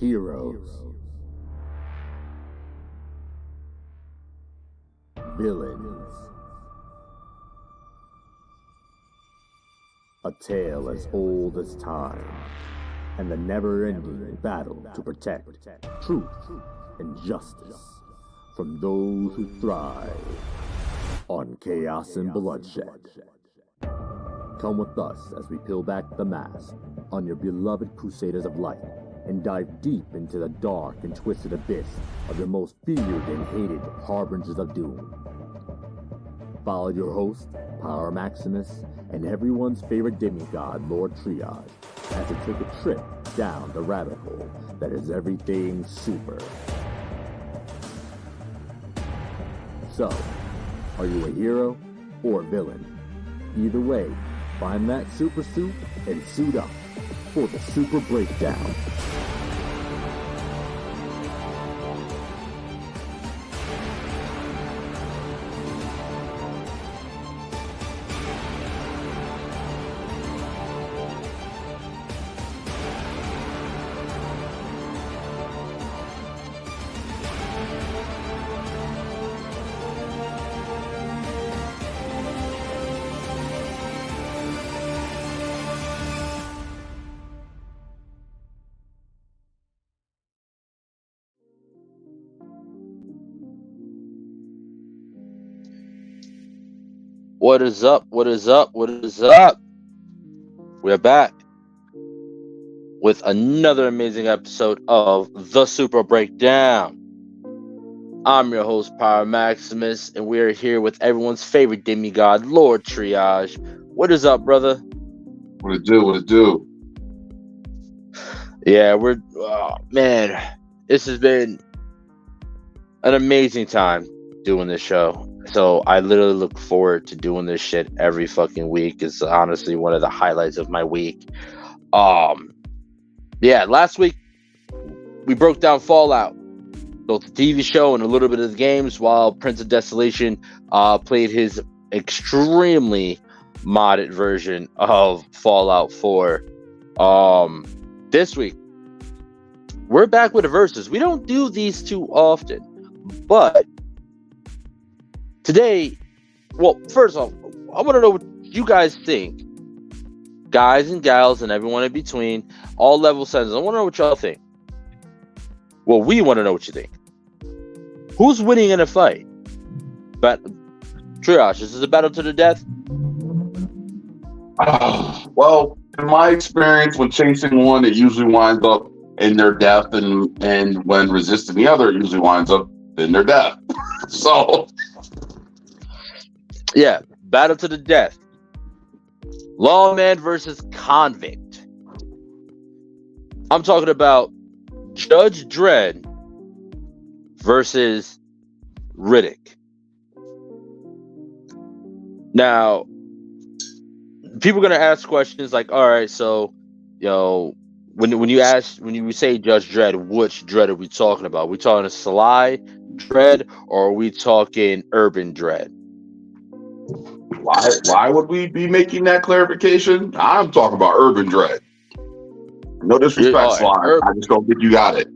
Heroes, villains, a tale as old as time, and the never-ending battle to protect truth and justice from those who thrive on chaos and bloodshed. Come with us as we peel back the mask on your beloved Crusaders of Light and dive deep into the dark and twisted abyss of your most feared and hated harbingers of doom. Follow your host, Power Maximus, and everyone's favorite demigod, Lord Triage, as they take a trip down the rabbit hole that is everything super. So, are you a hero or a villain? Either way, find that super suit and suit up for the Super Breakdown. What is up? What is up? What is up? We're back with another amazing episode of The Super Breakdown. I'm your host, Power Maximus, and we're here with everyone's favorite demigod, Lord Triage. What is up, brother? What it do? What it do? Yeah, man, this has been an amazing time doing this show. So I literally look forward to doing this shit every fucking week. It's honestly one of the highlights of my week. Yeah, last week we broke down Fallout, both the TV show and a little bit of the games, while Prince of Desolation played his extremely modded version of Fallout 4. This week we're back with the verses. We don't do these too often, but today, well, first off, I want to know what you guys think. Guys and gals and everyone in between, all level settings. I want to know what y'all think. Well, we want to know what you think. Who's winning in a fight? Triage, is this a battle to the death? Well, in my experience, when chasing one, it usually winds up in their death, and when resisting the other, it usually winds up in their death. So, yeah, battle to the death. Lawman versus convict. I'm talking about Judge Dredd versus Riddick. Now, people are gonna ask questions like, all right, so, when you say Judge Dredd, which Dredd are we talking about? Are we talking Sly Dredd, or are we talking Urban Dredd? why would we be making that clarification? I'm talking about Urban Dredd. No disrespect, Sly. I just don't think you got it.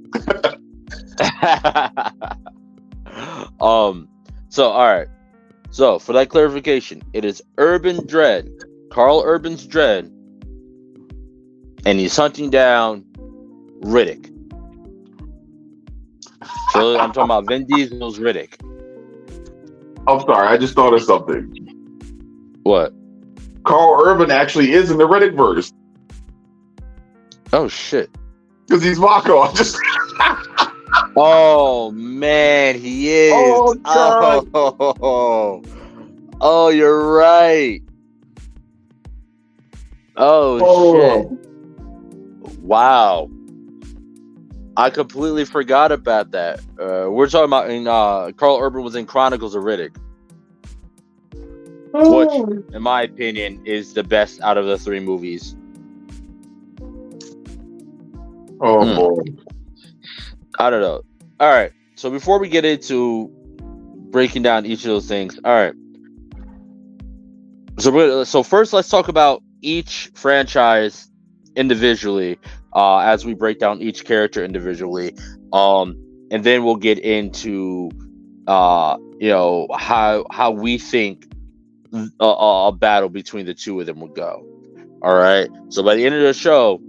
So, all right. So, for that clarification, it is Urban Dredd, Carl Urban's Dredd, and he's hunting down Riddick. So, I'm talking about Vin Diesel's Riddick. I'm sorry, I just thought of something. What? Carl Urban actually is in the Riddick verse. Oh, shit. Because he's Mako. Oh, man, he is. Oh, God. Oh, you're right. Oh, shit. Wow. I completely forgot about that. We're talking about Carl Urban was in Chronicles of Riddick, which, in my opinion, is the best out of the three movies. Boy. I don't know. All right. So before we get into breaking down each of those things, all right. So first, let's talk about each franchise individually, as we break down each character individually. And then we'll get into how we think a battle between the two of them would go. All right. So by the end of the show,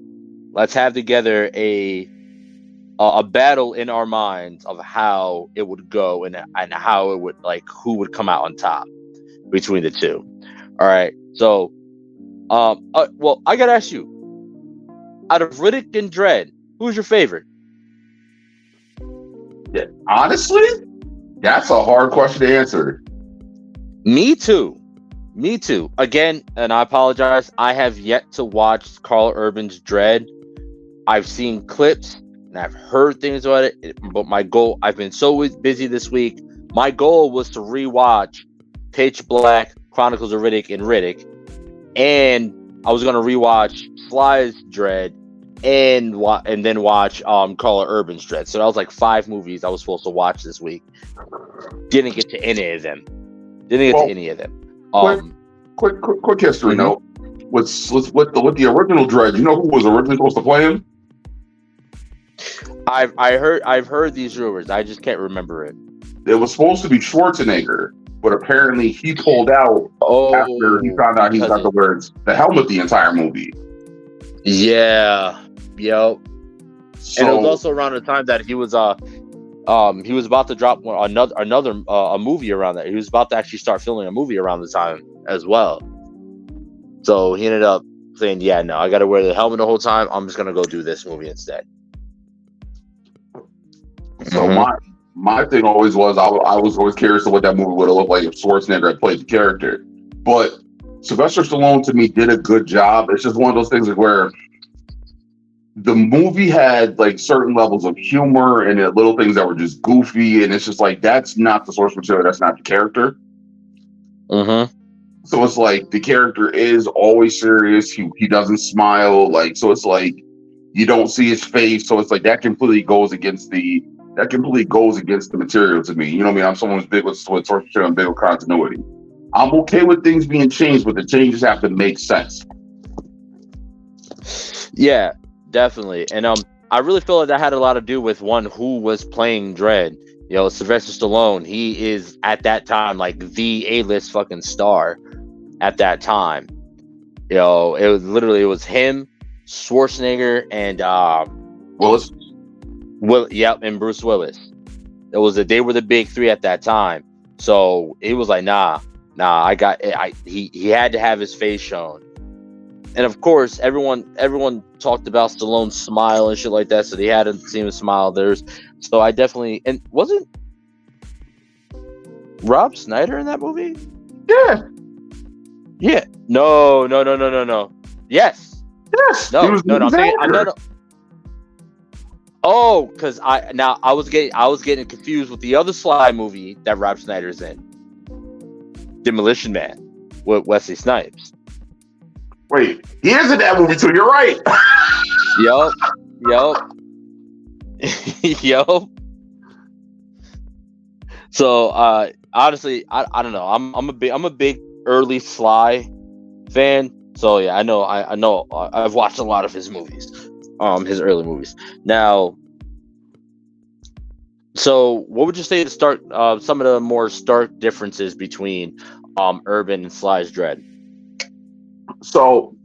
let's have together a battle in our minds of how it would go and how it would, like, who would come out on top between the two. All right. So, well, I gotta ask you, out of Riddick and Dredd, who's your favorite? Yeah, honestly, that's a hard question to answer. Me too. Again, and I apologize, I have yet to watch Carl Urban's Dredd. I've seen clips and I've heard things about it, but my goal, I've been so busy this week, my goal was to rewatch Pitch Black, Chronicles of Riddick, and Riddick, and I was going to rewatch Sly's Dredd and then watch Carl Urban's Dredd. So that was like 5 movies I was supposed to watch this week. Didn't get to any of them. Quick history note. With the original Dredd, you know who was originally supposed to play him? I've heard these rumors. I just can't remember it. It was supposed to be Schwarzenegger, but apparently he pulled out after he found out he got to wear the helmet the entire movie. Yeah. Yep. So, and it was also around the time that he was about to drop another movie around that. He was about to actually start filming a movie around the time as well. So he ended up saying, "Yeah, no, I got to wear the helmet the whole time. I'm just gonna go do this movie instead." So my thing always was I was always curious of what that movie would have looked like if Schwarzenegger had played the character. But Sylvester Stallone to me did a good job. It's just one of those things where the movie had like certain levels of humor and little things that were just goofy, and it's just like that's not the source material, that's not the character. So it's like the character is always serious. He doesn't smile, like, so it's like you don't see his face. So it's like that completely goes against the material to me. You know what I mean? I'm someone who's big with source material and big with continuity. I'm okay with things being changed, but the changes have to make sense. Yeah, definitely. And I really feel like that had a lot to do with who was playing Dredd. You know, Sylvester Stallone. He is at that time like the A-list fucking star at that time. You know, it was him, Schwarzenegger, and Willis. And Bruce Willis. They were the big 3 at that time. So he was like, nah, he had to have his face shown. And of course, everyone talked about Stallone's smile and shit like that, so they had to see him smile. So I definitely, and wasn't Rob Schneider in that movie? Yeah. Yeah. No. Yes. Yes. No. I'm thinking. No. Oh, because I was getting confused with the other Sly movie that Rob Schneider's in, Demolition Man, with Wesley Snipes. Wait, he is in that movie too. You're right. Yup. So honestly, I don't know. I'm a big early Sly fan. So yeah, I know I've watched a lot of his movies, his early movies. Now, so what would you say to start some of the more stark differences between Urban and Sly's Dredd? So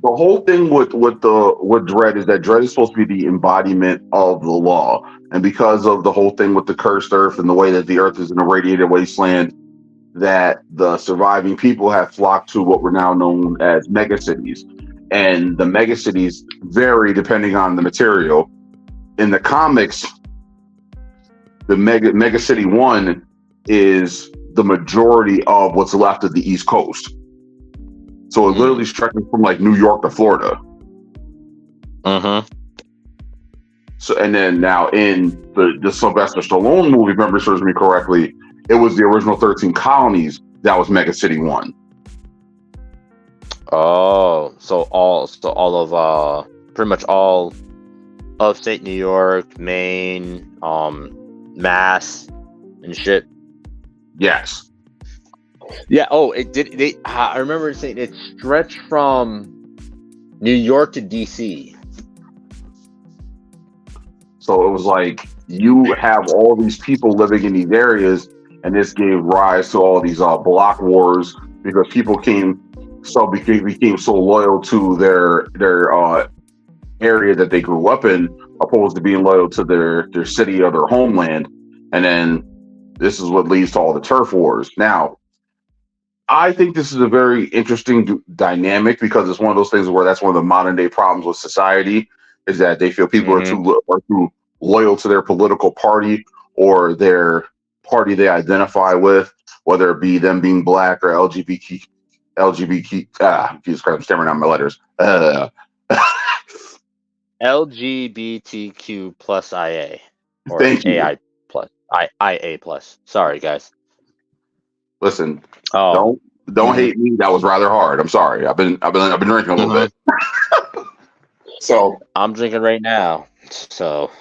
the whole thing with Dredd is that Dredd is supposed to be the embodiment of the law, and because of the whole thing with the cursed earth and the way that the earth is an irradiated wasteland, that the surviving people have flocked to what we're now known as megacities, and the megacities vary depending on the material. In the comics, the megacity 1 is the majority of what's left of the East Coast. So it literally stretches from like New York to Florida. So, and then now in the Sylvester Stallone movie, if memory serves me correctly, it was the original 13 colonies that was Mega City 1. Oh, so all of pretty much all upstate New York, Maine, Mass, and shit. Yes. Yeah. Oh, it did. I remember saying it stretched from New York to DC. So it was like you have all these people living in these areas, and this gave rise to all these block wars because people became so loyal to their area that they grew up in, opposed to being loyal to their city or their homeland. And then this is what leads to all the turf wars. Now, I think this is a very interesting dynamic because it's one of those things where that's one of the modern day problems with society is that they feel people are too loyal to their political party or their party they identify with, whether it be them being black or LGBT. Jesus Christ, I'm stammering out my letters. LGBTQ plus IA or Thank you. AI plus IA plus. Sorry, guys. Listen, Oh, don't hate me. That was rather hard. I'm sorry. I've been drinking a little bit. So I'm drinking right now. So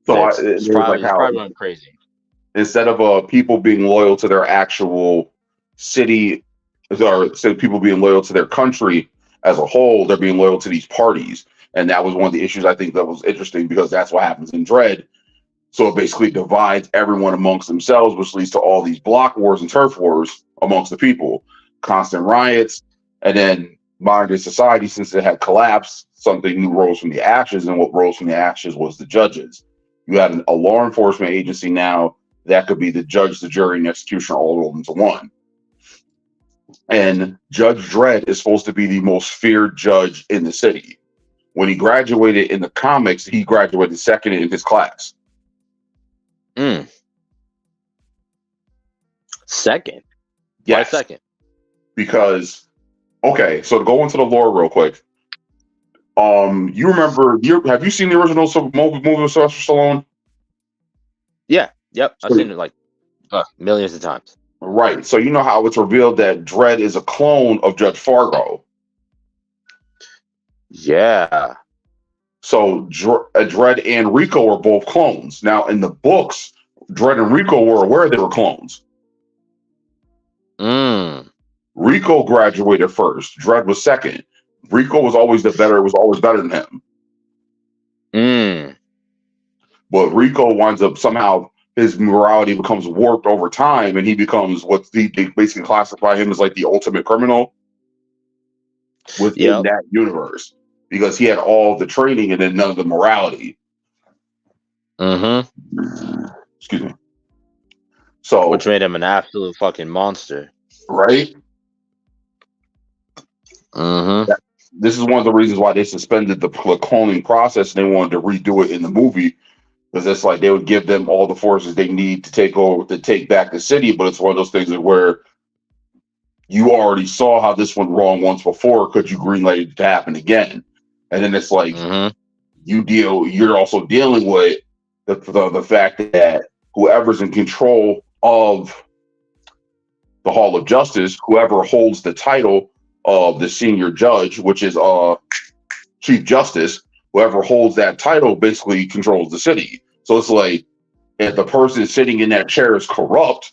it's probably going crazy. Instead of people being loyal to their actual city, or instead of people being loyal to their country as a whole, they're being loyal to these parties. And that was one of the issues I think that was interesting because that's what happens in Dredd. So it basically divides everyone amongst themselves, which leads to all these block wars and turf wars amongst the people, constant riots, and then modern day society, since it had collapsed, something new rose from the ashes, and what rose from the ashes was the judges. You had a law enforcement agency now that could be the judge, the jury, and executioner all rolled into one. And Judge Dredd is supposed to be the most feared judge in the city. When he graduated in the comics, he graduated second in his class. Second? Yes. Why second? Because, okay, so to go into the lore real quick, you remember, have you seen the original movie with Sylvester Stallone? Yeah, yep, I've seen it like millions of times. Right, so you know how it's revealed that Dredd is a clone of Judge Fargo. Yeah. So Dredd and Rico were both clones. Now, in the books, Dredd and Rico were aware they were clones. Rico graduated first. Dredd was second. Rico was always better than him. But Rico winds up somehow, his morality becomes warped over time, and he becomes what they basically classify him as like the ultimate criminal within that universe. Because he had all the training and then none of the morality. Excuse me. So, which made him an absolute fucking monster, right? This is one of the reasons why they suspended the cloning process and they wanted to redo it in the movie, because it's like they would give them all the forces they need to take back the city. But it's one of those things where you already saw how this went wrong once before. Could you greenlight it to happen again? And then it's like you're also dealing with the fact that whoever's in control of the Hall of Justice, whoever holds the title of the senior judge, which is Chief Justice, whoever holds that title basically controls the city. So it's like if the person sitting in that chair is corrupt,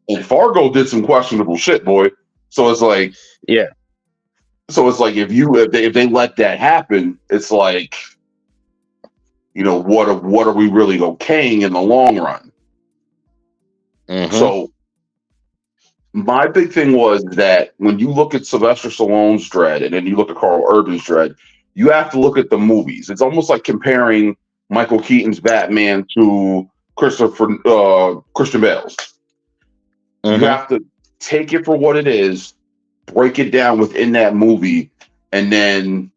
and Fargo did some questionable shit, boy. So it's like, yeah. So it's like if they let that happen, it's like, what are we really okaying in the long run? So my big thing was that when you look at Sylvester Stallone's Dredd and then you look at Carl Urban's Dredd, you have to look at the movies. It's almost like comparing Michael Keaton's Batman to Christian Bale's. You have to take it for what it is, break it down within that movie, and then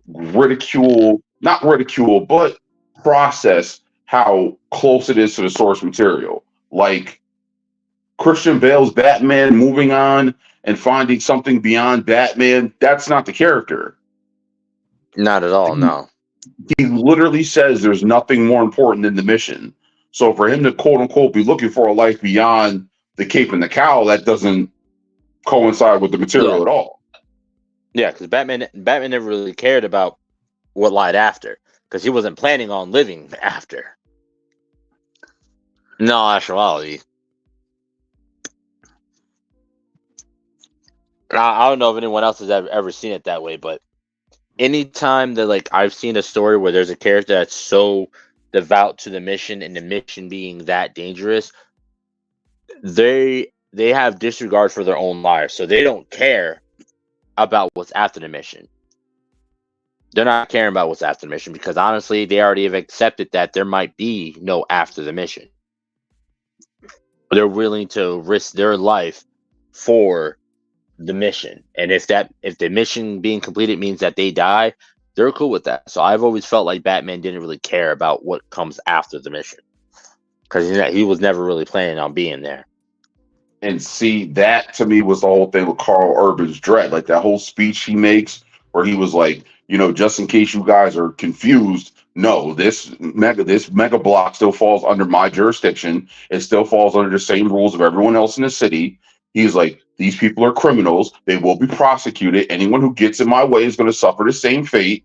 not ridicule, but process how close it is to the source material. Like Christian Bale's Batman moving on and finding something beyond Batman, that's not the character. Not at all, no. He literally says there's nothing more important than the mission. So for him to quote unquote be looking for a life beyond the cape and the cowl, that doesn't coincide with the material at all. Yeah, because Batman never really cared about what lied after, because he wasn't planning on living after. No actuality. I don't know if anyone else has ever seen it that way, but anytime that like I've seen a story where there's a character that's so devout to the mission and the mission being that dangerous, they have disregard for their own lives, so they don't care about what's after the mission. They're not caring about what's after the mission because honestly, they already have accepted that there might be no after the mission. They're willing to risk their life for the mission, and if the mission being completed means that they die, they're cool with that. So I've always felt like Batman didn't really care about what comes after the mission because he was never really planning on being there. And see, that to me was the whole thing with Carl Urban's Dredd. Like that whole speech he makes where he was like, just in case you guys are confused, no, this mega block still falls under my jurisdiction. It still falls under the same rules of everyone else in the city. He's like, these people are criminals. They will be prosecuted. Anyone who gets in my way is going to suffer the same fate.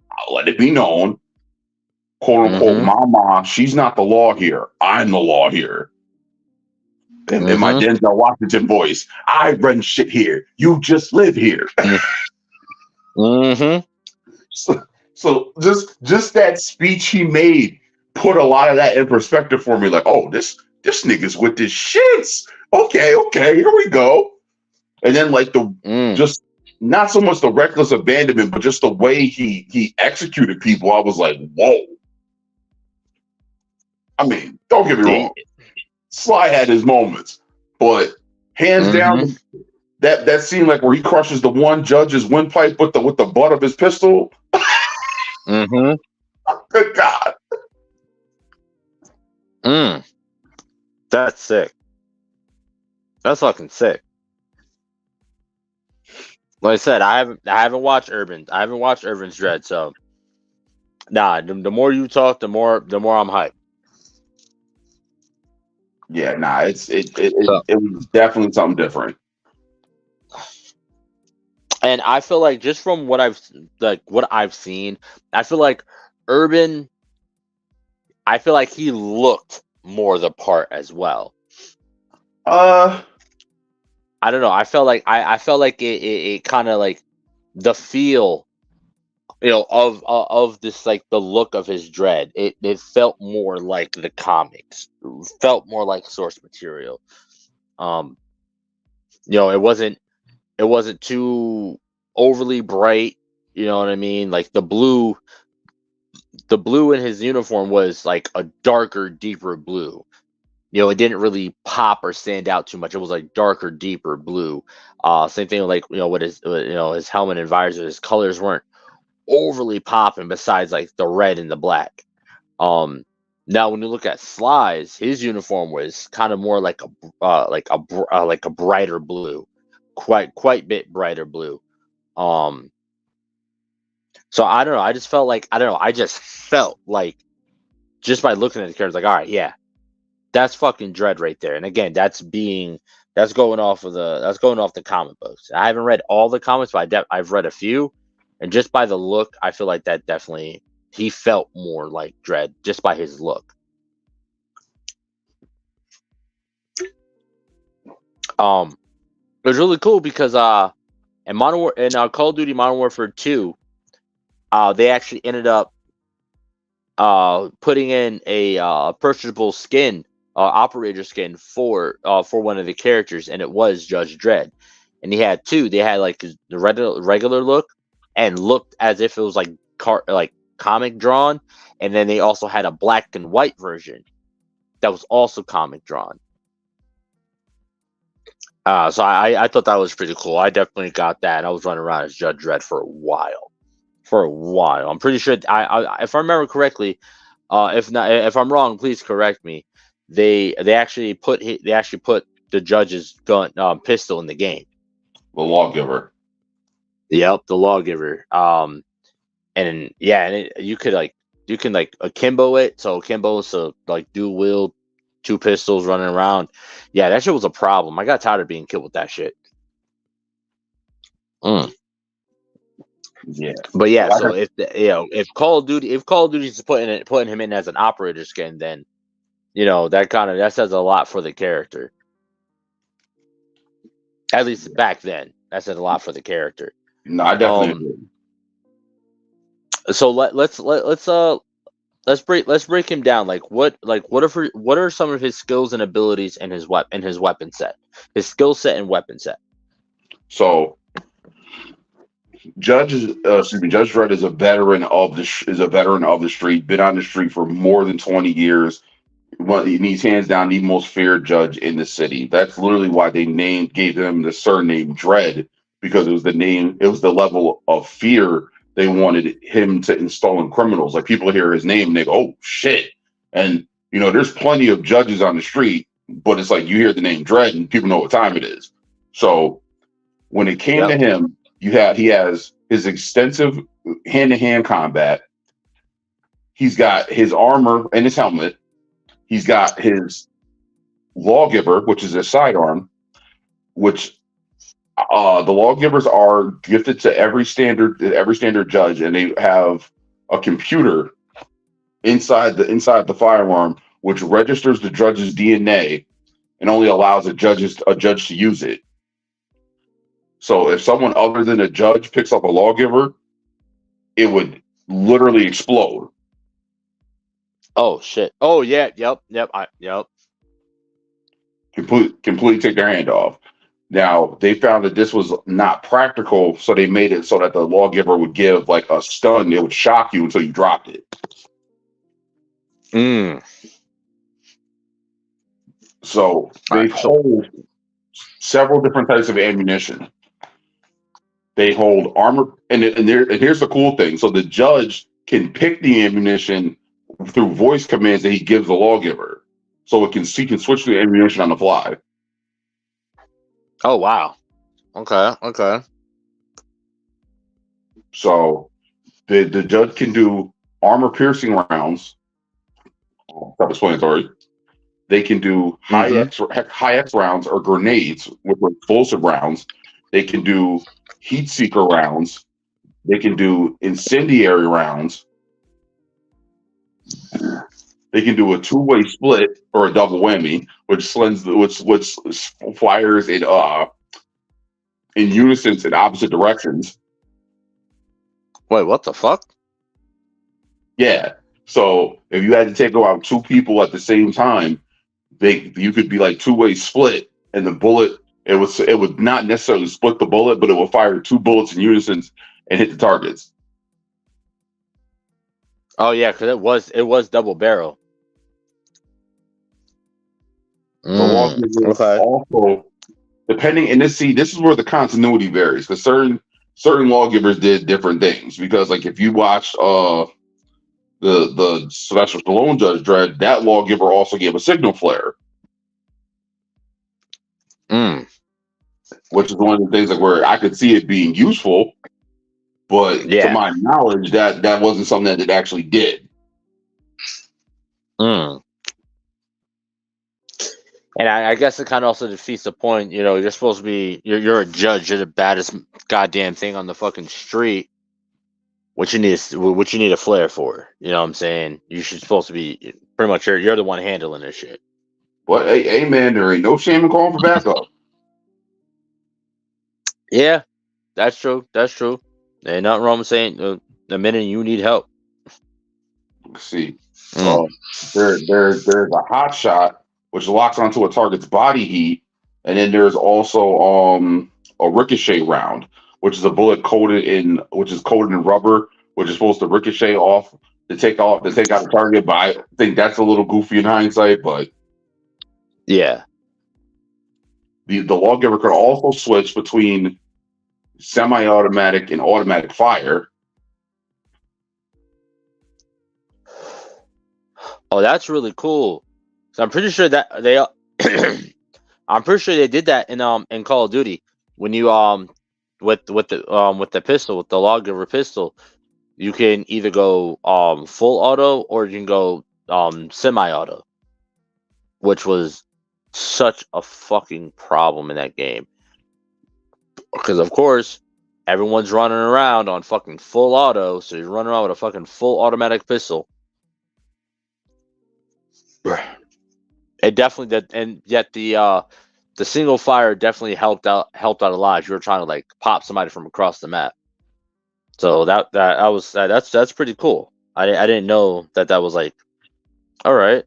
I'll let it be known. Quote unquote, mama, she's not the law here. I'm the law here. In my Denzel Washington voice, I run shit here. You just live here. So just that speech he made put a lot of that in perspective for me. Like, oh, this nigga's with this shits. Okay, here we go. And then like just not so much the reckless abandonment, but just the way he executed people. I was like, whoa. I mean, don't get me wrong. Sly had his moments, but hands down, that scene like where he crushes the one judge's windpipe with the butt of his pistol. Good God. That's sick. That's fucking sick. Like I said, I haven't watched Urban. I haven't watched Urban's Dredd, so the more you talk, the more I'm hyped. Yeah, it was definitely something different. And I feel like just from what I've seen, I feel like Urban, I feel like he looked more the part as well. I don't know. I felt like it kind of like the feel, of this, like the look of his Dredd. It felt more like the comics. It felt more like source material. It wasn't too overly bright. You know what I mean? Like the blue in his uniform was like a darker, deeper blue. It didn't really pop or stand out too much. It was like darker, deeper blue. Same thing with like, with his helmet and visor. His colors weren't overly popping besides like the red and the black. Now when you look at Sly's, his uniform was kind of more like a brighter blue, quite bit brighter blue. So I don't know. I just felt like just by looking at the characters, like, all right, yeah, that's fucking Dredd right there. And again, that's going off the comic books. I haven't read all the comics, but I've read a few, and just by the look, I feel like that definitely he felt more like Dredd just by his look. It was really cool because in Call of Duty Modern Warfare 2, they actually ended up putting in a purchasable skin, operator skin for one of the characters, and it was Judge Dredd. And he had two. They had like the regular look, and looked as if it was like comic drawn, and then they also had a black and white version that was also comic drawn. So I thought that was pretty cool. I definitely got that. I was running around as Judge Dredd for a while. I'm pretty sure if I remember correctly, if I'm wrong, please correct me. They actually put the judge's gun pistol in the game. The lawgiver. Yep, the lawgiver. And you can akimbo it. So akimbo, like dual wield, two pistols running around. Yeah, that shit was a problem. I got tired of being killed with that shit. Yeah, but yeah. So if Call of Duty is putting him in as an operator skin, then that says a lot for the character. At least back then, that said a lot for the character. No, I definitely agree. So let's break him down. What are some of his skills and abilities and his weapon set, his skill set and weapon set. So Judge Dredd is a veteran of the street. Been on the street for more than 20 years. He's hands down the most feared judge in the city. That's literally why they gave him the surname Dredd, because it was the level of fear they wanted him to install in criminals. Like, people hear his name and they go, "Oh shit!" And there's plenty of judges on the street, but it's like you hear the name Dredd and people know what time it is. So when it came to him, he has his extensive hand-to-hand combat. He's got his armor and his helmet. He's got his lawgiver, which is his sidearm, which the lawgivers are gifted to every standard judge, and they have a computer inside the firearm which registers the judge's DNA and only allows a judge to use it. So if someone other than a judge picks up a lawgiver, it would literally explode. Oh shit! Oh yeah, yep. Completely take their hand off. Now, they found that this was not practical, so they made it so that the lawgiver would give like a stun. It would shock you until you dropped it. So they hold several different types of ammunition. They hold armor, and here's the cool thing. So the judge can pick the ammunition through voice commands that he gives the lawgiver. So he can switch the ammunition on the fly. Oh wow. Okay. So the judge can do armor piercing rounds. Self-explanatory. They can do high X rounds or grenades, which are explosive rounds. They can do heat seeker rounds. They can do incendiary rounds. They can do a two-way split or a double whammy, which fires in unison in opposite directions. Wait, what the fuck? Yeah. So if you had to take out two people at the same time, you could be like two-way split, and the bullet it would not necessarily split the bullet, but it will fire two bullets in unison and hit the targets. Oh yeah, because it was double barrel. Okay. Also, depending, and this is where the continuity varies, because certain lawgivers did different things. Because like if you watch the Sylvester Stallone Judge Dredd, that lawgiver also gave a signal flare. Which is one of the things like where I could see it being useful, but to my knowledge, that wasn't something that it actually did. And I guess it kind of also defeats the point. You're supposed to be you're a judge. You're the baddest goddamn thing on the fucking street. What you need a flair for? You know what I'm saying? You should supposed to be pretty much you're the one handling this shit. But hey man, there ain't no shame in calling for backup. Yeah, that's true. There ain't nothing wrong with saying the minute you need help. See, there's a hot shot which locks onto a target's body heat, and then there's also a ricochet round, which is a bullet coated in rubber, which is supposed to ricochet off to take out the target. But I think that's a little goofy in hindsight. But yeah, the lawgiver could also switch between semi-automatic and automatic fire. Oh, that's really cool. So I'm pretty sure that I'm pretty sure they did that in Call of Duty when you with the pistol, with the lawgiver pistol, you can either go full auto or you can go semi-auto, which was such a fucking problem in that game. Because of course everyone's running around on fucking full auto, so you're running around with a fucking full automatic pistol. It definitely did, and yet the the single fire definitely helped out a lot if you were trying to like pop somebody from across the map. So that's pretty cool. I didn't know that was like, all right.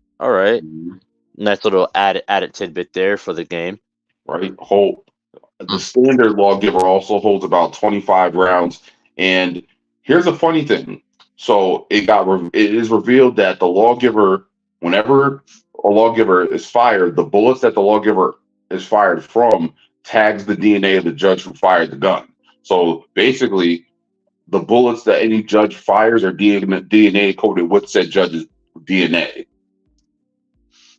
Nice little added tidbit there for the game. Right. The standard lawgiver also holds about 25 rounds. And here's a funny thing. So it is revealed that the lawgiver, whenever a lawgiver is fired, the bullets that the lawgiver is fired from tags the DNA of the judge who fired the gun. So basically, the bullets that any judge fires are DNA coded with said judge's DNA.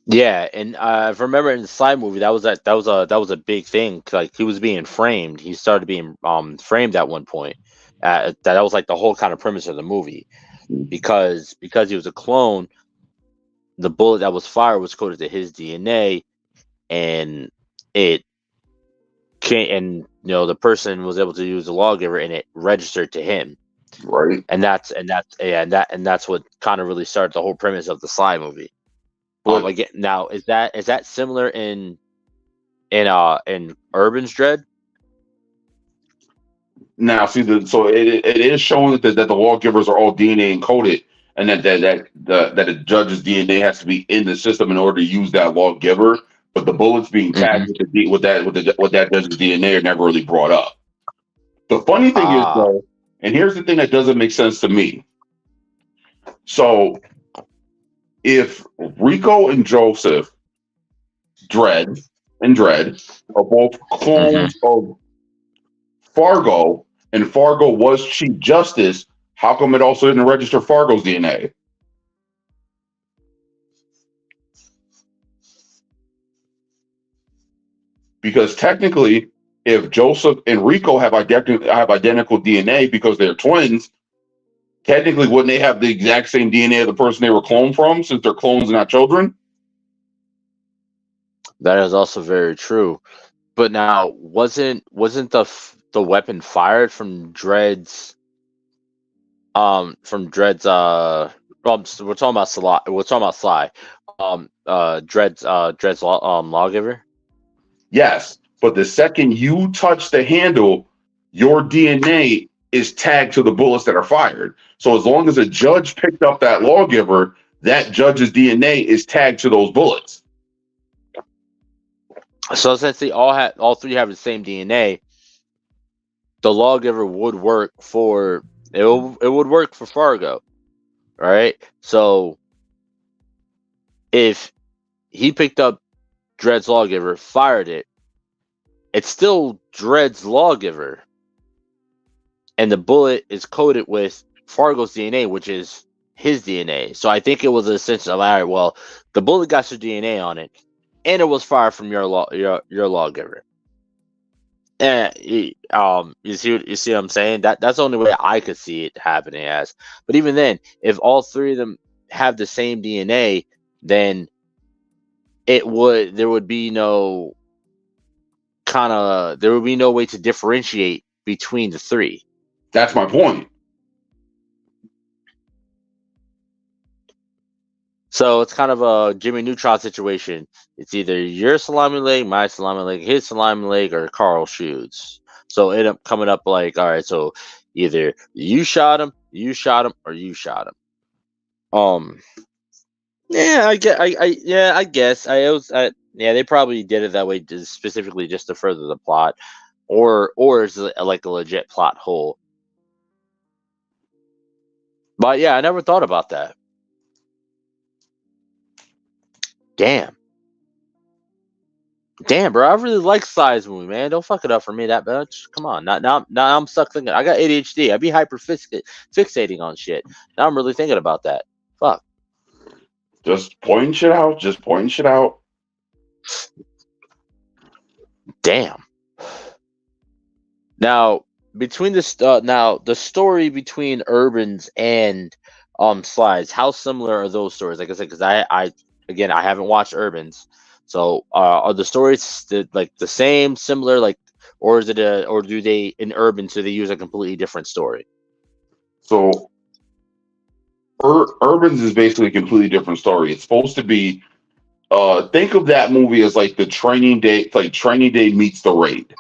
Yeah, and if I remember in the Sly movie, that was a big thing. Like he was being framed. He started being framed at one point. That was like the whole kind of premise of the movie, because he was a clone. The bullet that was fired was coded to his DNA, and it came, and the person was able to use the lawgiver, and it registered to him. Right. And that's what kind of really started the whole premise of the Sly movie. Again, now is that similar in Urban's Dredd? Now, see, so it is showing that the lawgivers are all DNA encoded, and that a judge's DNA has to be in the system in order to use that lawgiver. But the bullets being tagged with that judge's DNA are never really brought up. The funny thing is, though, and here's the thing that doesn't make sense to me. So, if Rico and Joseph, Dredd are both clones of Fargo, and Fargo was Chief Justice, how come it also didn't register Fargo's DNA? Because technically, if Joseph and Rico have identical DNA because they're twins, technically wouldn't they have the exact same DNA of the person they were cloned from, since they're clones and not children? That is also very true. But now, wasn't the weapon fired from Dredd's? Well, we're talking about Sly. We're talking about Sly. Dredd's lawgiver. Yes, but the second you touch the handle, your DNA is tagged to the bullets that are fired. So as long as a judge picked up that lawgiver, that judge's DNA is tagged to those bullets. So since they all three have the same DNA, the lawgiver would work for it would work for Fargo, right? So if he picked up Dredd's lawgiver, fired it, it's still Dredd's lawgiver, and the bullet is coded with Fargo's DNA, which is his DNA. So I think it was a sense of, all right, well, the bullet got your DNA on it, and it was fired from your lawgiver. And you see what I'm saying? That's the only way I could see it happening as. But even then, if all three of them have the same DNA, then there would be no way to differentiate between the three. That's my point. So it's kind of a Jimmy Neutron situation. It's either your salami leg, my salami leg, his salami leg, or Carl Shoes. So it ended up coming up like, all right, so either you shot him, or you shot him. Yeah, I guess. They probably did it that way specifically just to further the plot, or it's like a legit plot hole. But yeah, I never thought about that. Damn, bro, I really like Sly's movie, man. Don't fuck it up for me that much. Come on, now I'm stuck thinking. I got ADHD. I be hyper fixating on shit. Now I'm really thinking about that. Fuck. Just pointing shit out. Damn. Now between the story between Urban's and Sly's, how similar are those stories? Like I said, because I haven't watched Urban's. So are the stories like the same, similar, like, or is it or do they in Urban, so they use a completely different story? So Urban's is basically a completely different story. It's supposed to be think of that movie as like the Training Day, like Training Day meets the Raid.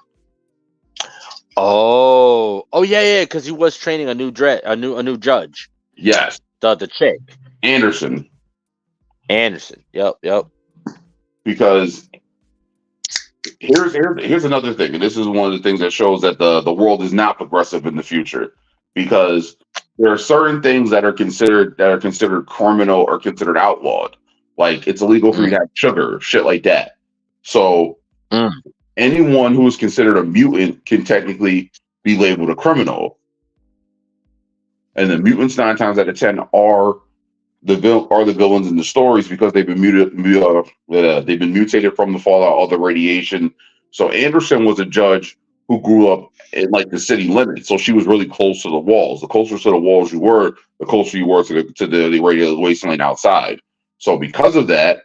Oh, yeah, because he was training a new judge. Yes, The chick Anderson. Yep. Because here's another thing, and this is one of the things that shows that the world is not progressive in the future. Because there are certain things that are considered criminal or considered outlawed. Like it's illegal for you to have sugar, shit like that. So anyone who is considered a mutant can technically be labeled a criminal. And the mutants 9 times out of 10 are the villains in the stories because they've been mutated from the fallout of the radiation. So Anderson was a judge who grew up in like the city limits, so she was really close to the walls. The closer to the walls you were, the closer you were to the radiated wasteland outside. So because of that,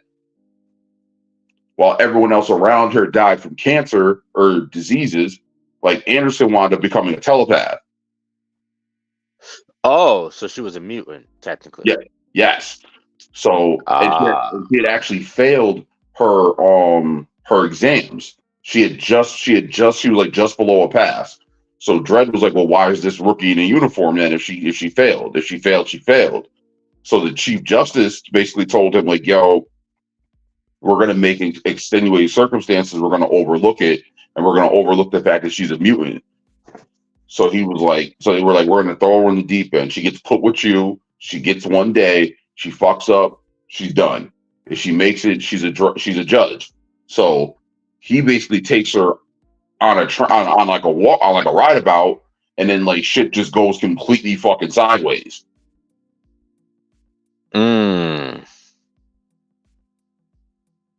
while everyone else around her died from cancer or diseases, like Anderson wound up becoming a telepath. Oh, so she was a mutant, technically. Yeah. Yes. So she had actually failed her exams. She was like just below a pass. So Dredd was like, well, why is this rookie in a uniform then if she failed? If she failed, she failed. So the Chief Justice basically told him, like, yo, we're gonna make extenuating circumstances, we're gonna overlook it, and we're gonna overlook the fact that she's a mutant. So he was like, so they were like, we're gonna throw her in the deep end. She gets put with you. She gets one day. She fucks up. She's done. If she makes it, she's a judge. So he basically takes her on on like a walk, on like a ride about, and then like shit just goes completely fucking sideways.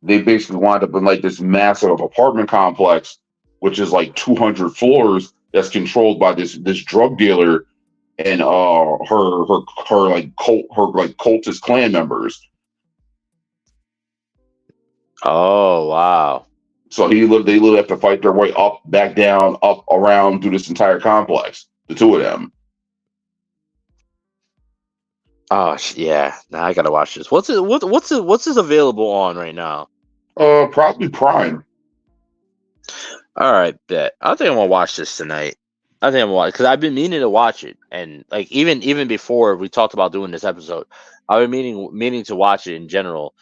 They basically wind up in like this massive apartment complex, which is like 200 floors, that's controlled by this drug dealer and her cultist clan members. Oh wow! So they literally have to fight their way up, back down, up, around through this entire complex. The two of them. Oh yeah! Now I gotta watch this. What's this available on right now? Probably Prime. All right, bet. I think I'm gonna watch this tonight. I think I'm gonna watch because I've been meaning to watch it, and like even before we talked about doing this episode, I've been meaning to watch it in general.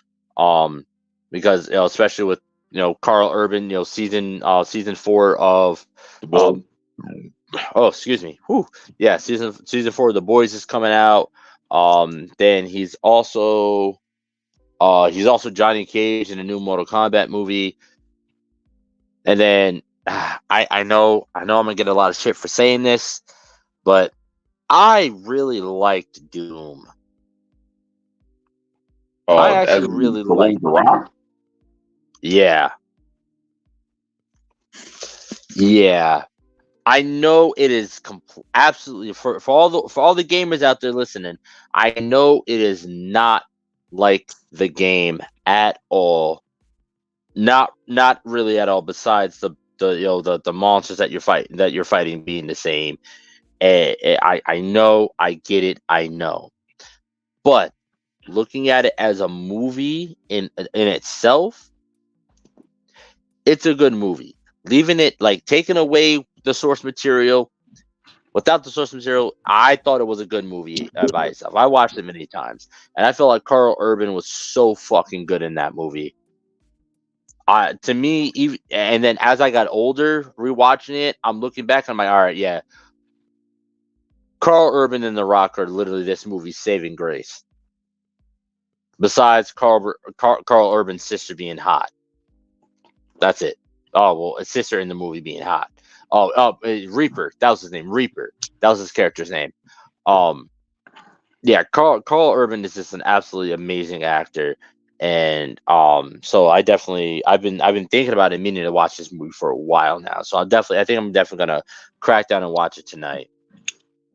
Because especially with Carl Urban, season 4 of excuse me, yeah, season 4 of The Boys is coming out. Then he's also Johnny Cage in a new Mortal Kombat movie, and then I know I'm gonna get a lot of shit for saying this, but I really liked Doom. I actually really liked The Rock. Yeah. I know it is absolutely for all the gamers out there listening. I know it is not like the game at all. Not really at all. Besides the monsters that you're fighting being the same. I know, I get it, I know, but looking at it as a movie in itself, it's a good movie. Leaving it, like, taking away the source material, without the source material, I thought it was a good movie by itself. I watched it many times, and I feel like Carl Urban was so fucking good in that movie. To me, even, and then as I got older, rewatching it, I'm looking back, and I'm like, all right, yeah, Carl Urban and The Rock are literally this movie's saving grace. Besides Carl Urban's sister being hot. That's it. Oh, well, his sister in the movie being hot. Reaper. That was his name. Reaper. That was his character's name. Yeah, Carl Urban is just an absolutely amazing actor. And so I've been thinking about it, meaning to watch this movie for a while now. So I think I'm definitely gonna crack down and watch it tonight.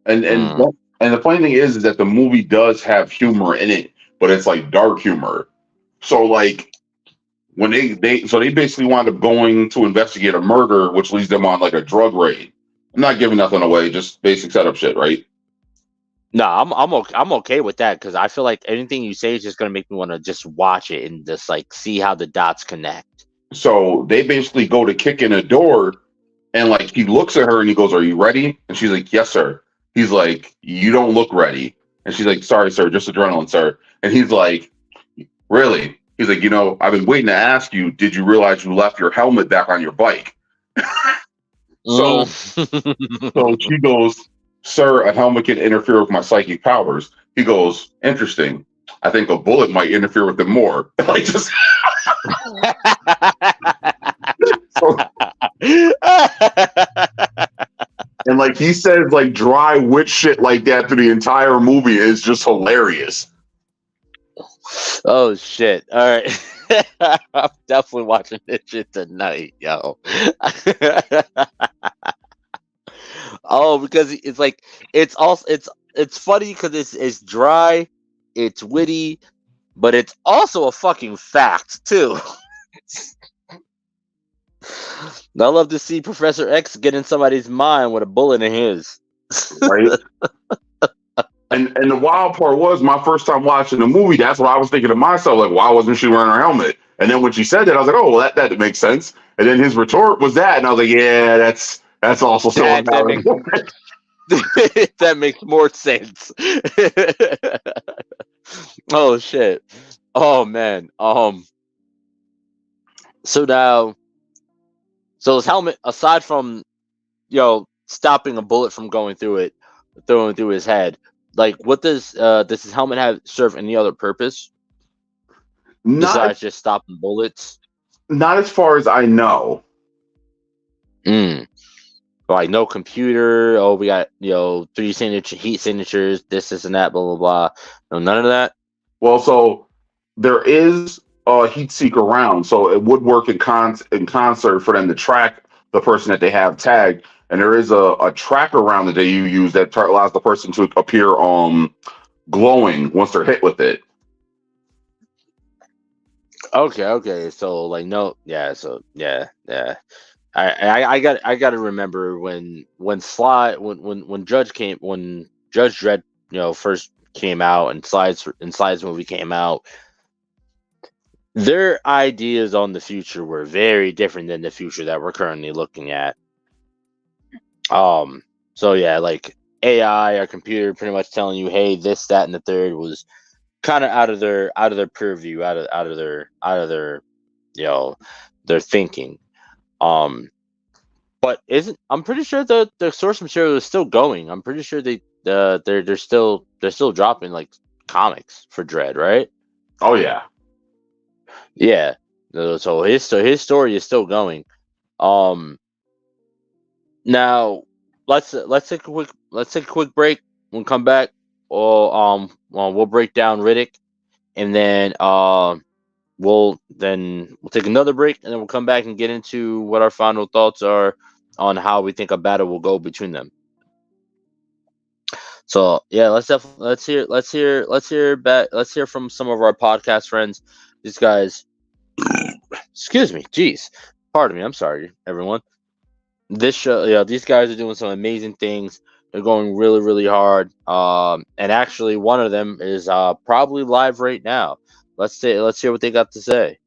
And the funny thing is that the movie does have humor in it, but it's like dark humor. So like when they basically wind up going to investigate a murder, which leads them on like a drug raid. I'm not giving nothing away, just basic setup shit, right? No, I'm okay with that because I feel like anything you say is just gonna make me want to just watch it and just like see how the dots connect. So they basically go to kick in a door, and like he looks at her and he goes, "Are you ready?" And she's like, "Yes, sir." He's like, "You don't look ready." And she's like, "Sorry, sir, just adrenaline, sir." And he's like, "Really?" He's like, "I've been waiting to ask you, did you realize you left your helmet back on your bike?" So so she goes, "Sir, a helmet can interfere with my psychic powers." He goes, "Interesting. I think a bullet might interfere with them more." Like just so, and like he says like dry witch shit like that through the entire movie is just hilarious. Oh shit! All right, I'm definitely watching this shit tonight, yo. Oh, because it's like it's funny because it's dry, it's witty, but it's also a fucking fact too. I love to see Professor X get in somebody's mind with a bullet in his. Right? And the wild part was my first time watching the movie, that's what I was thinking to myself, like, why wasn't she wearing her helmet? And then when she said that, I was like, oh, well, that makes sense. And then his retort was that, and I was like, yeah, that's also still a valid point. That makes more sense. Oh shit. Oh man. So his helmet, aside from stopping a bullet from going through his head, like what does his helmet serve any other purpose Not besides just stopping bullets? not as far as I know. Like no computer. Oh, we got 3 heat signatures. This and that. Blah blah blah. No, none of that. Well, so there is a heat seeker around, so it would work in concert for them to track the person that they have tagged. And there is a tracker round that they use that allows the person to appear glowing once they're hit with it. Okay. So like no, yeah. So yeah. I got to remember when Judge Dredd first came out and Slide's movie came out. Their ideas on the future were very different than the future that we're currently looking at. So yeah, like AI or computer pretty much telling you, hey, this, that, and the third was kind of out of their purview, out of their their thinking. But I'm pretty sure the source material is still going. I'm pretty sure they're still dropping like comics for Dredd, right? Oh yeah. Yeah. So his story is still going. Now let's take a quick break. We'll come back. We'll break down Riddick, and then we'll take another break, and then we'll come back and get into what our final thoughts are on how we think a battle will go between them. So yeah, let's hear from some of our podcast friends. These guys, excuse me, jeez, pardon me. I'm sorry, everyone. This show, these guys are doing some amazing things. They're going really, really hard. And actually, one of them is probably live right now. Let's hear what they got to say.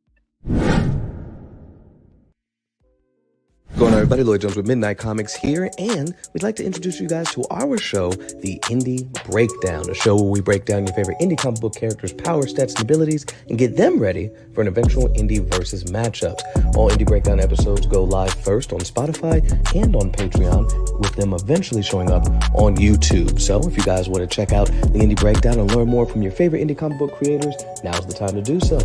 Going on, everybody, Lloyd Jones with Midnight Comics here, and we'd like to introduce you guys to our show, The Indie Breakdown, a show where we break down your favorite indie comic book characters' power, stats, and abilities, and get them ready for an eventual indie versus matchup. All Indie Breakdown episodes go live first on Spotify and on Patreon, with them eventually showing up on YouTube. So if you guys want to check out The Indie Breakdown and learn more from your favorite indie comic book creators, now's the time to do so.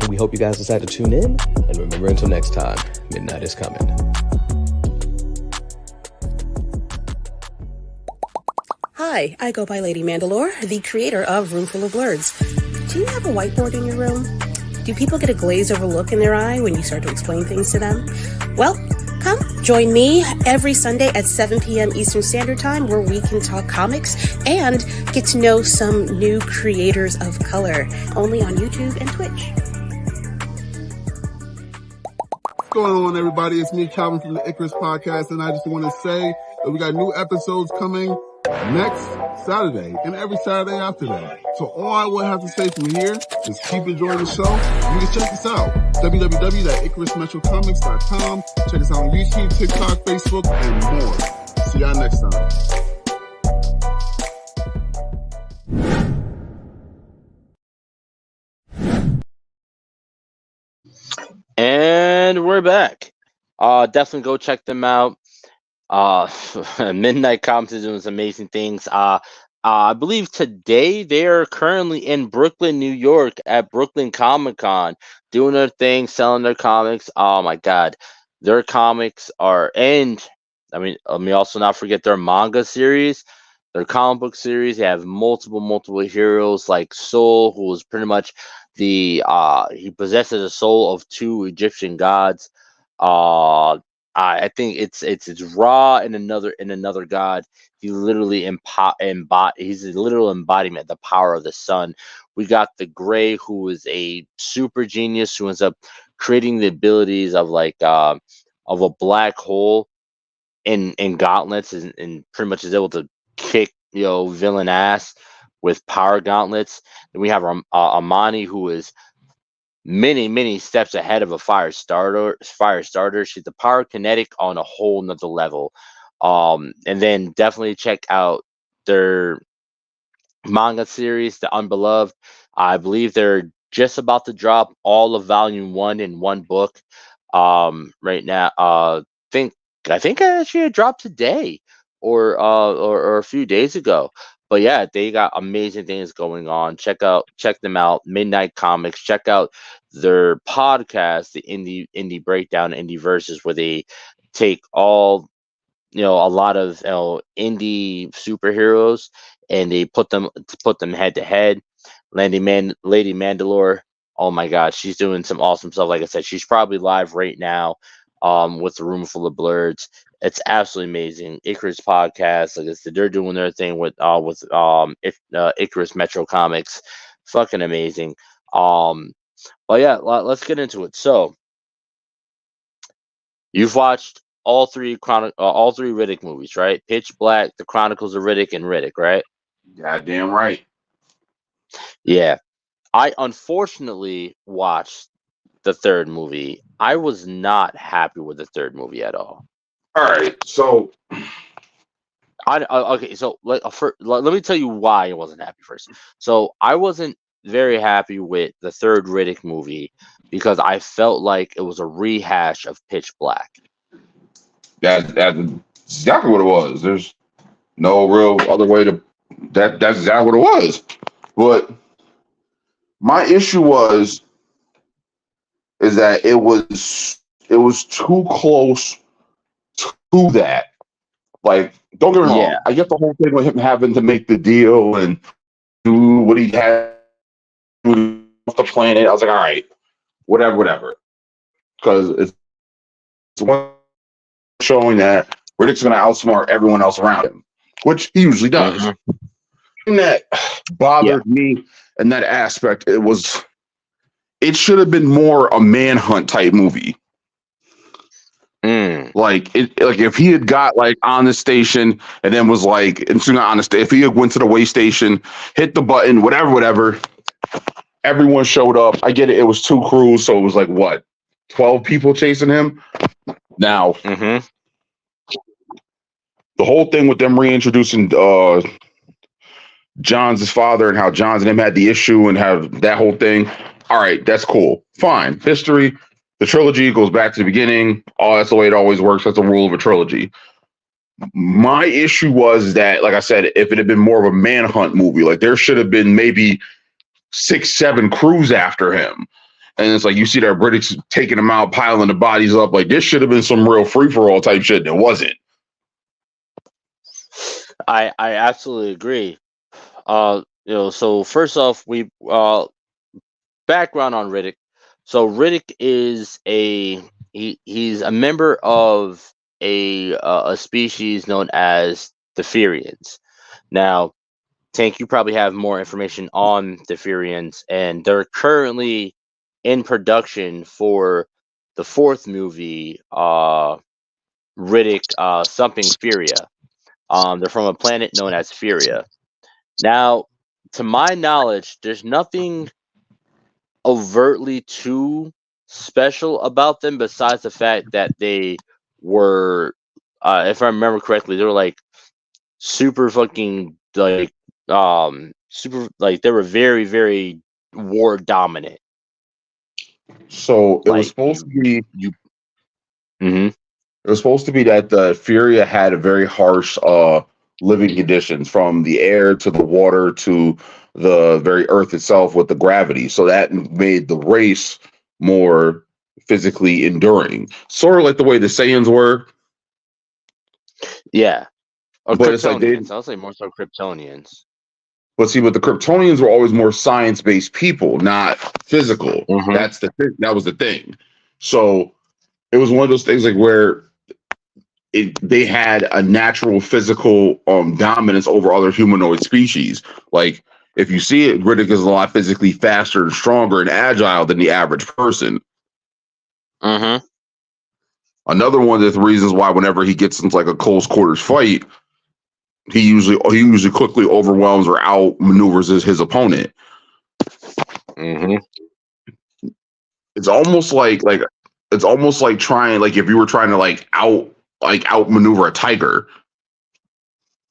We hope you guys decide to tune in, and remember, until next time, midnight is coming. Hi, I go by Lady Mandalore, the creator of Roomful of Blurs. Do you have a whiteboard in your room? Do people get a glazed over look in their eye when you start to explain things to them? Well, come join me every Sunday at 7 p.m. Eastern Standard Time, where we can talk comics and get to know some new creators of color, only on YouTube and Twitch. What's going on, everybody? It's me, Calvin, from the Icarus Podcast, and I just want to say that we got new episodes coming next Saturday and every Saturday after that. So all I would have to say from here is keep enjoying the show. You can check us out, www.icarusmetrocomics.com. Check us out on YouTube, TikTok, Facebook, and more. See y'all next time. And we're back. Definitely go check them out. Midnight Comics is doing some amazing things. I believe today they are currently in Brooklyn, New York at Brooklyn Comic Con doing their thing, selling their comics. Oh my God. Their comics are, and I mean, let me also not forget their manga series, their comic book series. They have multiple heroes like Soul, who was pretty much he possesses the soul of two Egyptian gods. I think it's Ra and another god. He literally he's a literal embodiment of the power of the sun. We got the Gray, who is a super genius who ends up creating the abilities of of a black hole in gauntlets, and pretty much is able to kick villain ass with power gauntlets. Then we have Amani, who is many steps ahead of a fire starter. She's the power kinetic on a whole nother level. And then definitely check out their manga series, The Unbeloved. I believe they're just about to drop all of volume 1 in one book right now. I think I actually had dropped today or a few days ago. But yeah, they got amazing things going on. Check them out. Midnight Comics. Check out their podcast, the Indie Breakdown, Indie Versus, where they take all a lot of indie superheroes and they put them head to head. Lady Mandalore. Oh my God, she's doing some awesome stuff. Like I said, she's probably live right now with the Room Full of Blurs. It's absolutely amazing. Icarus podcast, like I said, they're doing their thing with Icarus Metro Comics. Fucking amazing. But yeah, let's get into it. So you've watched all three Riddick movies, right? Pitch Black, The Chronicles of Riddick, and Riddick, right? Goddamn right. Yeah. I unfortunately watched the third movie. I was not happy with the third movie at all. All right, so okay, so let me tell you why I wasn't happy first. So I wasn't very happy with the third Riddick movie because I felt like it was a rehash of Pitch Black. that's exactly what it was. There's no real other way to that's exactly what it was. But my issue is that it was too close to that. Like, don't get me wrong. Yeah. I get the whole thing with him having to make the deal and do what he had to do off the planet. I was like, all right, whatever. Because it's one showing that Riddick's going to outsmart everyone else around him, which he usually does. Mm-hmm. And that bothered me in that aspect. It should have been more a manhunt type movie. Like if he had got on the station and then was and soon on the station, if he had went to the way station, hit the button, whatever, everyone showed up. I get it. It was 2 crews, so it was 12 people chasing him. Now, the whole thing with them reintroducing John's father and how John's and him had the issue and have that whole thing. All right, that's cool. Fine. History. The trilogy goes back to the beginning. Oh, that's the way it always works. That's the rule of a trilogy. My issue was that, like I said, if it had been more of a manhunt movie, there should have been maybe 6, 7 crews after him. And it's you see that British taking them out, piling the bodies up. This should have been some real free-for-all type shit. It wasn't. I absolutely agree. So first off, we background on Riddick. So Riddick is he's a member of a species known as the Furians. Now, Tank, you probably have more information on the Furians, and they're currently in production for the 4th movie, Riddick Something Furia. They're from a planet known as Furia. Now, to my knowledge, there's nothing overtly too special about them besides the fact that they were, if I remember correctly, they were like super fucking like super like they were very very war dominant. So it was Like supposed to be. Mhm. It was supposed to be that the Furia had a very harsh living conditions, from the air to the water to the very earth itself with the gravity. So that made the race more physically enduring, sort of like the way the Saiyans were. Yeah, or But it's like Kryptonians. I'll say more so Kryptonians. But see, but the Kryptonians were always more science-based people, not physical. Mhm. That's the thing. That was the thing. So it was one of those things like where they had a natural physical dominance over other humanoid species. Like if you see it, Riddick is a lot physically faster and stronger and agile than the average person. Mm-hmm. Another one of the reasons why whenever he gets into like a close quarters fight, he usually quickly overwhelms or outmaneuvers his opponent. Mm-hmm. It's almost like trying, like if you were trying to outmaneuver a tiger.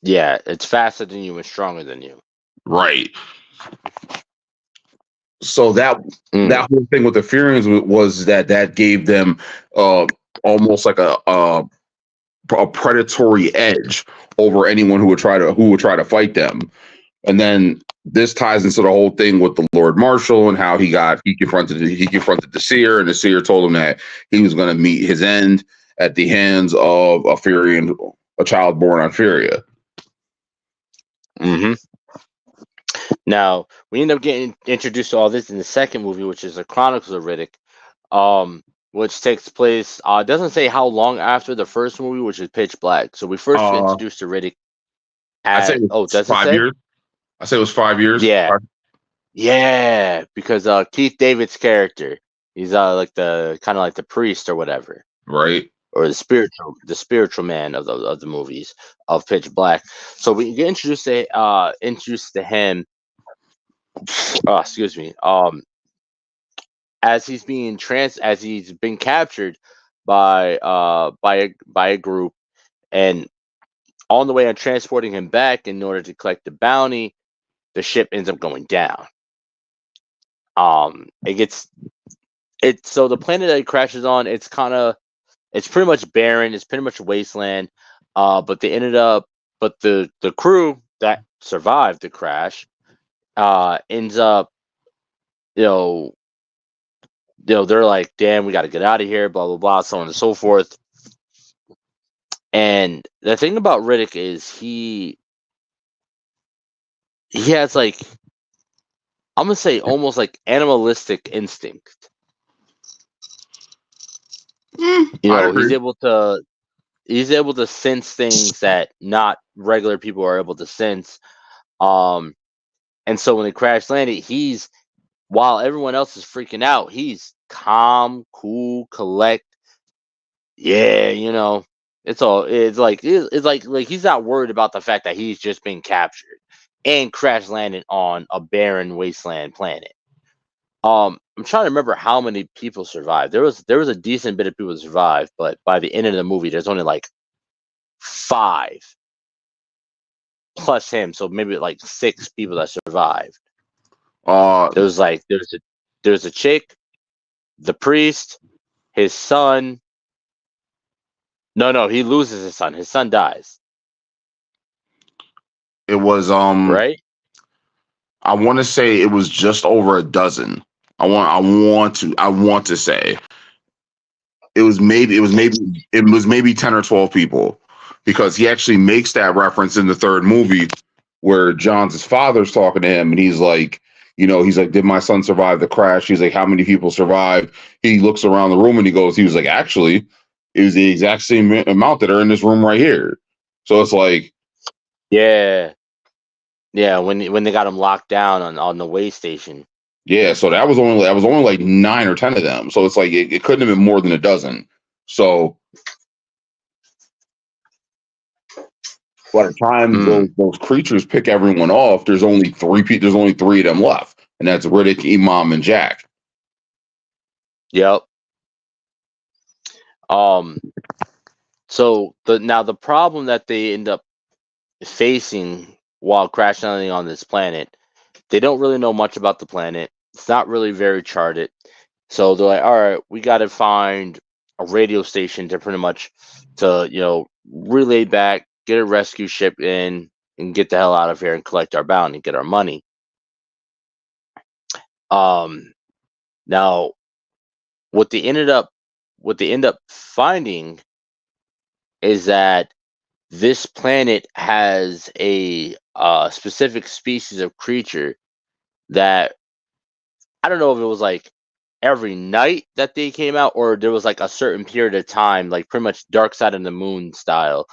Yeah, it's faster than you and stronger than you. Right. So that whole thing with the Furians was that gave them almost like a predatory edge over anyone who would try to fight them. And then this ties into the whole thing with the Lord Marshal and how he confronted the Seer, and the Seer told him that he was going to meet his end at the hands of a child born on Furia. Mm-hmm. Now we end up getting introduced to all this in the second movie, which is the Chronicles of Riddick, which takes place. It doesn't say how long after the first movie, which is Pitch Black. So we first get introduced to Riddick. Does it 5 years? I say it was 5 years. Yeah, yeah, because Keith David's character, he's like the kind of like the priest or whatever, right? Or the spiritual man of the movies of Pitch Black. So we get introduced to him. Excuse me. As he's been captured by a group, and on the way on transporting him back in order to collect the bounty, the ship ends up going down. So the planet that it crashes on, it's pretty much barren, it's pretty much a wasteland. But the crew that survived the crash ends up, they're like, damn, we got to get out of here, blah blah blah, so on and so forth. And the thing about Riddick is he has, like, I'm gonna say almost like animalistic instinct. He's able to sense things that not regular people are able to sense. And so when they crash landed, while everyone else is freaking out, he's calm, cool, collect. Yeah, it's like he's not worried about the fact that he's just been captured and crash landed on a barren wasteland planet. I'm trying to remember how many people survived. There was a decent bit of people that survived, but by the end of the movie, there's only like 5 plus him, so maybe like 6 people that survived. There's a chick, the priest, his son. No, he loses his son. His son dies. It was right. I want to say it was just over a dozen. I want to say it was maybe 10 or 12 people, because he actually makes that reference in the third movie where John's father's talking to him, and he's like, did my son survive the crash? He's like, how many people survived? He looks around the room and he was like, actually, it was the exact same amount that are in this room right here. So it's like, yeah, when they got him locked down on the way station. Yeah, so that was only like 9 or 10 of them. So it's like it couldn't have been more than a dozen. So by the time those creatures pick everyone off, there's only there's only three of them left, and that's Riddick, Imam, and Jack. Yep. So the problem that they end up facing while crash landing on this planet, they don't really know much about the planet. It's not really very charted. So they're like, all right, we got to find a radio station to pretty much relay back, get a rescue ship in, and get the hell out of here and collect our bounty, get our money. Now, what they end up finding is that this planet has a specific species of creature that, I don't know if it was like every night that they came out, or there was like a certain period of time, like pretty much Dark Side of the Moon style.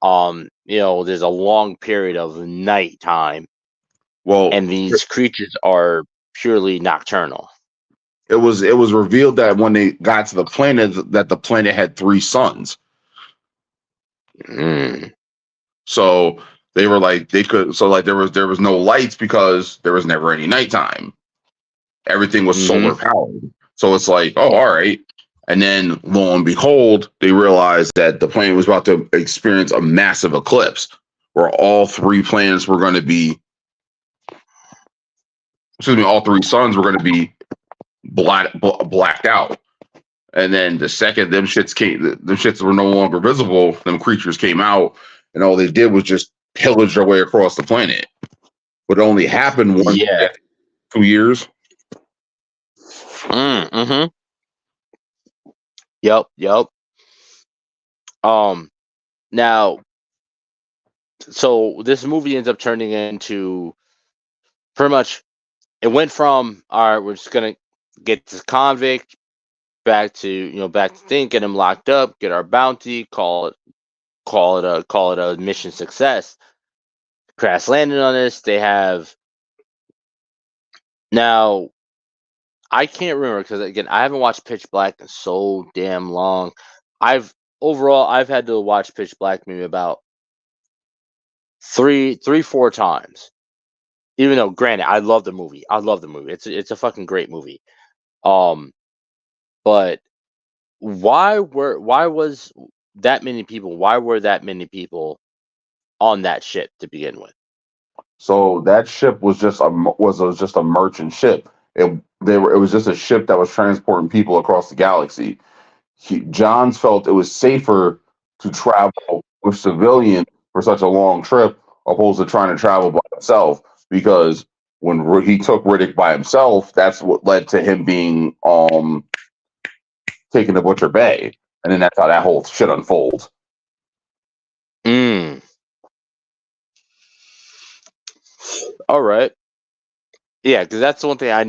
There's a long period of nighttime. Well, and these creatures are purely nocturnal. It was revealed that when they got to the planet, that the planet had 3 suns. So they were like, there was no lights because there was never any nighttime. Everything was solar powered. So it's like, oh, all right. And then lo and behold, they realized that the planet was about to experience a massive eclipse where all 3 planets were going to be, all 3 suns were going to be blacked out. And then the second them shits were no longer visible, them creatures came out, and all they did was just pillage their way across the planet. But it only happened once 2 years. Yep. Now, so this movie ends up turning into pretty much, it went from, all right, we're just gonna get this convict back to thing, get him locked up, get our bounty, call it a mission success. Crash landed on this. They have now. I can't remember because again, I haven't watched Pitch Black in so damn long. I've had to watch Pitch Black maybe about 4 times. Even though, granted, I love the movie. It's a fucking great movie. But why were that many people on that ship to begin with? So that ship was just a merchant ship. It was just a ship that was transporting people across the galaxy. Johns felt it was safer to travel with civilians for such a long trip opposed to trying to travel by himself, because when he took Riddick by himself, that's what led to him being taken to Butcher Bay, and then that's how that whole shit unfolds. All right. Yeah, because that's the one thing I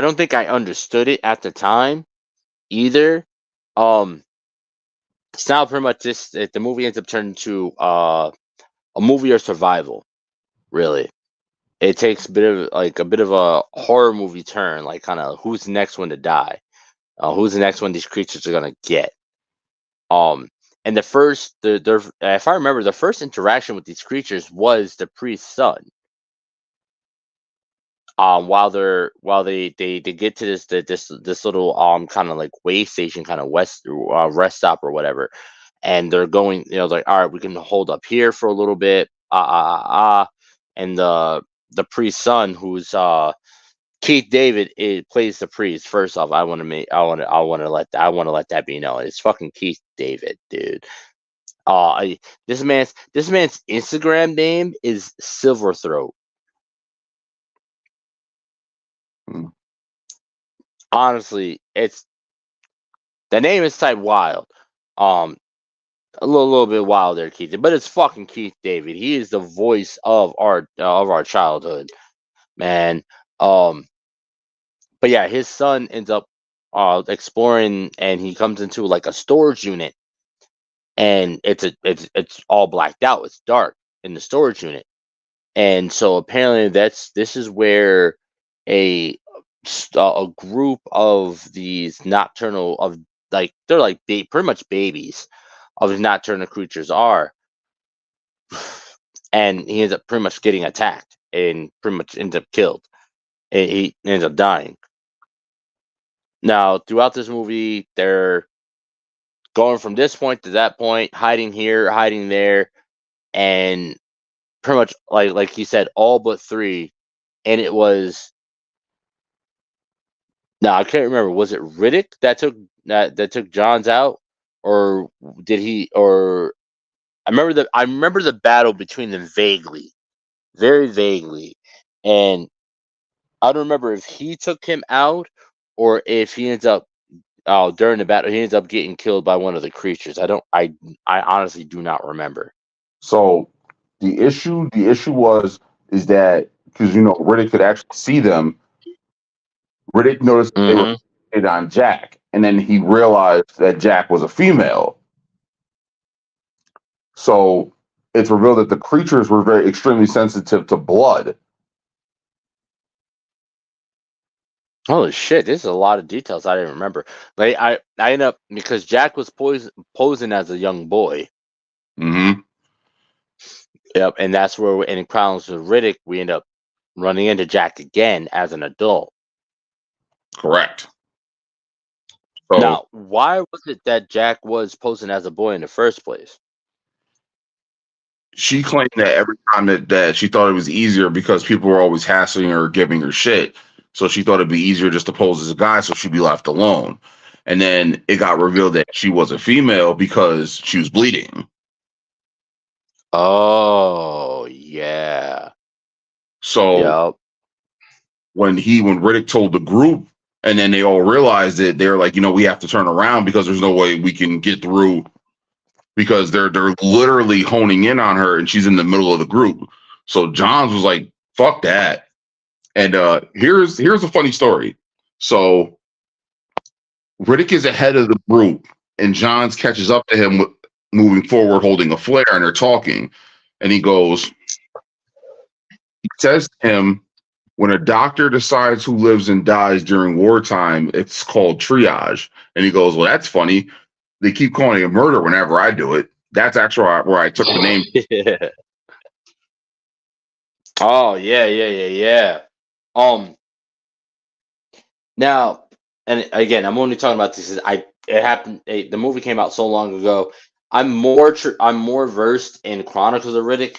don't think I understood it at the time either. It's now pretty much the movie ends up turning to a movie of survival. Really, it takes a bit of a horror movie turn, like kind of who's the next one to die, who's the next one these creatures are gonna get. And if I remember, the first interaction with these creatures was the priest's son. While they get to this little kind of like way station, kind of rest stop or whatever, and they're going, like, all right, we can hold up here for a little bit, and the priest's son, who's Keith David, it plays the priest. First off, I want to let that be known. It's fucking Keith David, dude. This man's Instagram name is Silverthroat. Honestly, the name is type wild. A little bit wild there, Keith, but it's fucking Keith David. He is the voice of our childhood, man. But yeah, his son ends up exploring, and he comes into like a storage unit, and it's all blacked out. It's dark in the storage unit, and so apparently this is where a group of these nocturnal, they're like pretty much babies of the nocturnal creatures are. and he ends up pretty much getting attacked and pretty much ends up killed. And he ends up dying. Now, throughout this movie, they're going from this point to that point, hiding here, hiding there, and pretty much like he said, all but 3. And it was now I can't remember. Was it Riddick that took Johns out, or did he? Or I remember the battle between them vaguely, very vaguely, and I don't remember if he took him out or if he ends up during the battle he ends up getting killed by one of the creatures. I honestly do not remember. So the issue is that because Riddick could actually see them. Riddick noticed they were hit on Jack, and then he realized that Jack was a female. So it's revealed that the creatures were very extremely sensitive to blood. Holy shit! This is a lot of details I didn't remember. Like I end up because Jack was posing as a young boy. Mm-hmm. Yep, and that's where in Crowns with Riddick we end up running into Jack again as an adult. Correct. So, now, why was it that Jack was posing as a boy in the first place? She claimed that every time that she thought it was easier because people were always hassling her, giving her shit. So she thought it'd be easier just to pose as a guy so she'd be left alone. And then it got revealed that she was a female because she was bleeding. Oh, yeah. So when Riddick told the group and then they all realized it, they're like, we have to turn around because there's no way we can get through because they're literally honing in on her and she's in the middle of the group. So Johns was like, fuck that. And here's a funny story. So Riddick is ahead of the group, and Johns catches up to him moving forward, holding a flare, and they're talking. And he says to him, when a doctor decides who lives and dies during wartime, it's called triage. And he goes, well, that's funny. They keep calling it murder whenever I do it. That's actually where I took the name. Yeah. Oh, yeah. Now, and again, I'm only talking about this. It happened. The movie came out so long ago. I'm more versed in Chronicles of Riddick.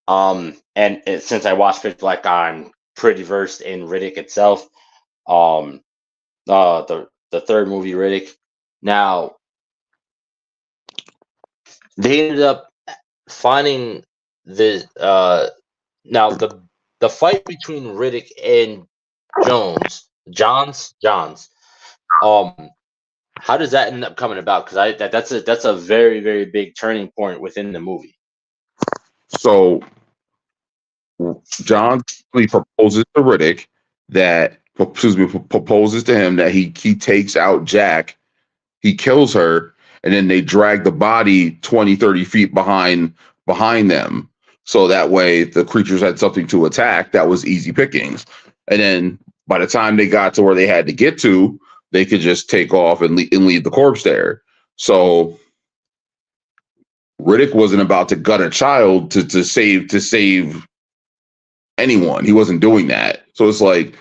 And since I watched Pitch Black, I'm pretty versed in Riddick itself. The third movie, Riddick. Now, they ended up finding the now the fight between Riddick and Johns. How does that end up coming about? Because that's a very, very big turning point within the movie. So John proposes to Riddick proposes to him that he takes out Jack, he kills her, and then they drag the body 20, 30 feet behind them. So that way the creatures had something to attack. That was easy pickings. And then by the time they got to where they had to get to, they could just take off and leave the corpse there. So Riddick wasn't about to gut a child to save anyone. He wasn't doing that. So it's like,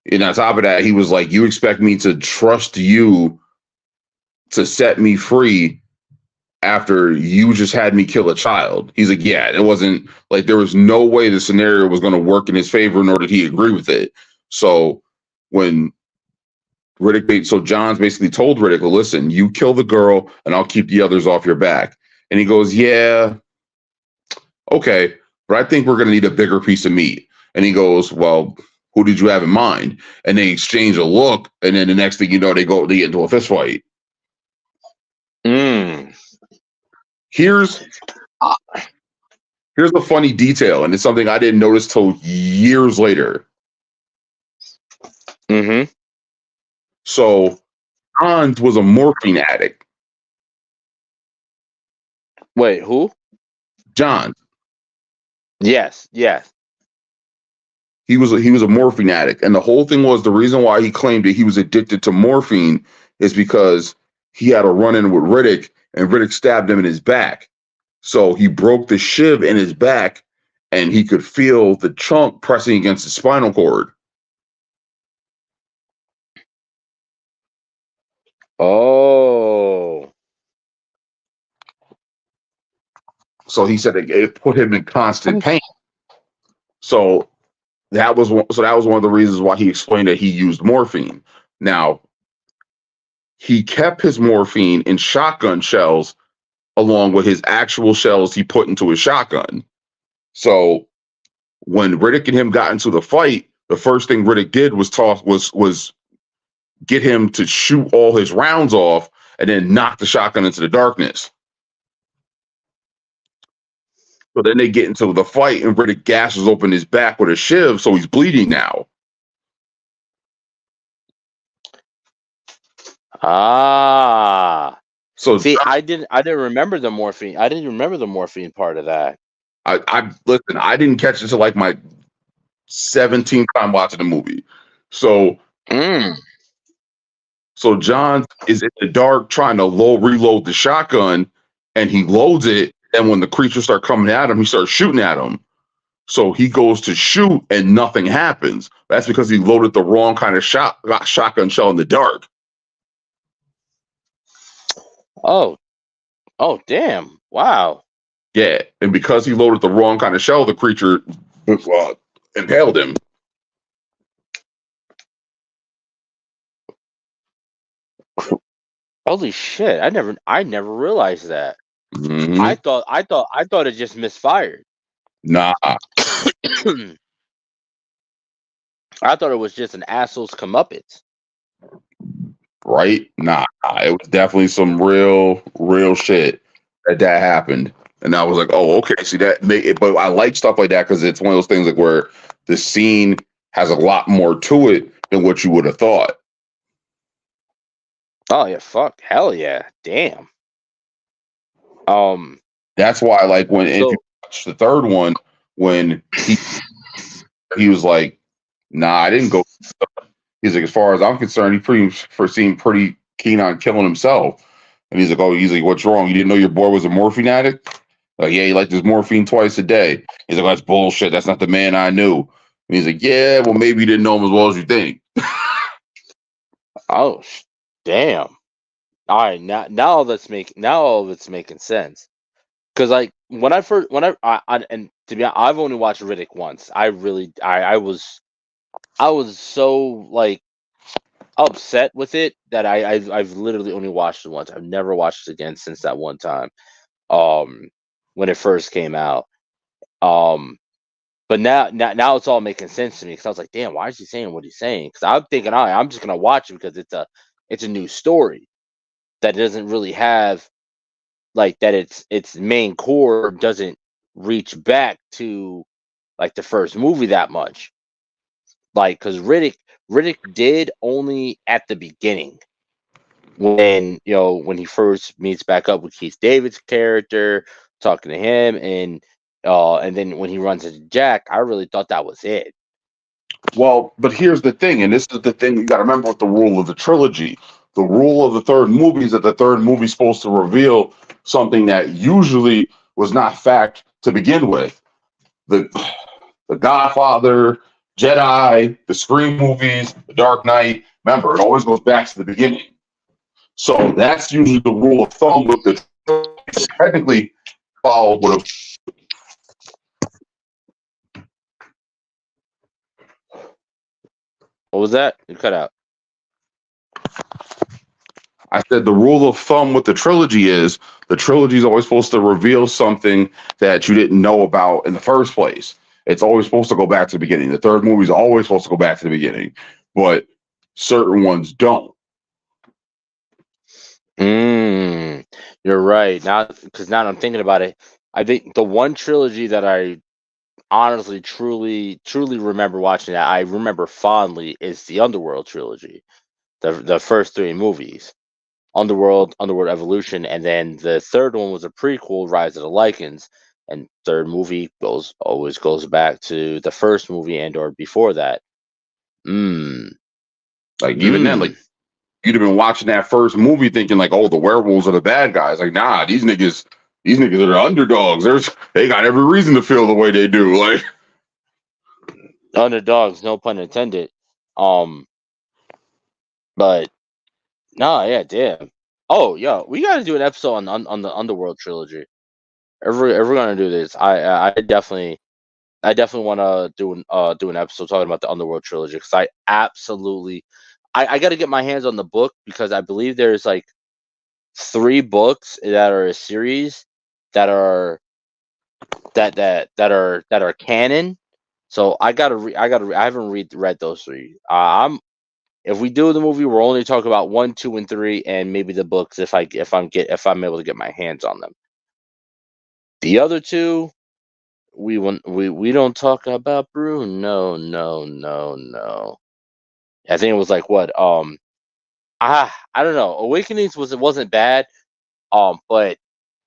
and on top of that, he was like, you expect me to trust you to set me free after you just had me kill a child? He's like, yeah, it wasn't like there was no way the scenario was going to work in his favor, nor did he agree with it. So when Johns basically told Riddick, well, listen, you kill the girl and I'll keep the others off your back. And he goes, yeah, okay, but I think we're going to need a bigger piece of meat. And he goes, well, who did you have in mind? And they exchange a look. And then the next thing you know, they get into a fist fight. Here's a funny detail, and it's something I didn't notice till years later. So Johns was a morphine addict. Wait, who? Johns. Yes. He was a morphine addict, and the whole thing was the reason why he claimed that he was addicted to morphine is because he had a run-in with Riddick, and Riddick stabbed him in his back. So he broke the shiv in his back, and he could feel the chunk pressing against his spinal cord. Oh. So he said it put him in constant pain. So that was one of the reasons why he explained that he used morphine. Now, he kept his morphine in shotgun shells along with his actual shells he put into his shotgun. So when Riddick and him got into the fight, the first thing Riddick did was get him to shoot all his rounds off and then knock the shotgun into the darkness. So then they get into the fight, and Riddick gashes open his back with a shiv, so he's bleeding now. Ah. So see, I didn't remember the morphine. I didn't remember the morphine part of that. I listen, I didn't catch it until like my 17th time watching the movie. So So John is in the dark trying to reload the shotgun, and he loads it. And when the creatures start coming at him, he starts shooting at them. So he goes to shoot, and nothing happens. That's because he loaded the wrong kind of shotgun shell in the dark. Oh, damn! Wow. Yeah, and because he loaded the wrong kind of shell, the creature impaled him. Holy shit! I never realized that. Mm-hmm. I thought it just misfired. Nah. I thought it was just an asshole's comeuppance. Right? Nah. It was definitely some real shit that happened. And I was like, oh, okay. See, that make it, but I like stuff like that because it's one of those things like where the scene has a lot more to it than what you would have thought. Oh yeah, fuck, hell yeah, damn. That's why, like, if you watch the third one, when he was like, nah, I didn't go. He's like, as far as I'm concerned, he seemed pretty keen on killing himself. And he's like, what's wrong? You didn't know your boy was a morphine addict? Like, yeah, he liked his morphine twice a day. He's like, that's bullshit. That's not the man I knew. And he's like, yeah, well, maybe you didn't know him as well as you think. Oh, damn. All right, now all of it's making sense. Because like and to be honest, I've only watched Riddick once. I was so like upset with it that I've literally only watched it once. I've never watched it again since that one time. When it first came out. But now it's all making sense to me because I was like, damn, why is he saying what he's saying? Because I'm thinking, all right, I'm just gonna watch it because it's a new story that doesn't really have like that. Its main core doesn't reach back to like the first movie that much. Like, because Riddick did only at the beginning when he first meets back up with Keith David's character, talking to him, and then when he runs into Jack, I really thought that was it. Well, but here's the thing, and this is the thing you got to remember with the rule of the trilogy. The rule of the third movie is that the third movie is supposed to reveal something that usually was not fact to begin with. The Godfather, Jedi, the Scream movies, The Dark Knight. Remember, it always goes back to the beginning. So that's usually the rule of thumb with the technically follow with What was that? You cut out. I said the rule of thumb with the trilogy is always supposed to reveal something that you didn't know about in the first place. It's always supposed to go back to the beginning. The third movie is always supposed to go back to the beginning, but certain ones don't. You're right. Now I'm thinking about it, I think the one trilogy that I honestly, truly remember watching that I remember fondly is the Underworld trilogy, the first three movies. Underworld Evolution, and then the third one was a prequel, Rise of the Lycans, and third movie always goes back to the first movie and or before that. Like even then, like you'd have been watching that first movie thinking like, oh, the werewolves are the bad guys. Like, nah, these niggas these niggas are the underdogs. They got every reason to feel the way they do. Like Underdogs, no pun intended. But no, yeah, damn. Oh, yo, we got to do an episode on the Underworld trilogy. If we're gonna do this, I definitely want to do an episode talking about the Underworld trilogy because I absolutely I got to get my hands on the book because I believe there's like 3 books that are a series that are that are canon. So I haven't read those 3. If we do the movie, we're only talking about 1, 2, and 3, and maybe the books if I'm able to get my hands on them. The other 2, we don't talk about Bruno. No. I think it was like what I don't know. Awakenings wasn't bad. But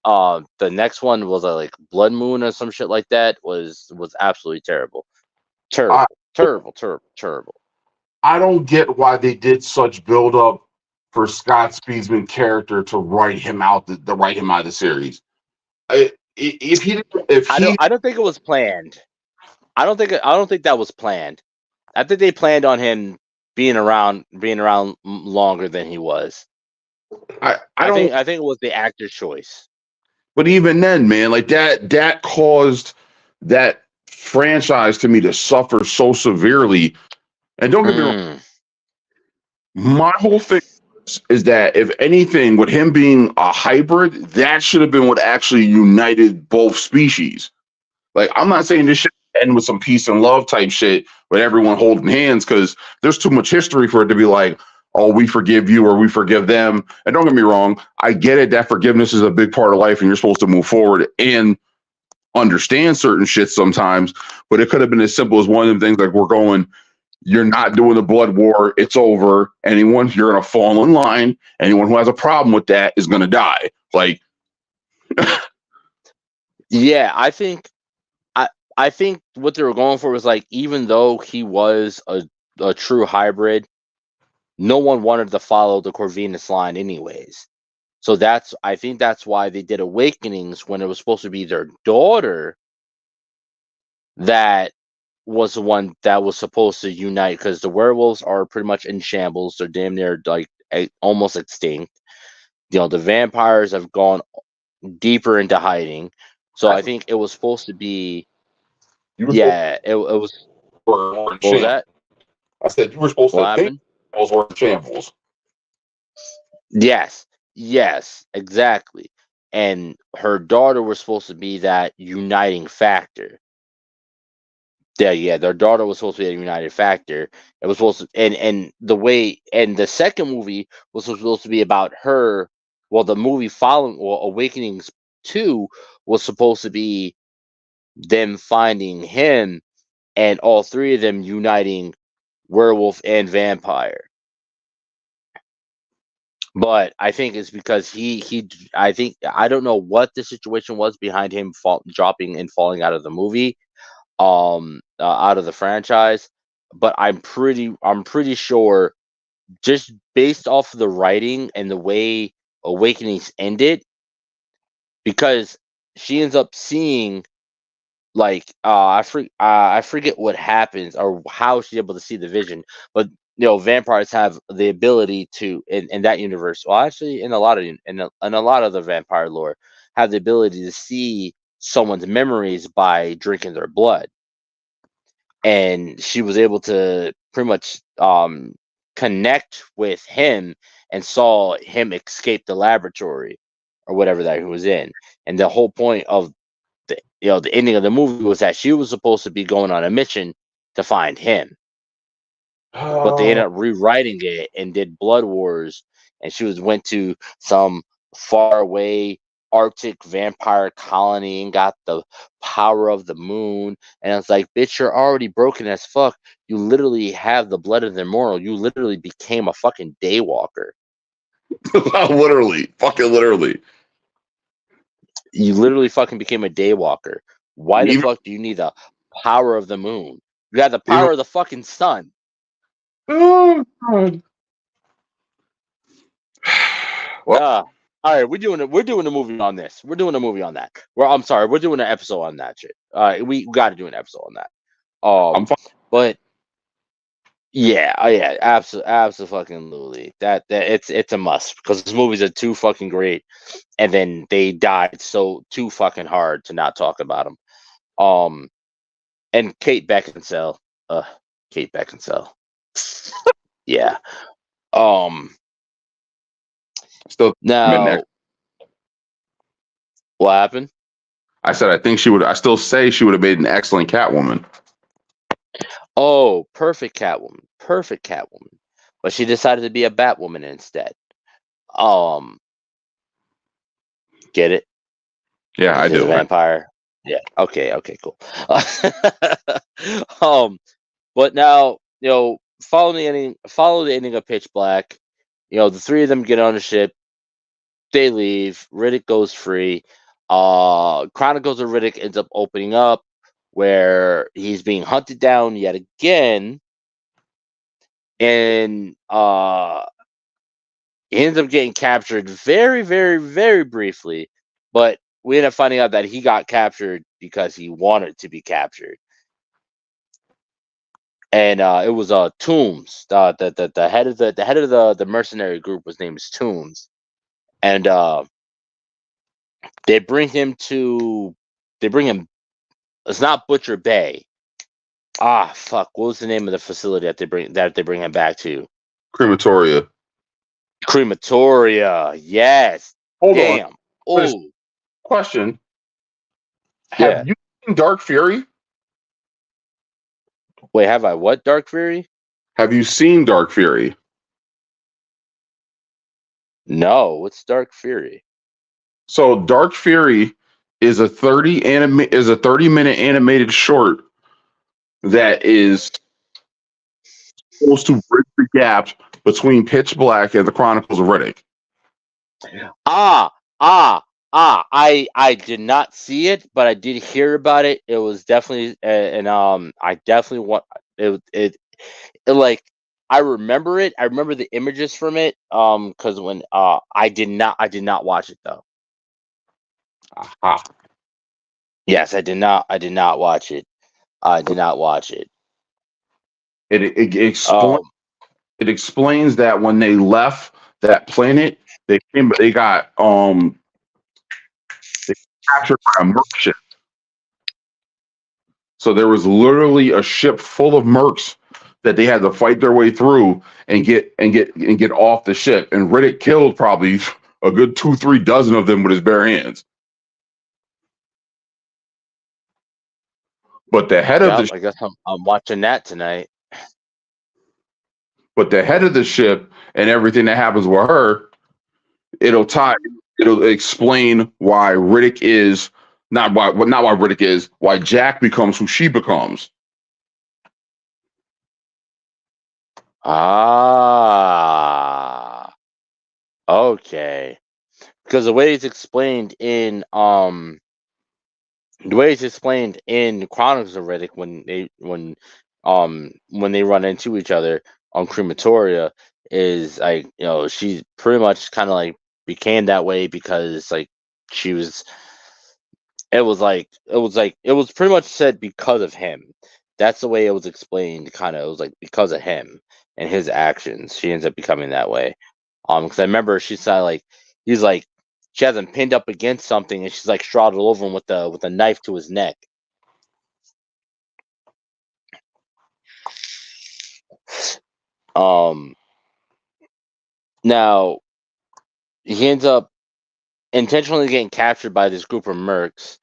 the next one was like Blood Moon or some shit like that was absolutely terrible. I, Terrible. I don't get why they did such build up for Scott Speedsman's character to write him out of the series. If I don't think it was planned. I don't think that was planned. I think they planned on him being around longer than he was. I don't. I think it was the actor's choice. But even then, man, like that caused that franchise to me to suffer so severely. And don't get me wrong, my whole thing is that if anything, with him being a hybrid, that should have been what actually united both species. Like, I'm not saying this should end with some peace and love type shit with everyone holding hands because there's too much history for it to be like, oh, we forgive you or we forgive them. And don't get me wrong, I get it that forgiveness is a big part of life and you're supposed to move forward and understand certain shit sometimes. But it could have been as simple as one of them things like you're not doing the blood war, it's over. You're going to fall in line. Anyone who has a problem with that is going to die. Like, yeah, I think what they were going for was like, even though he was a true hybrid, no one wanted to follow the Corvinus line anyways. So I think that's why they did Awakenings when it was supposed to be their daughter that was the one that was supposed to unite, because the werewolves are pretty much in shambles. They're damn near like almost extinct. The vampires have gone deeper into hiding. So I think it was supposed to be. Yeah, it was. What was that? I said you were supposed What to think happened? those were shambles. Yes, exactly. And her daughter was supposed to be that uniting factor. Yeah, their daughter was supposed to be a united factor. It was supposed to, and the second movie was supposed to be about her. Well, the movie following, well, Awakenings 2 was supposed to be them finding him and all 3 of them uniting werewolf and vampire. But I think it's because I don't know what the situation was behind him dropping and falling out of the movie, out of the franchise. But I'm pretty sure, just based off of the writing and the way Awakenings ended, because she ends up seeing like I forget what happens or how she's able to see the vision, but vampires have the ability to in that universe. Well, actually, in a lot of the vampire lore, have the ability to see someone's memories by drinking their blood, and she was able to pretty much connect with him and saw him escape the laboratory or whatever that he was in, and the whole point of the ending of the movie was that she was supposed to be going on a mission to find him, but they ended up rewriting it and did Blood Wars, and she went to some far away Arctic vampire colony and got the power of the moon. And it's like, bitch, you're already broken as fuck. You literally have the blood of the immortal. You literally became a fucking daywalker. Fucking literally. You literally fucking became a daywalker. Why the fuck do you need the power of the moon? You have the power of the fucking sun. Oh God. Well, All right, we're doing a movie on this. We're doing a movie on that. I'm sorry, we're doing an episode on that shit. We got to do an episode on that. I'm fine. But yeah, yeah, absolutely. That it's a must because these movies are too fucking great, and then they died so too fucking hard to not talk about them. And Kate Beckinsale, Kate Beckinsale, yeah. Still Now what happened? I said I think she would. I still say she would have made an excellent Catwoman. Oh, perfect Catwoman, but she decided to be a Batwoman instead. Get it? Yeah, I She's do. a vampire. Yeah. Okay. Cool. But now follow the ending of Pitch Black. The three of them get on a ship. They leave. Riddick goes free. Chronicles of Riddick ends up opening up where he's being hunted down yet again, and he ends up getting captured very, very, very briefly. But we end up finding out that he got captured because he wanted to be captured. And it was Toombs. The head of the mercenary group was named Toombs, and they bring him. It's not Butcher Bay. Ah, fuck. What was the name of the facility that they bring him back to? Crematoria. Crematoria. Yes. Hold Damn. on. Oh. Question. Yeah. Have you seen Dark Fury? Wait, have I what? Dark Fury? Have you seen Dark Fury? No. What's Dark Fury? So Dark Fury is a 30-minute animated short that is supposed to bridge the gap between Pitch Black and the Chronicles of Riddick. I did not see it, but I did hear about it. It was definitely I definitely want it like I remember it. I remember the images from it because when I did not watch it though. Aha. Yes, I did not watch it. I did not watch it. It explains that when they left that planet, they got captured by a merc ship. So there was literally a ship full of mercs that they had to fight their way through and get off the ship. And Riddick killed probably a good 2-3 dozen of them with his bare hands. But the head of the I guess I'm watching that tonight. But the head of the ship and everything that happens with her, it'll explain why Riddick is not why Riddick is, why Jack becomes who she becomes. Ah, okay. Because the way it's explained in Chronicles of Riddick when they run into each other on Crematoria is like she pretty much kind of like became that way because like she was. It was pretty much said because of him. That's the way it was explained. Kind of, it was like because of him and his actions, she ends up becoming that way. Because I remember she said like he's like she has him pinned up against something and she's like straddled over him with a knife to his neck. Now he ends up intentionally getting captured by this group of mercs,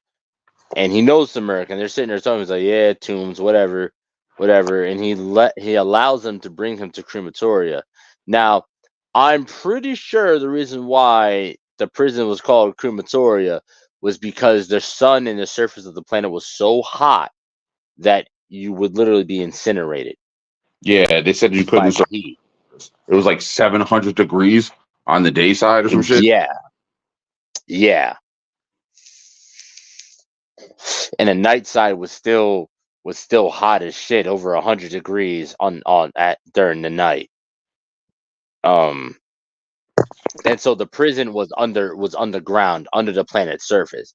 and he knows the merc, and they're sitting there talking. He's like, "Yeah, Toombs, whatever," and he allows them to bring him to Crematoria. Now, I'm pretty sure the reason why the prison was called Crematoria was because the sun and the surface of the planet was so hot that you would literally be incinerated. Yeah, they said you couldn't. Heat. It was like 700 degrees on the day side or some shit. Yeah. And the night side was still hot as shit, over 100 degrees during the night. and so the prison was underground, under the planet's surface,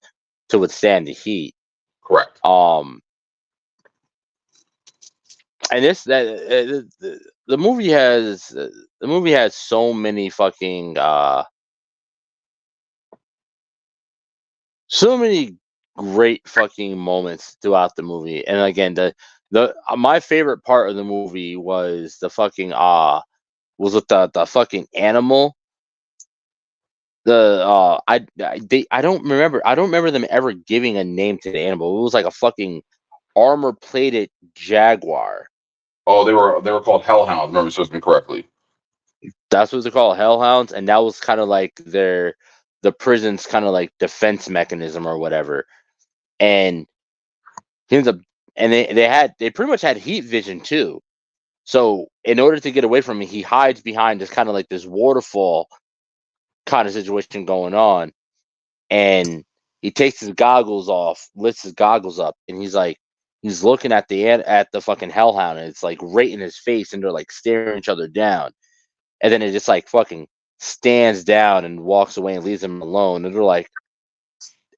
to withstand the heat. Correct. And the movie has so many fucking so many great fucking moments throughout the movie. And again, the my favorite part of the movie was the fucking was with the fucking animal. I don't remember them ever giving a name to the animal. It was like a fucking armor plated jaguar. Oh, they were called hellhounds. Remember, me correctly. That's what they call hellhounds, and that was kind of like the prison's kind of like defense mechanism or whatever. And he ends up, and they pretty much had heat vision too. So in order to get away from him, he hides behind this kind of like this waterfall kind of situation going on, and he takes his goggles off, lifts his goggles up, and he's looking at the fucking hellhound, and it's like right in his face, and they're like staring each other down, and then it just like fucking stands down and walks away and leaves him alone, and they're like,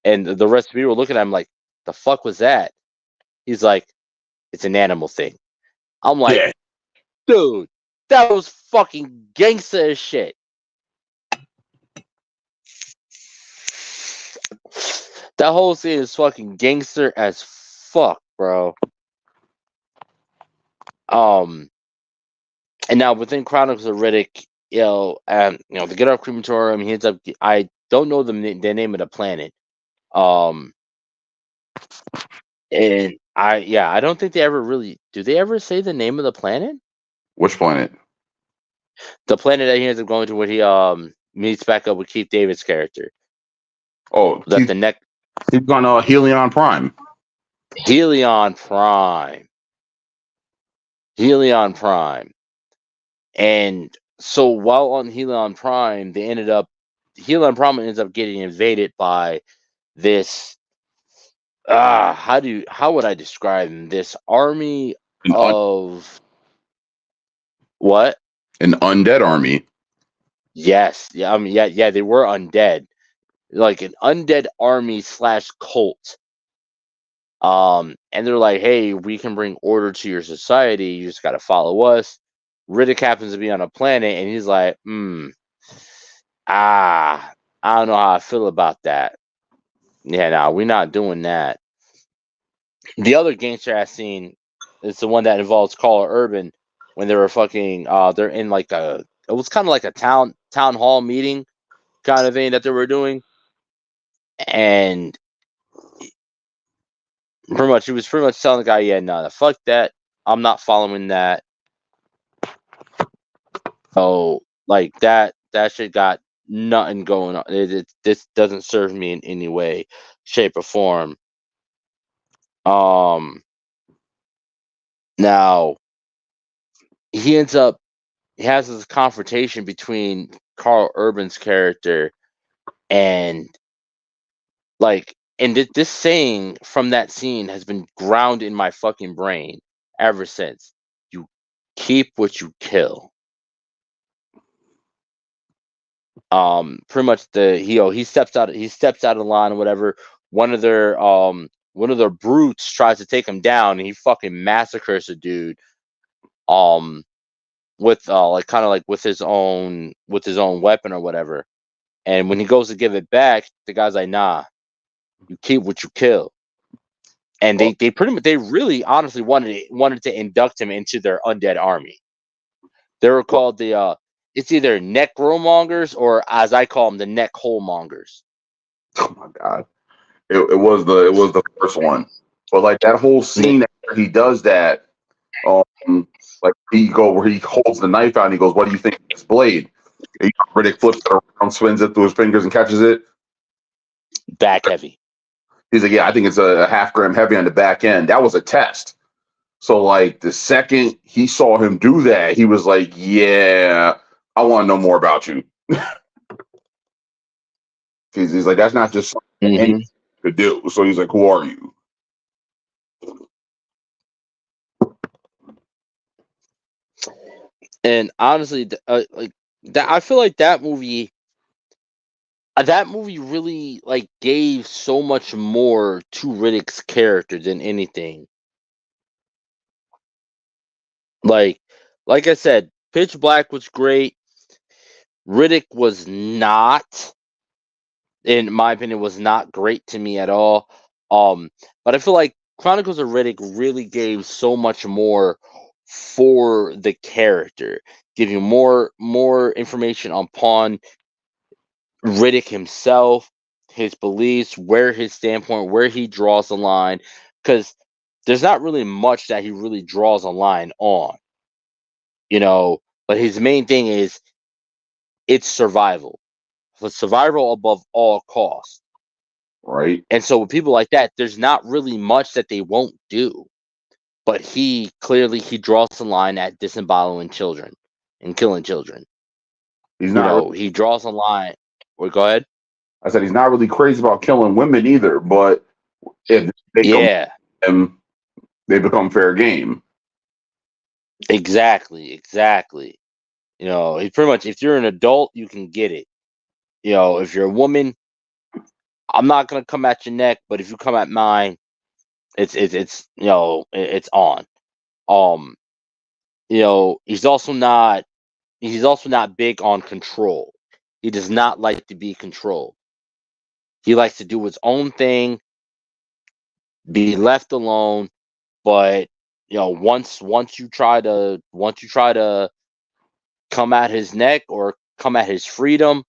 and the rest of the people are looking at him like, the fuck was that? He's like, it's an animal thing. I'm like, Yeah. dude, that was fucking gangster as shit. That whole scene is fucking gangster as fuck, bro. And now within Chronicles of Riddick, to get off crematorium, he ends up. I don't know the name of the planet. And I don't think they ever really do. They ever say the name of the planet? Which planet? The planet that he ends up going to, where he meets back up with Keith David's character. Oh, That the neck. He's on Helion Prime. Helion Prime. And so while on Helion Prime, Helion Prime ends up getting invaded by this. How would I describe them? This army of what? An undead army. Yes, yeah. I mean, yeah. They were undead, like an undead army / cult. And they're like, hey, we can bring order to your society. You just got to follow us. Riddick happens to be on a planet, and he's like, I don't know how I feel about that. Yeah, no, we're not doing that. The other gangster ass scene is the one that involves Carl Urban when they were fucking. They're in like it was kind of like a town hall meeting kind of thing that they were doing, and he was pretty much telling the guy, yeah, no, fuck that. I'm not following that. Oh, like that shit got nothing going on. This doesn't serve me in any way, shape, or form. Now he has this confrontation between Carl Urban's character and this saying from that scene has been ground in my fucking brain ever since. You keep what you kill. Pretty much he steps out of line or whatever. One of their brutes tries to take him down, and he fucking massacres the dude. With with his own weapon or whatever. And when he goes to give it back, the guy's like, nah, you keep what you kill. And they really honestly wanted to induct him into their undead army. They were called it's either necromongers or, as I call them, the neck hole mongers. Oh my god, it was the first one, but like that whole scene after he does that, like where he holds the knife out and he goes, "What do you think of this blade?" And Riddick flips it around, spins it through his fingers, and catches it. Back heavy. He's like, "Yeah, I think it's a half gram heavy on the back end." That was a test. So like the second he saw him do that, he was like, "Yeah, I want to know more about you." He's like, "That's not just something anyone could do." So he's like, "Who are you?" And honestly, like That I feel like that movie really like gave so much more to Riddick's character than anything. Like like I said, Pitch Black was great. Riddick was not, in my opinion, was not great to me at all. But I feel like Chronicles of Riddick really gave so much more for the character, giving more information upon Riddick himself, his beliefs, where his standpoint, where he draws the line, because there's not really much that he really draws a line on, you know. But his main thing is it's survival, for survival above all costs. right? And so with people like that, there's not really much that they won't do. But he clearly he draws the line at disemboweling children and killing children. He's You not. know, he draws a line. Well, go ahead. I said he's not really crazy about killing women either, but if they come Yeah, to him, they become fair game. exactly. You know, he pretty much, if you're an adult, you can get it. You know, if you're a woman, I'm not gonna come at your neck, but if you come at mine, it's you know, it's on. Um, you know, he's also not big on control. He does not like to be controlled. He likes to do his own thing, be left alone. But you know, once you try to come at his neck or come at his freedom,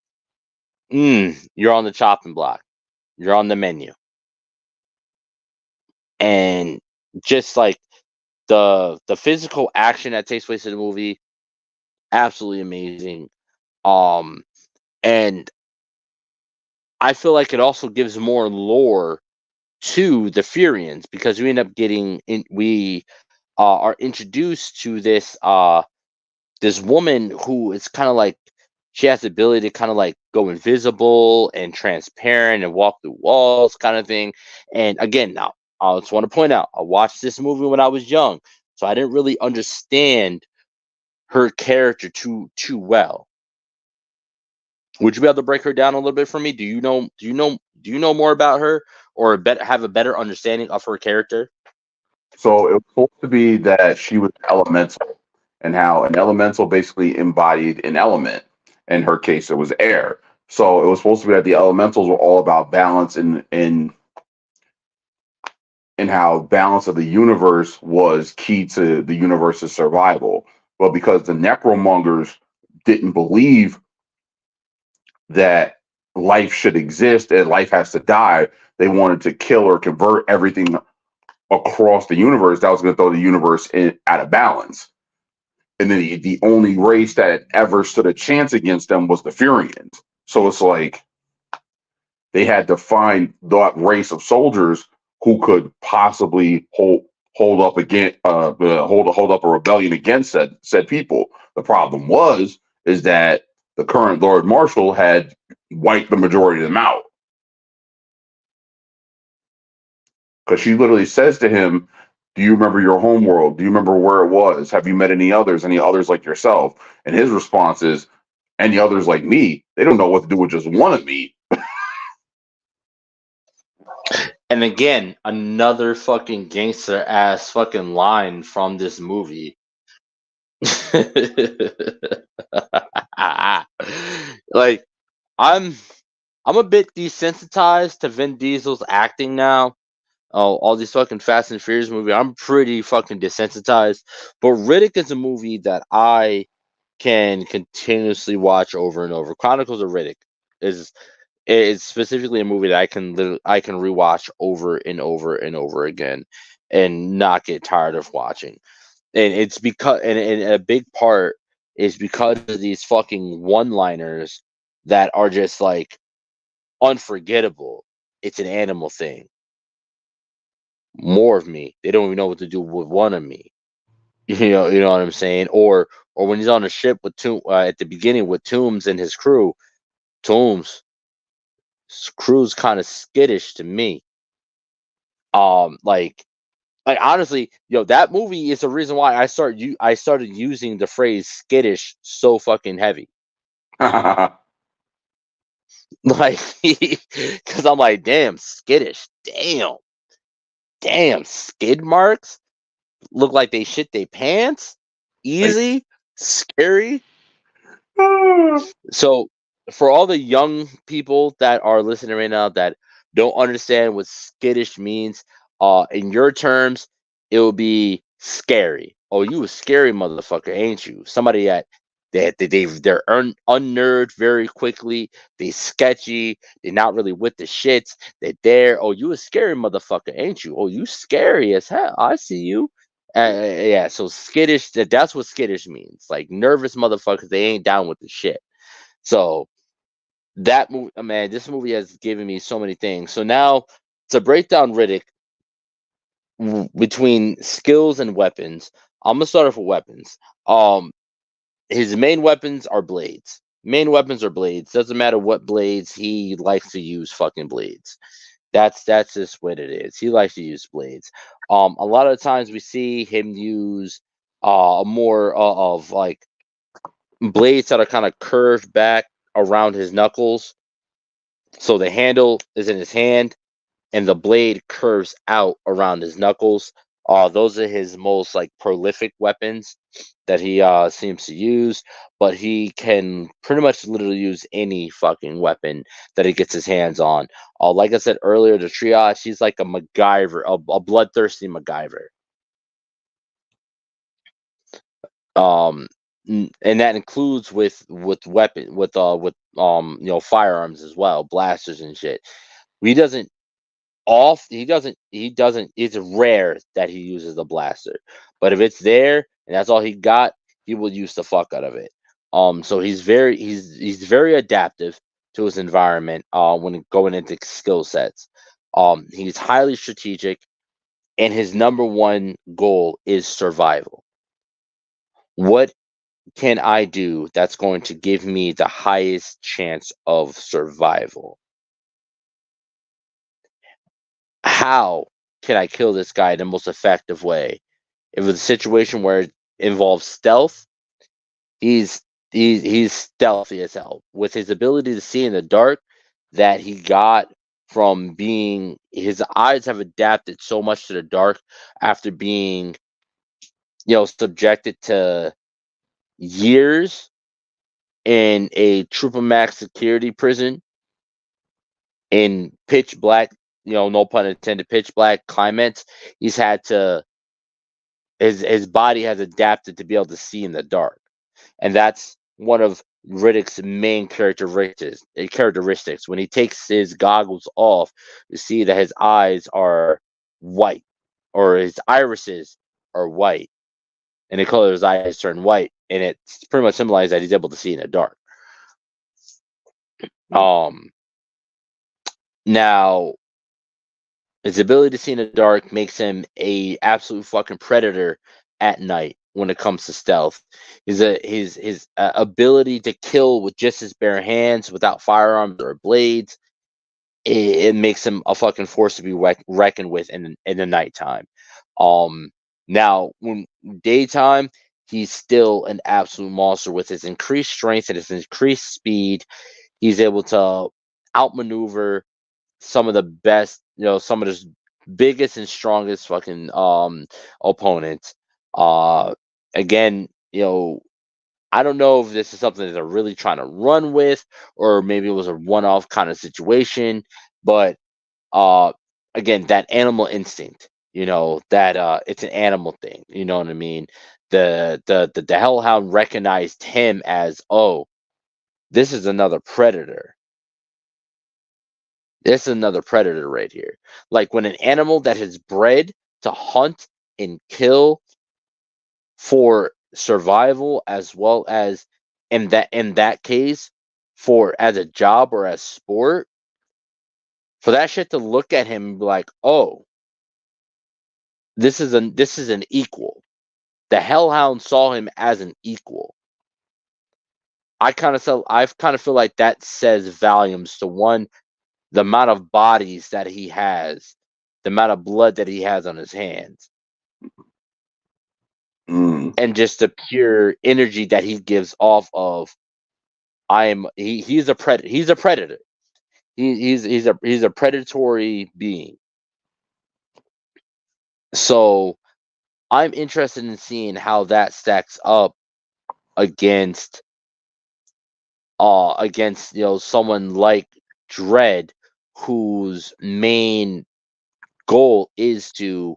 you're on the chopping block. You're on the menu. And just like the physical action that takes place in the movie, absolutely amazing. Um, and I feel like it also gives more lore to the Furians because we end up getting in. We are introduced to this woman who is kind of like she has the ability to kind of like go invisible and transparent and walk through walls kind of thing. And again, now I just want to point out I watched this movie when I was young, so I didn't really understand her character too well. Would you be able to break her down a little bit for me? Do you know more about her or have a better understanding of her character? So it was supposed to be that she was elemental, and how an elemental basically embodied an element. In her case, it was air. So it was supposed to be that the elementals were all about balance and how balance of the universe was key to the universe's survival. But because the necromongers didn't believe that life should exist and life has to die, they wanted to kill or convert everything across the universe that was going to throw the universe out of balance. And then the only race that ever stood a chance against them was the Furians. So it's like they had to find that race of soldiers who could possibly hold up again hold up a rebellion against said people. The problem is that the current Lord Marshal had wiped the majority of them out, because she literally says to him, "Do you remember your home world? Do you remember where it was? Have you met any others? Any others like yourself?" And his response is, "Any others like me? They don't know what to do with just one of me." And again, another fucking gangster ass fucking line from this movie. Like I'm I'm a bit desensitized to Vin Diesel's acting now. Oh, all these fucking Fast and Furious movies, I'm pretty fucking desensitized. But Riddick is a movie that I can continuously watch over and over. Chronicles of Riddick is it's specifically a movie that I can rewatch over and over and over again and not get tired of watching. And it's because and a big part is because of these fucking one-liners that are just like unforgettable. It's an animal thing. More of me. They don't even know what to do with one of me. You know what I'm saying? Or when he's on a ship with at the beginning with Toombs and his crew. Toombs' crew's kind of skittish to me. Like honestly, that movie is the reason why I started using the phrase skittish so fucking heavy. Like, because I'm like, damn, skittish. Damn, skid marks look like they shit their pants. Easy, scary. So, for all the young people that are listening right now that don't understand what skittish means, in your terms, it will be scary. Oh, you a scary motherfucker, ain't you? Somebody they're unnerved very quickly. They sketchy. They're not really with the shits. They're there. Oh, you a scary motherfucker, ain't you? Oh, you scary as hell. I see you. Yeah. So skittish. That's what skittish means. Like nervous motherfuckers. They ain't down with the shit. So that movie, man, this movie has given me so many things. So now to break down Riddick between skills and weapons, I'm gonna start off with weapons. Um, his main weapons are blades. Main weapons are blades. Doesn't matter what blades he likes to use. Fucking blades. That's just what it is. He likes to use blades. A lot of times we see him use more of like blades that are kind of curved back around his knuckles. So the handle is in his hand and the blade curves out around his knuckles. Those are his most like prolific weapons that he seems to use, but he can pretty much literally use any fucking weapon that he gets his hands on. Like I said earlier, the triage, he's like a MacGyver, a bloodthirsty MacGyver. Um, and that includes with weapon with firearms as well, blasters and shit. He doesn't he doesn't it's rare that he uses the blaster, but if it's there and that's all he got, he will use the fuck out of it. So he's very adaptive to his environment when going into skill sets. He's highly strategic, and his number one goal is survival. What can I do that's going to give me the highest chance of survival? How can I kill this guy the most effective way? If it's a situation where it involves stealth, he's he's stealthy as hell. With his ability to see in the dark that he got from being his eyes have adapted so much to the dark after being, subjected to years in a Trooper Max security prison in pitch black, no pun intended, pitch black climates. He's had to his body has adapted to be able to see in the dark, and that's one of Riddick's main characteristics. When he takes his goggles off, you see that his eyes are white, or his irises are white, and the color of his eyes turn white, and it's pretty much symbolizes that he's able to see in the dark. Now his ability to see in the dark makes him a absolute fucking predator at night when it comes to stealth. His ability to kill with just his bare hands without firearms or blades, it makes him a fucking force to be reckoned with in the nighttime. Now when daytime, he's still an absolute monster with his increased strength and his increased speed. He's able to outmaneuver some of the best, some of the biggest and strongest fucking opponents. Again, I don't know if this is something that they're really trying to run with, or maybe it was a one-off kind of situation. But again, that animal instinct, that it's an animal thing. You know what I mean? The Hellhound recognized him as, oh, this is another predator. This is another predator right here. Like when an animal that is bred to hunt and kill for survival, as well as in that case for as a job or as sport, for that shit to look at him and be like, oh, this is an equal. The Hellhound saw him as an equal. I kind of feel like that says volumes to one, the amount of bodies that he has, the amount of blood that he has on his hands, and just the pure energy that he gives off of He's a predator. He's a predator. He's a predatory being. So I'm interested in seeing how that stacks up against someone like Dredd, whose main goal is to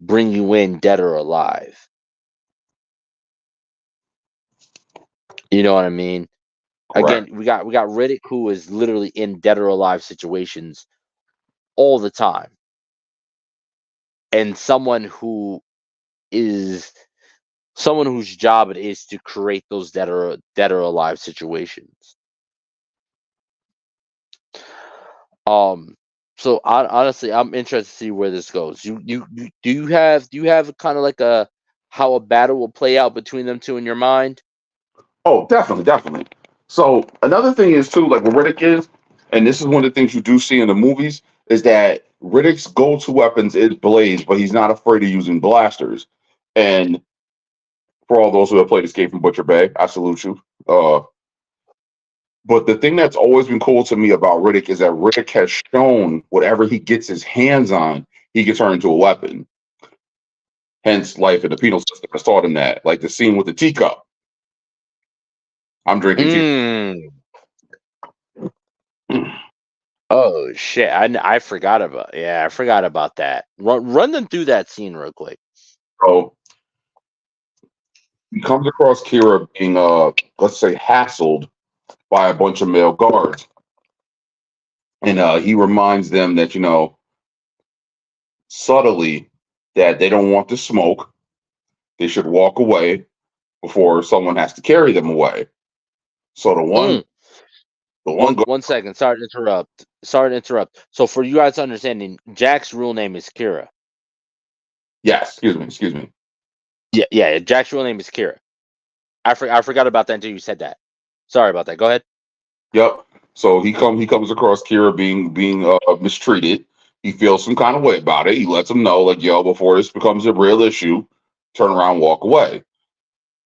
bring you in dead or alive. You know what I mean? Correct. Again, we got Riddick, who is literally in dead or alive situations all the time, and someone whose job it is to create those dead or alive situations. So honestly, I'm interested to see where this goes. Do you have kind of like how a battle will play out between them two in your mind? Oh, definitely, definitely. So another thing is too, like what Riddick is, and this is one of the things you do see in the movies, is that Riddick's go-to weapons is blades, but he's not afraid of using blasters. And for all those who have played Escape from Butcher Bay, I salute you. But the thing that's always been cool to me about Riddick is that Riddick has shown whatever he gets his hands on, he can turn into a weapon. Hence, life in the penal system has taught him that. Like the scene with the teacup. I'm drinking tea. Oh shit! I forgot about that. Run them through that scene real quick. So he comes across Kira being, let's say, hassled by a bunch of male guards, and he reminds them that subtly that they don't want to smoke. They should walk away before someone has to carry them away. So the one guard, 1 second. Sorry to interrupt. So for you guys understanding, Jack's real name is Kira. yes, excuse me. Yeah. Jack's real name is Kira. I forgot about that until you said that. Sorry about that. Go ahead. Yep. So he comes across Kira being mistreated. He feels some kind of way about it. He lets them know, like, yo, before this becomes a real issue, turn around, walk away.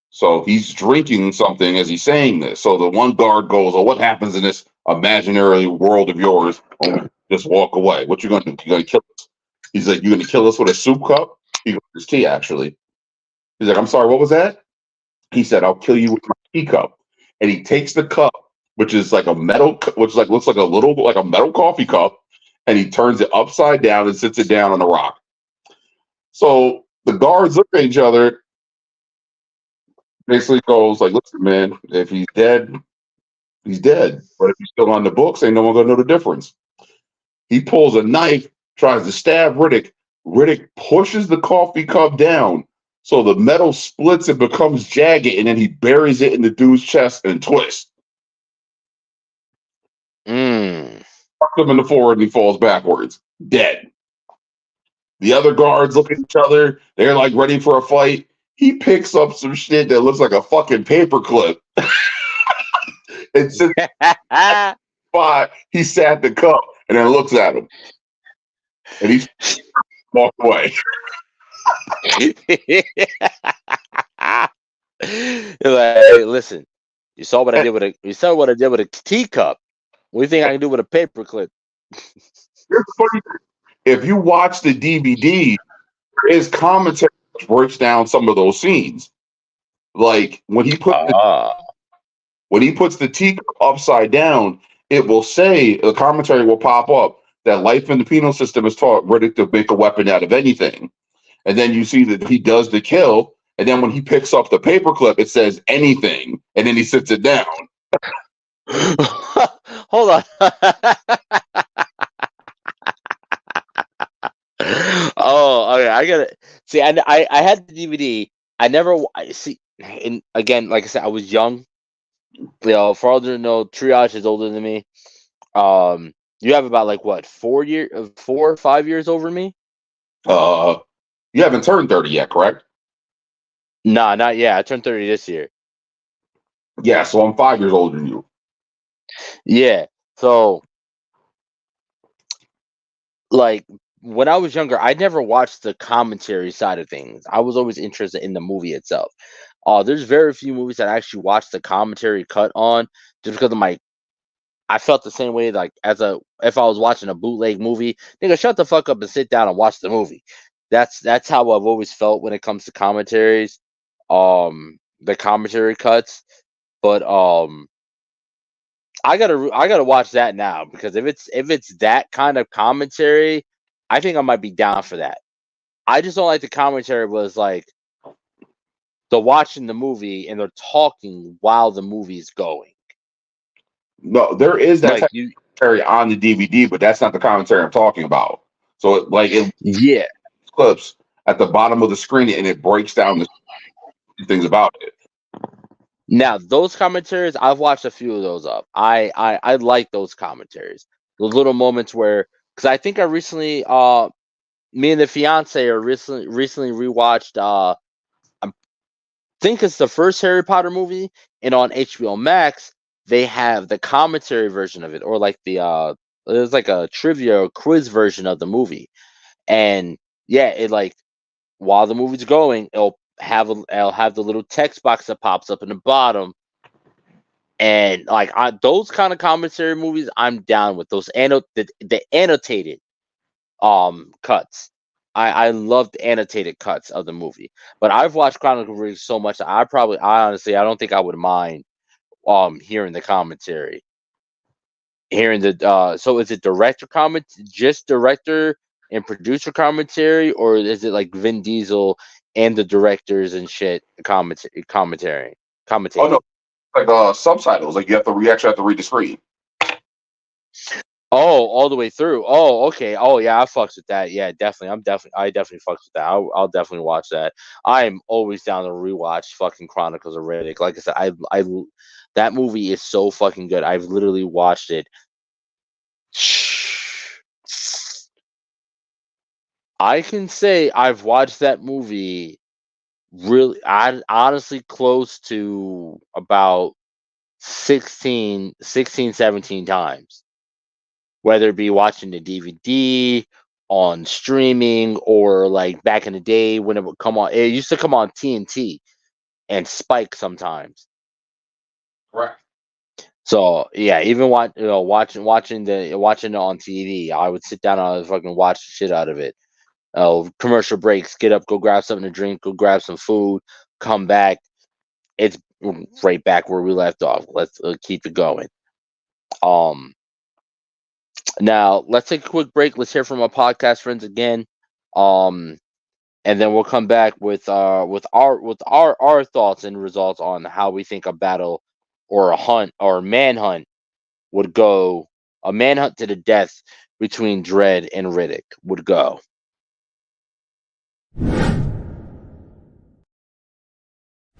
So he's drinking something as he's saying this. So the one guard goes, "Oh, what happens in this imaginary world of yours? Oh, just walk away. What you gonna do? You gonna kill us?" He's like, "You gonna kill us with a soup cup?" He goes, "It's tea, actually." He's like, "I'm sorry, what was that?" He said, "I'll kill you with my teacup." And he takes the cup, which is like a metal, which like looks like a metal coffee cup, and he turns it upside down and sits it down on a rock. So the guards look at each other, basically goes like, "Listen, man, if he's dead, he's dead. But if he's still on the books, ain't no one gonna know the difference." He pulls a knife, tries to stab Riddick. Riddick pushes the coffee cup down, so the metal splits and becomes jagged, and then he buries it in the dude's chest and twists. Fucks him in the forehead and he falls backwards, dead. The other guards look at each other. They're like ready for a fight. He picks up some shit that looks like a fucking paperclip. And sits by, he sat the cup and then looks at him. And he walked away. Like, hey, listen, you saw what I did with a teacup. What do you think I can do with a paperclip? Here's the funny thing. If you watch the DVD, there is commentary which breaks down some of those scenes. Like when he puts the teacup upside down, it will say, the commentary will pop up that life in the penal system has taught Riddick to make a weapon out of anything. And then you see that he does the kill, and then when he picks up the paperclip, it says anything, and then he sits it down. Hold on. Oh, okay. I got it. See, I had the DVD. See, and again, like I said, I was young. For all you know, Triage is older than me. You have about like what 4 or 5 years over me. You haven't turned 30 yet, correct? Nah, not yet. I turned 30 this year. Yeah, so I'm 5 years older than you. Yeah. So, like, when I was younger, I never watched the commentary side of things. I was always interested in the movie itself. There's very few movies that I actually watch the commentary cut on, just because I felt the same way, like if I was watching a bootleg movie, nigga, shut the fuck up and sit down and watch the movie. That's how I've always felt when it comes to commentaries, the commentary cuts. But I gotta watch that now, because if it's that kind of commentary, I think I might be down for that. I just don't like the commentary was like they're watching the movie and they're talking while the movie's going. No, there is that Like type you, of commentary on the DVD, but that's not the commentary I'm talking about. So, it yeah. clips at the bottom of the screen and it breaks down the things about it. Now those commentaries, I've watched a few of those up. I like those commentaries. The little moments where, because I think I recently, me and the fiance are recently rewatched. I think it's the first Harry Potter movie, and on HBO Max they have the commentary version of it, or like there's like a trivia or quiz version of the movie, and yeah, it like while the movie's going, it'll have the little text box that pops up in the bottom. And like those kind of commentary movies, I'm down with those the annotated cuts. I love the annotated cuts of the movie. But I've watched Chronicle of Riddick so much that I honestly I don't think I would mind hearing the commentary. Hearing the so is it just director and producer commentary, or is it like Vin Diesel and the directors and shit Oh no, commentating? like subtitles. Like you actually have to read the screen. Oh, all the way through. Oh, okay. Oh, yeah, I fucks with that. Yeah, definitely. I definitely fucks with that. I'll definitely watch that. I'm always down to rewatch fucking Chronicles of Riddick. Like I said, that movie is so fucking good. I've literally watched it. I can say I've watched that movie really, I honestly close to about 17 times, whether it be watching the DVD, on streaming, or like back in the day when it would come on. It used to come on TNT and Spike sometimes. Correct. So yeah, even watching it on TV, I would sit down and I would fucking watch the shit out of it. Commercial breaks, get up, go grab something to drink, go grab some food, come back. It's right back where we left off. Let's keep it going. Um, Now let's take a quick break. Let's hear from our podcast friends again, um, and then we'll come back with our thoughts and results on how we think a battle or a hunt or a manhunt would go. A manhunt to the death between Dredd and Riddick would go.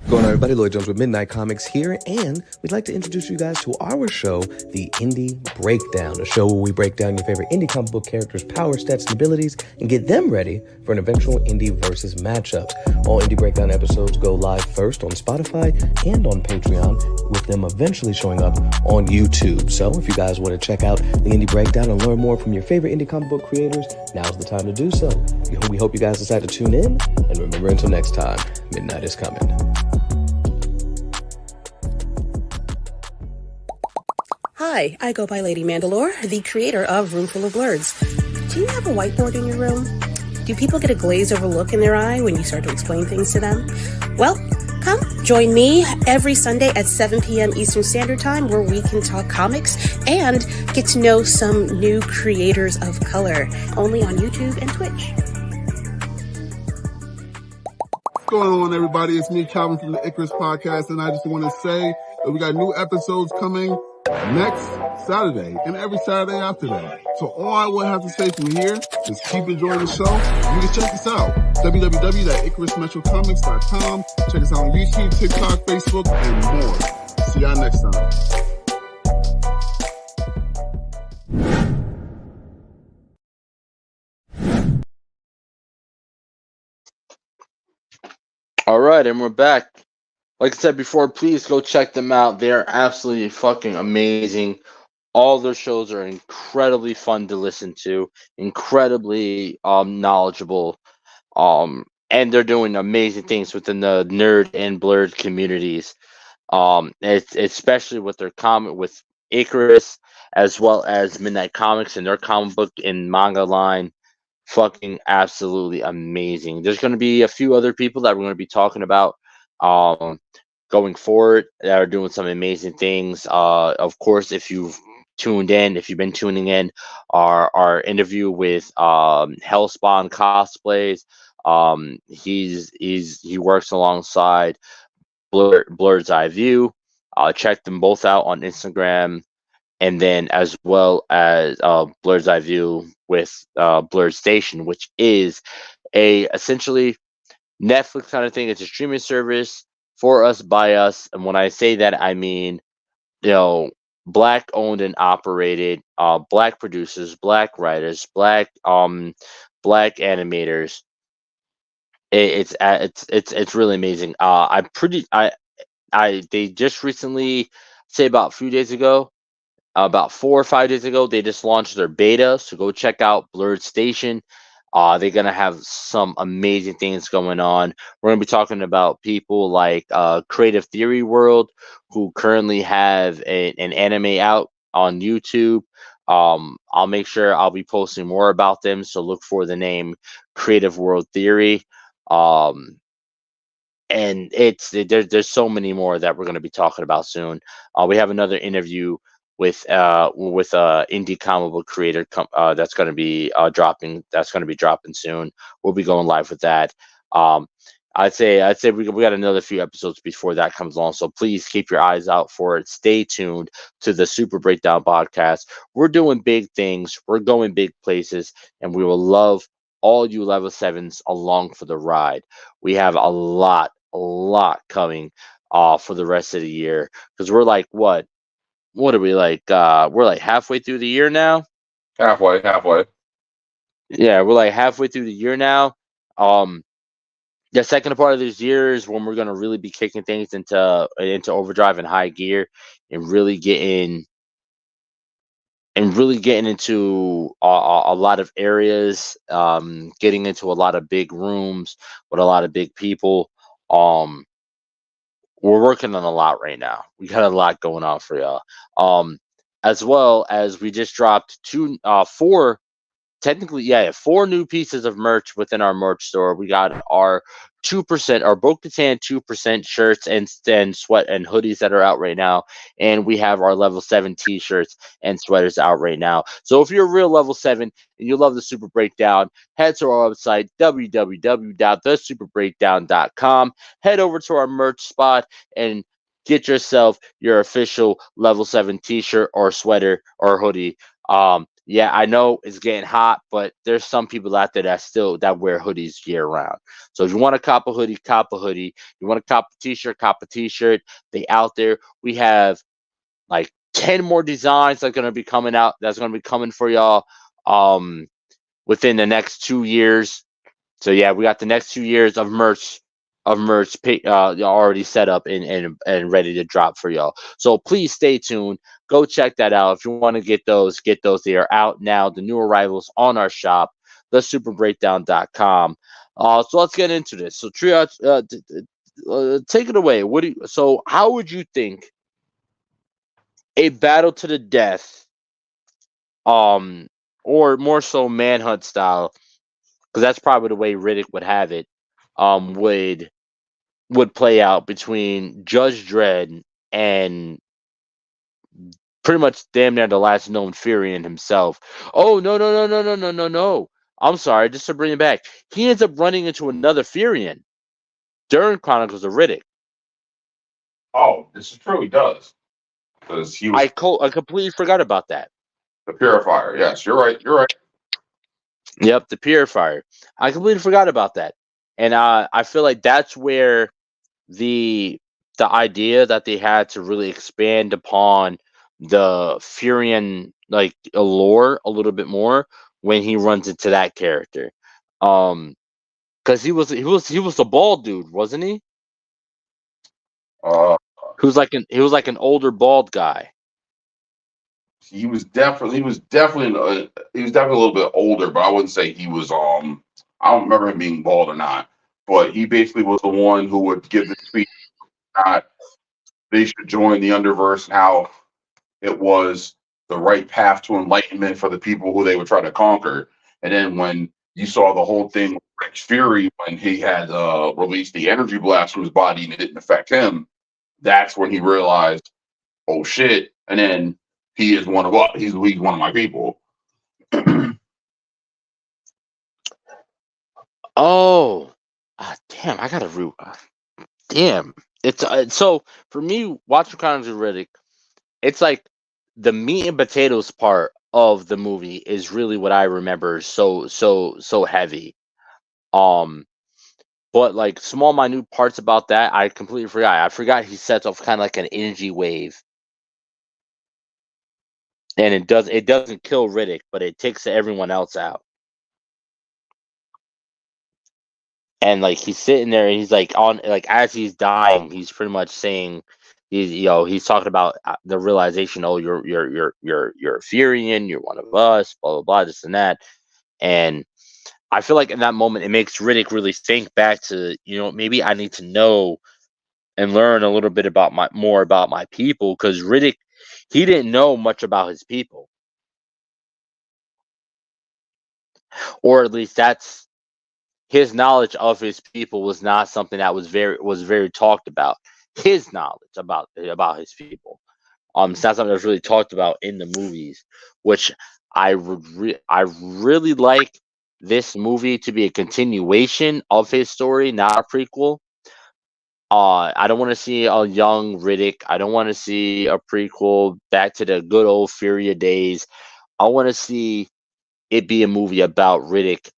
Going on, everybody? Lloyd Jones with Midnight Comics here, and we'd like to introduce you guys to our show, The Indie Breakdown, a show where we break down your favorite indie comic book characters' power, stats, and abilities, and get them ready for an eventual indie versus matchup. All Indie Breakdown episodes go live first on Spotify and on Patreon, with them eventually showing up on YouTube. So if you guys want to check out The Indie Breakdown and learn more from your favorite indie comic book creators, now's the time to do so. We hope you guys decide to tune in, and remember, until next time, midnight is coming. Hi, I go by Lady Mandalore, the creator of Roomful of Blurs. Do you have a whiteboard in your room? Do people get a glazed over look in their eye when you start to explain things to them? Well, come join me every Sunday at 7 p.m. Eastern Standard Time, where we can talk comics and get to know some new creators of color, only on YouTube and Twitch. What's going on, everybody? It's me, Calvin, from the Icarus Podcast, and I just want to say that we got new episodes coming next Saturday and every Saturday after that. So all I will have to say from here is keep enjoying the show. You can check us out, www.icarusmetrocomics.com. Check us out on YouTube, TikTok, Facebook, and more. See y'all next time. All right, and we're back. Like I said before, please go check them out. They're absolutely fucking amazing. All their shows are incredibly fun to listen to, incredibly knowledgeable. and they're doing amazing things within the nerd and blurred communities. It's especially with their comic with Icarus, as well as Midnight Comics and their comic book and manga line. Fucking absolutely amazing. There's going to be a few other people that we're going to be talking about um, going forward that are doing some amazing things. Of course, if you've if you've been tuning in, our interview with Hellspawn Cosplays. He works alongside Blurred's Eye View. Check them both out on Instagram, and then as well as Blurred's Eye View with Blurred Station, which is a essentially Netflix kind of thing. It's a streaming service for us by us, and when I say that, I mean black owned and operated, black producers, black writers, black animators. It's really amazing. I they just recently, say about a few days ago, about 4 or 5 days ago, they just launched their beta. So go check out Blurred Station. They're gonna have some amazing things going on. We're gonna be talking about people like Creative Theory World, who currently have an anime out on YouTube. I'll make sure I'll be posting more about them. So look for the name Creative World Theory. Um, and there's so many more that we're going to be talking about soon. We have another interview with indie comic book creator that's going to be dropping. That's going to be dropping soon. We'll be going live with that. Um, I'd say we got another few episodes before that comes along. So please keep your eyes out for it. Stay tuned to the Super Breakdown podcast. We're doing big things. We're going big places, and we will love all you level sevens along for the ride. We have a lot coming for the rest of the year, because we're like what are we like we're like halfway through the year now. Halfway. Yeah, we're like halfway through the year now. The second part of this year is when we're going to really be kicking things into overdrive and high gear, and really getting into a lot of areas, getting into a lot of big rooms with a lot of big people. um we're working on a lot right now. We got a lot going on for y'all. As well as we just dropped four, technically, yeah, four new pieces of merch within our merch store. We got our 2%, our Bo-Katan 2% shirts and sweat and hoodies that are out right now, and we have our level 7 t-shirts and sweaters out right now. So if you're a real level 7 and you love the Super Breakdown, head to our website www.thesuperbreakdown.com. Head over to our merch spot and get yourself your official level 7 t-shirt or sweater or hoodie. Yeah, I know it's getting hot, but there's some people out there that wear hoodies year round. So if you want to cop a hoodie, cop a hoodie. You want to cop a t-shirt, cop a t-shirt. They out there. We have like 10 more designs that are going to be coming out. That's going to be coming for y'all within the next 2 years. So yeah, we got the next 2 years of merch already set up and ready to drop for y'all. So please stay tuned. Go check that out. If you want to get those. They are out now. The new arrivals on our shop, thesuperbreakdown.com. So let's get into this. So Triage, take it away. So how would you think a battle to the death, or more so manhunt style, because that's probably the way Riddick would have it, would play out between Judge Dredd and pretty much damn near the last known Furion himself. Oh, no. I'm sorry, just to bring it back. He ends up running into another Furion during Chronicles of Riddick. Oh, this is true. He does, because he was I completely forgot about that. the purifier. Yes, you're right. Yep, the Purifier. I completely forgot about that. And I feel like that's where the idea that they had to really expand upon the Furion like allure a little bit more when he runs into that character. Because he was the bald dude, wasn't he? Uh, He was like an older bald guy. he was definitely a little bit older, but I wouldn't say he was. I don't remember him being bald or not. but he basically was the one who would give the speech that they should join the Underverse and how it was the right path to enlightenment for the people who they would try to conquer. And then when you saw the whole thing with Rick Fury, when he had released the energy blast from his body and it didn't affect him, that's when he realized, oh shit. And then he is one of us. He's one of my people. Oh, damn! I gotta root. Damn, it's so for me watching Chronicles of Riddick. It's like the meat and potatoes part of the movie is really what I remember so heavy. But like small minute parts about that I completely forgot. I forgot he sets off kind of like an energy wave, and it doesn't kill Riddick, but it takes everyone else out. And like he's sitting there and he's like on like as he's dying, he's pretty much saying he's talking about the realization, oh, you're a Furian, you're one of us, blah blah blah, this and that. And I feel like in that moment it makes Riddick really think back to, maybe I need to know and learn a little bit about more about my people, because Riddick, he didn't know much about his people. Or at least that's his knowledge of his people was not something that was very talked about. His knowledge about his people, it's not something that was really talked about in the movies, which I really like this movie to be a continuation of his story, not a prequel. I don't want to see a young Riddick. I don't want to see a prequel back to the good old Furia days. I want to see it be a movie about Riddick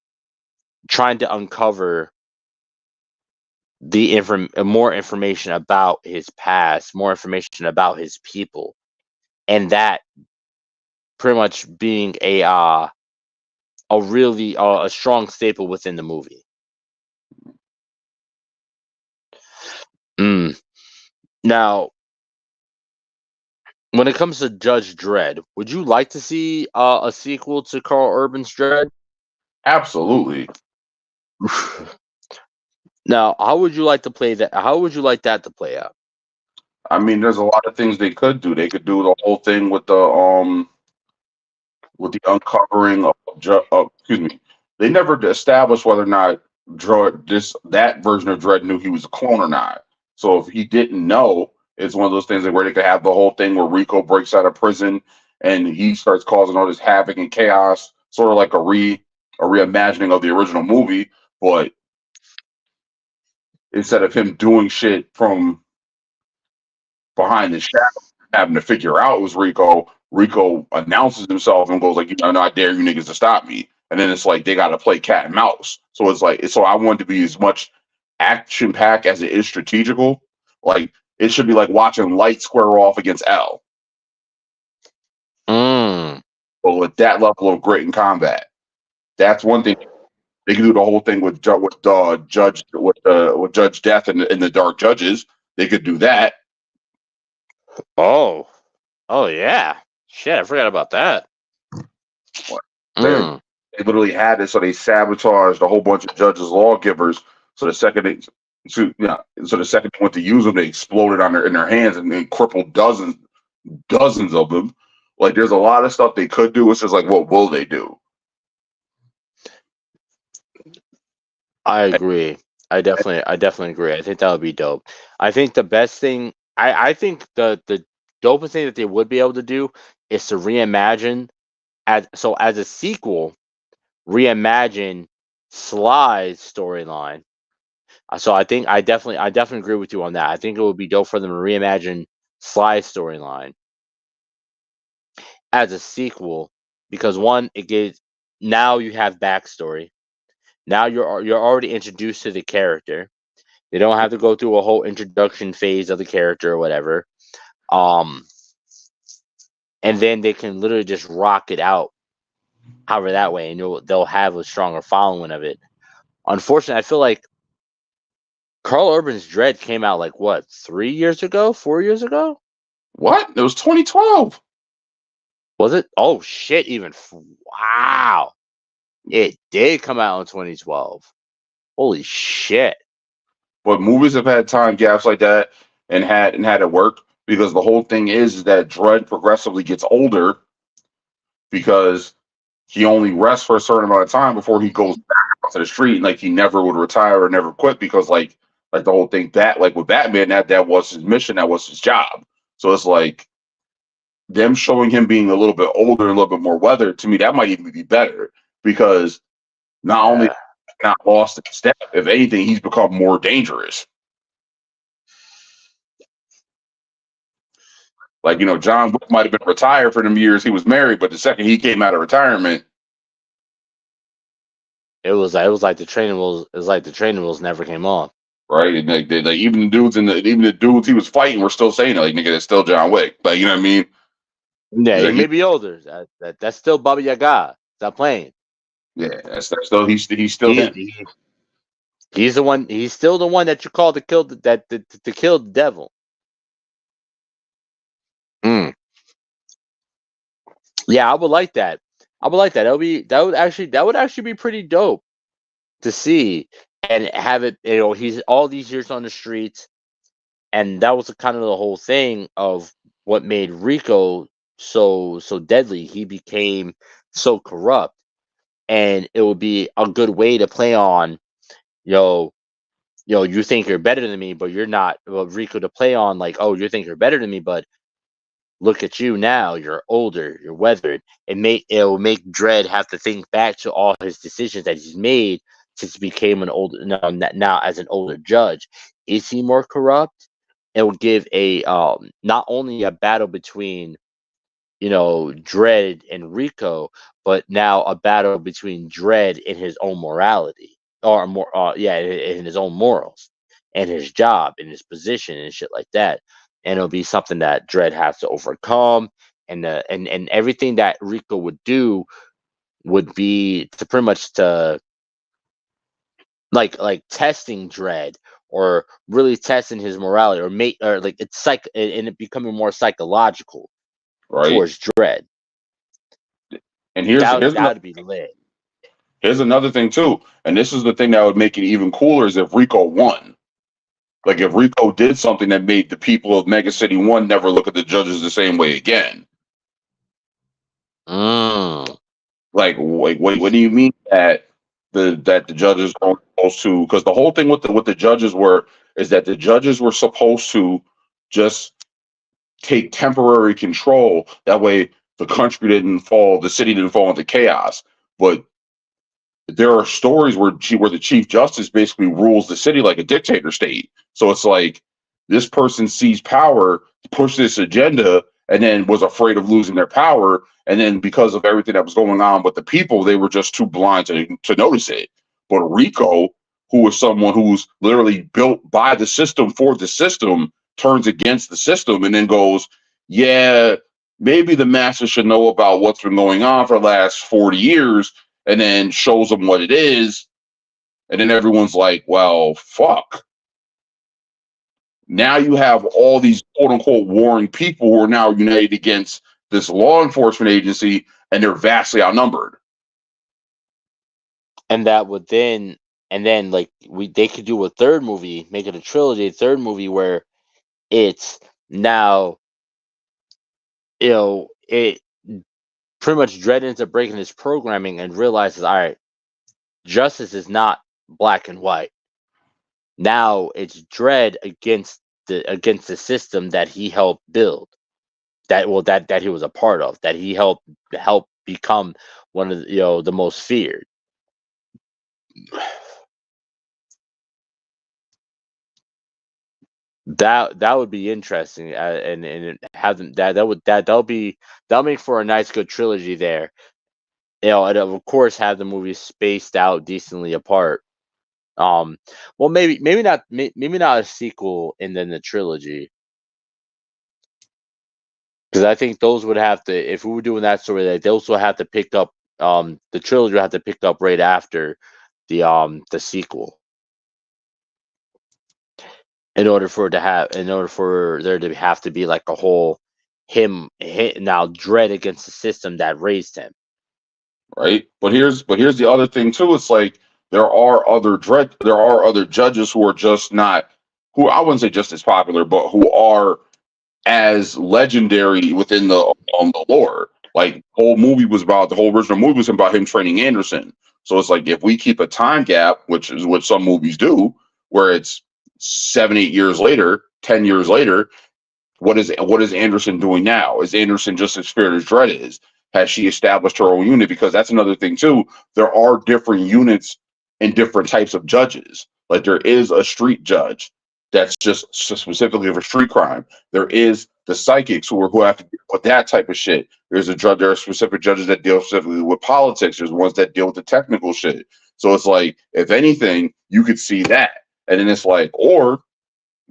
trying to uncover more information about his past, more information about his people, and that pretty much being a really a strong staple within the movie. Now, when it comes to Judge Dredd, would you like to see a sequel to Carl Urban's Dredd? Absolutely. Now, how would you like to play that? How would you like that to play out? I mean, there's a lot of things they could do. They could do the whole thing with the uncovering of excuse me. They never established whether or not that version of Dredd knew he was a clone or not. So if he didn't know, it's one of those things where they could have the whole thing where Rico breaks out of prison and he starts causing all this havoc and chaos, sort of like a reimagining of the original movie, but instead of him doing shit from behind the shadow, having to figure out it was Rico announces himself and goes like, I dare you niggas to stop me. And then it's like they got to play cat and mouse. So it's like, I want it to be as much action packed as it is strategical. Like it should be like watching Light square off against L. But with that level of grit and combat, that's one thing. They can do the whole thing with Judge Death and the Dark Judges. They could do that. Oh yeah. Shit, I forgot about that. They literally had it, so they sabotaged a whole bunch of judges, lawgivers. So the second they went to use them, they exploded in their hands and crippled dozens of them. Like there's a lot of stuff they could do. It's just like, what will they do? I agree. I definitely agree. I think that would be dope. I think the best thing, I think the dopest thing that they would be able to do is to reimagine as a sequel, reimagine Sly's storyline. So I think I definitely agree with you on that. I think it would be dope for them to reimagine Sly's storyline as a sequel, because one, now you have backstory. Now you're already introduced to the character. They don't have to go through a whole introduction phase of the character or whatever. And then they can literally just rock it out, however that way, and they'll have a stronger following of it. Unfortunately, I feel like Carl Urban's Dredd came out like what, 3 years ago, 4 years ago? What? It was 2012. Was it? Oh shit! Wow, it did come out in 2012. Holy shit. But movies have had time gaps like that and had it work because the whole thing is that Dredd progressively gets older because he only rests for a certain amount of time before he goes back out to the street. And like he never would retire or never quit because like the whole thing that like with Batman that was his mission, that was his job. So it's like them showing him being a little bit older and a little bit more weathered, to me, that might even be better because not only not lost a step, if anything, he's become more dangerous. Like, John Wick might have been retired for them years he was married, but the second he came out of retirement, it was like the training wheels. It was like the training wheels never came off. Right, and like even the dudes he was fighting were still saying it, like, nigga, that's still John Wick. Like, you know what I mean? Yeah, he may be older. That's still Baba Yaga. Stop playing. Yeah, that's still he's still him. He's the one. He's still the one that you call to kill to kill the devil. Yeah, I would like that. That would actually be pretty dope to see and have it. He's all these years on the streets, and that was kind of the whole thing of what made Rico so deadly. He became so corrupt, and it would be a good way to play on, you think you're better than me, but you're not. Well, Rico to play on like, oh, you think you're better than me, but look at you now. You're older. You're weathered. It'll make Dredd have to think back to all his decisions that he's made since he became now as an older judge. Is he more corrupt? It will give a not only a battle between Dredd and Rico, but now a battle between Dredd and his own morality, or more, in his own morals, and his job, and his position, and shit like that. And it'll be something that Dredd has to overcome, and everything that Rico would do would be to pretty much to like testing Dredd, or really testing his morality, or like it's and it becoming more psychological towards Dredd. And that'd be lit. Here's another thing too, and this is the thing that would make it even cooler, is if Rico won. Like if Rico did something that made the people of Mega City 1 never look at the judges the same way again. Like what do you mean that the judges aren't supposed to? Because the whole thing with the judges is that the judges were supposed to just take temporary control. That way the city didn't fall into chaos. But there are stories where the chief justice basically rules the city like a dictator state. So it's like this person seized power to push this agenda, and then was afraid of losing their power. And then because of everything that was going on with the people, they were just too blind to notice it. But Rico, who is someone who's literally built by the system for the system, turns against the system and then goes, yeah, maybe the masses should know about what's been going on for the last 40 years, and then shows them what it is. And then everyone's like, well, fuck. Now you have all these quote unquote warring people who are now united against this law enforcement agency, and they're vastly outnumbered. And that would then they could do a third movie, make it a trilogy, third movie where it's now, it pretty much Dredd ends up breaking his programming and realizes, all right, justice is not black and white. Now it's Dredd against the system that he helped build, that he was a part of, that he helped become one of the most feared. That would be interesting, and have them that'll make for a nice good trilogy there. And of course have the movies spaced out decently apart. Well, maybe not a sequel and then the trilogy, because I think those would have to, if we were doing that story, that they also have to pick up, the trilogy would have to pick up right after the sequel, in order for there to have to be like a whole now Dredd against the system that raised him. Right. But here's the other thing too. It's like there are other judges who are just not, who I wouldn't say just as popular, but who are as legendary within the lore. Like the whole original movie was about him training Anderson. So it's like if we keep a time gap, which is what some movies do, where it's 7, 8 years later, 10 years later, what is Anderson doing now? Is Anderson just as feared as Dredd is? Has she established her own unit? Because that's another thing too. There are different units and different types of judges. Like there is a street judge that's just specifically for street crime. There is the psychics who have to deal with that type of shit. There are specific judges that deal specifically with politics. There's ones that deal with the technical shit. So it's like, if anything, you could see that. And then it's like, or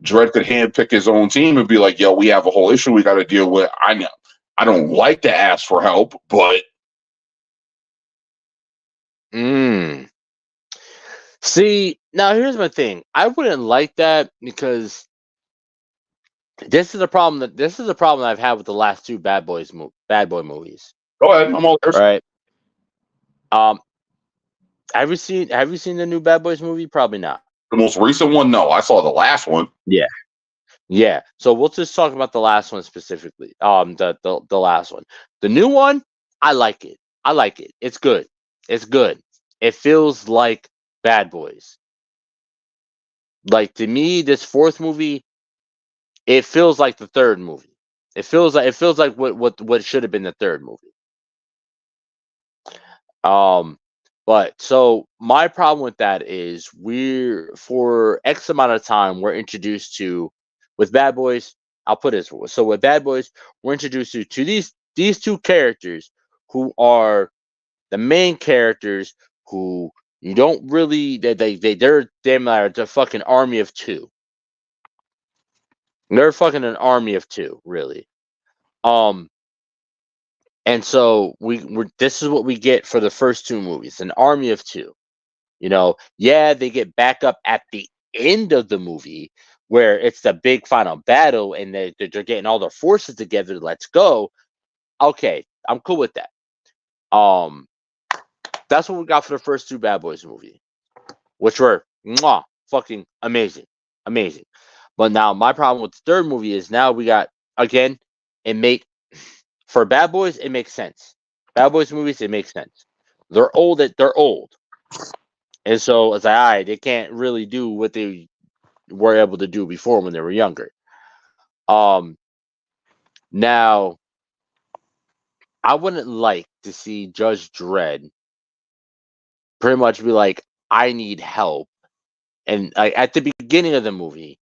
Dredd could handpick his own team and be like, yo, we have a whole issue we got to deal with. I know I don't like to ask for help, but See, now here's my thing. I wouldn't like that because this is a problem that I've had with the last two Bad Boy movies. go ahead. I'm all there. Right. Have you seen the new Bad Boys movie? Probably not. The most recent one, no. I saw the last one. Yeah. So we'll just talk about the last one specifically. The last one. The new one, I like it. It's good. It feels like Bad Boys. Like, to me, this fourth movie, it feels like the third movie. It feels like what should have been the third movie. But so my problem with that is for X amount of time we're introduced to, with Bad Boys. I'll put it this way. So with Bad Boys, we're introduced to these two characters who are the main characters, who you don't really they're a fucking army of two. They're fucking an army of two, really. And so this is what we get for the first two movies, an army of two. Yeah, they get back up at the end of the movie where it's the big final battle and they're getting all their forces together. Let's go. Okay, I'm cool with that. That's what we got for the first two Bad Boys movie, which were fucking amazing. But now my problem with the third movie is now we got, again, for Bad Boys, it makes sense. Bad Boys movies, it makes sense. They're old. And so it's like, all right, they can't really do what they were able to do before when they were younger. Now, I wouldn't like to see Judge Dredd pretty much be like, I need help. And at the beginning of the movie,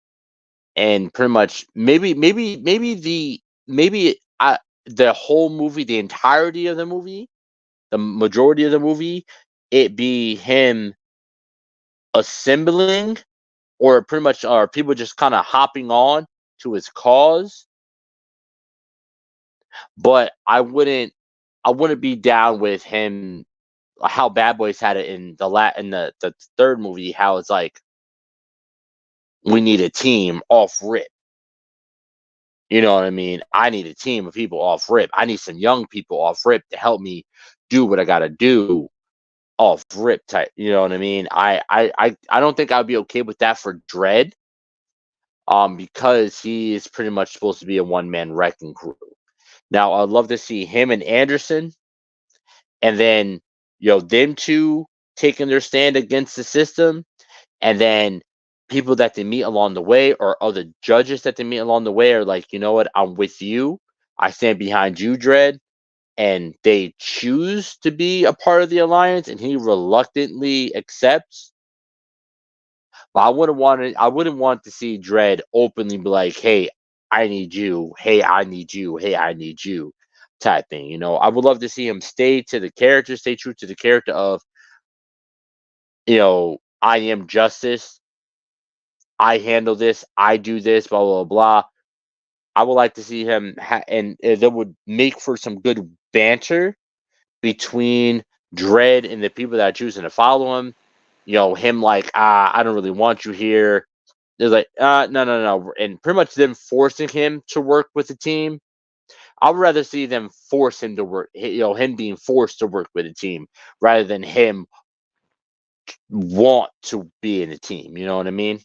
and pretty much maybe the whole movie, the entirety of the movie, the majority of the movie, it be him assembling, or pretty much are people just kind of hopping on to his cause. But I wouldn't be down with him, how Bad Boys had it in the third movie, how it's like, we need a team off rip. You know what I mean? I need a team of people off rip. I need some young people off rip to help me do what I gotta do off rip type. You know what I mean? I don't think I'd be okay with that for Dredd. Because he is pretty much supposed to be a one-man wrecking crew. Now, I'd love to see him and Anderson, and then them two taking their stand against the system, and then people that they meet along the way, or other judges that they meet along the way, are like, you know what, I'm with you. I stand behind you, Dredd. And they choose to be a part of the alliance, and he reluctantly accepts. But I wouldn't want to see Dredd openly be like, hey, I need you. Hey, I need you. Hey, I need you, type thing. I would love to see him stay true to the character of, I am justice. I handle this. I do this, blah, blah, blah. I would like to see him, and that would make for some good banter between Dredd and the people that are choosing to follow him. Him like, I don't really want you here. They're like, no. And pretty much them forcing him to work with the team. I would rather see them force him to work, him being forced to work with a team, rather than him want to be in a team. You know what I mean?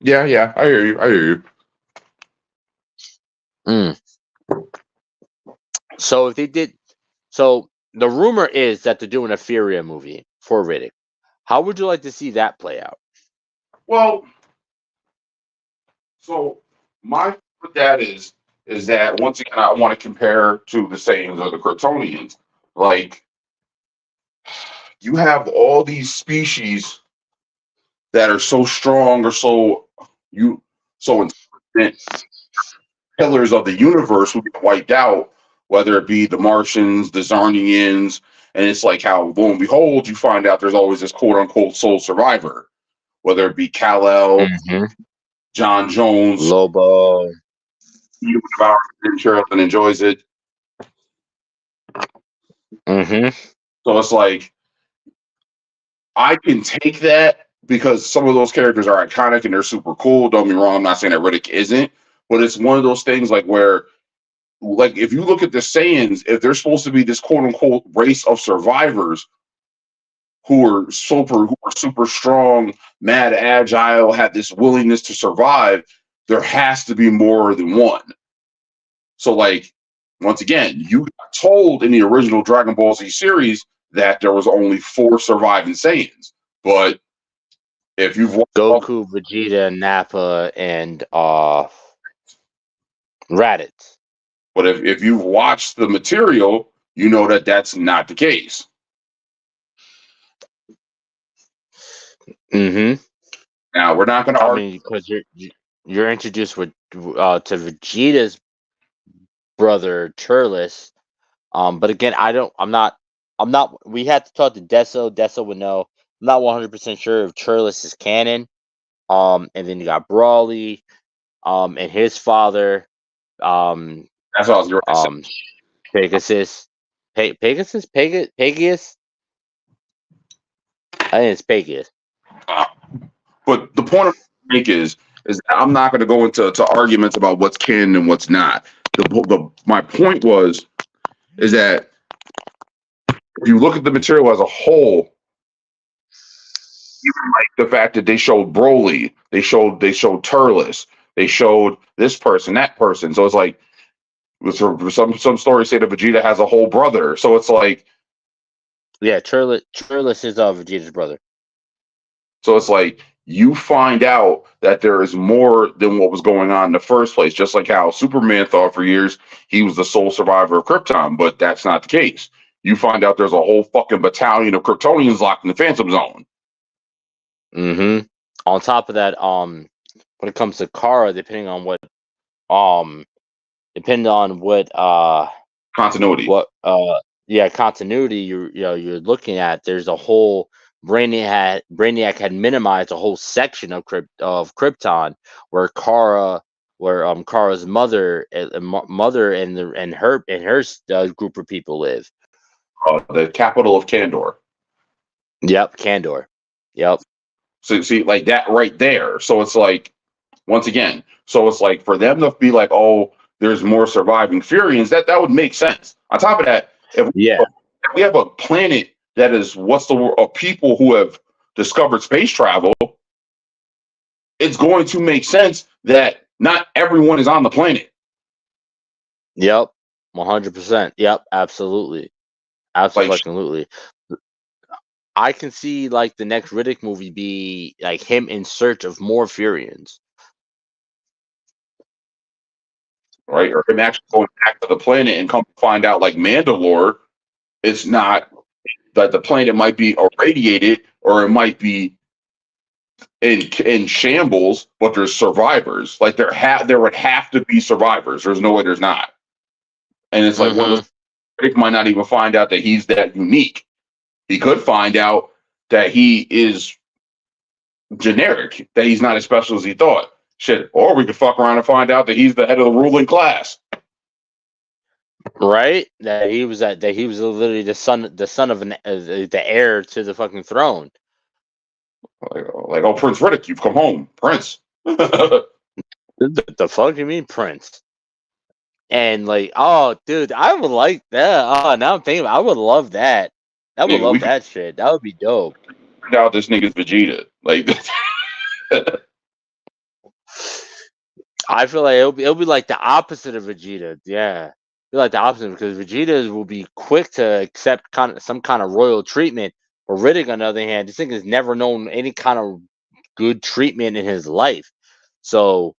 Yeah, I hear you. So if they did, so the rumor is that they're doing a Furia movie for Riddick. How would you like to see that play out? Well, so my with that is that once again I want to compare to the sayings of the Kryptonians. Like you have all these species that are so strong or so intelligent pillars of the universe who get wiped out, whether it be the Martians, the Zarnians, and it's like how lo and behold you find out there's always this quote unquote sole survivor, whether it be Kal-El, John Jones, Lobo. he devours it and enjoys it. So it's like I can take that because some of those characters are iconic and they're super cool. Don't be wrong, I'm not saying that Riddick isn't, but it's one of those things like where, like, if you look at the Saiyans, if they're supposed to be this quote unquote race of survivors who are super strong, mad, agile, have this willingness to survive, there has to be more than one. So, like, once again, you got told in the original Dragon Ball Z series that there was only 4 surviving Saiyans. But if you've watched Goku, Vegeta, Nappa, and Raditz. But if you've watched the material, you know that that's not the case. Now we're not going to argue because you're introduced with to Vegeta's brother Turles. But again, I'm not. We had to talk to Deso. Deso would know. I'm not 100% sure if Turles is canon. And then you got Brawly, and his father. That's what I was going to say. Pegasus. Pegasus. I think it's Pegasus. But the point of make is that I'm not going to go into arguments about what's canon and what's not. My point is that if you look at the material as a whole, even like the fact that they showed Broly, they showed Turles, they showed this person, that person. So it's like some stories say that Vegeta has a whole brother. So it's like, yeah, Turles is Vegeta's brother. So it's like you find out that there is more than what was going on in the first place. Just like how Superman thought for years he was the sole survivor of Krypton, but that's not the case. You find out there's a whole fucking battalion of Kryptonians locked in the Phantom Zone. On top of that, when it comes to Kara, depending on what continuity, continuity you're looking at, there's a whole Brainiac had minimized a whole section of Krypton where Kara's mother and her group of people live. The capital of Kandor. Yep, Kandor. Yep. So see, like that right there. So it's like, once again, so it's like for them to be like, oh, there's more surviving Furians, that would make sense. On top of that, if we have a planet that is of people who have discovered space travel, it's going to make sense that not everyone is on the planet. Yep, 100%. Yep, absolutely. Absolutely. I can see like the next Riddick movie be like him in search of more Furians. Right? Or him actually going back to the planet and come to find out like Mandalore, it's not that the planet might be irradiated or it might be in shambles, but there's survivors. Like there would have to be survivors. There's no way there's not. And it's like one of those, Rick might not even find out that he's that unique. He could find out that he is generic, that he's not as special as he thought. Shit. Or we could fuck around and find out that he's the head of the ruling class. Right? That he was literally the son of the heir to the fucking throne. Like, oh, Prince Riddick, you've come home, Prince. The fuck you mean, Prince? And like, oh, dude, I would like that. Oh, now I'm thinking, I would love that. I would love that shit. That would be dope. turned out this nigga's Vegeta. Like, I feel like it'll be like the opposite of Vegeta. Yeah, be like the opposite because Vegeta will be quick to accept some kind of royal treatment. But Riddick, on the other hand, this thing has never known any kind of good treatment in his life. So,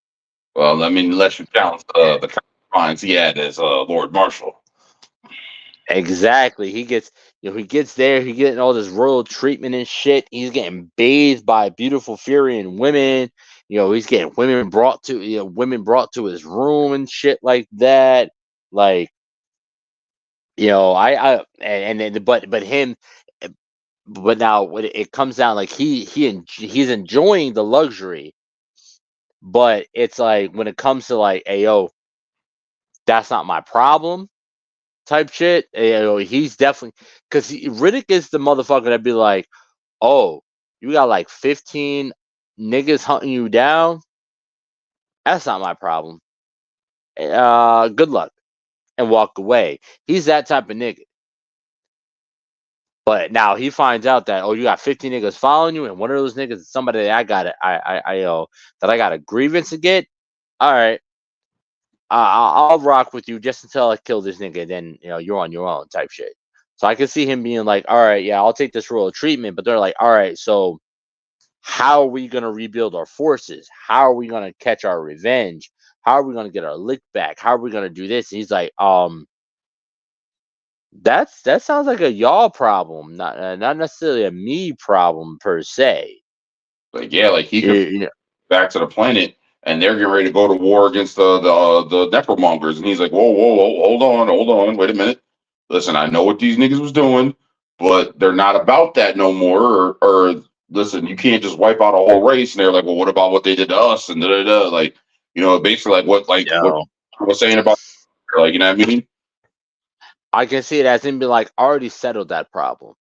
well, I mean, unless you count the lines he had as Lord Marshal. exactly, he gets he gets there, he getting all this royal treatment and shit. He's getting bathed by beautiful Furian women. He's getting women brought to his room and shit like that. Like, but him, but now when it comes down, like he's enjoying the luxury, but it's like when it comes to like, hey yo, that's not my problem type shit. He's definitely because Riddick is the motherfucker that be like, oh, you got like 15 niggas hunting you down. That's not my problem. Good luck and walk away. He's that type of nigga. But now he finds out that you got 50 niggas following you, and one of those niggas is somebody that I got a grievance to get. All right, I'll rock with you just until I kill this nigga. Then you're on your own type shit. So I can see him being like, all right, yeah, I'll take this royal treatment. But they're like, all right, so how are we gonna rebuild our forces? How are we gonna catch our revenge? How are we gonna get our lick back? How are we gonna do this? And he's like, that sounds like a y'all problem, not necessarily a me problem per se. Like, yeah, like he could back to the planet, and they're getting ready to go to war against the necromongers, and he's like, whoa, hold on, wait a minute. Listen, I know what these niggas was doing, but they're not about that no more. Or listen, you can't just wipe out a whole race. And they're like, well, what about what they did to us? And like, basically like what I was saying about, like, you know what I mean? I can see it as him be like, already settled that problem.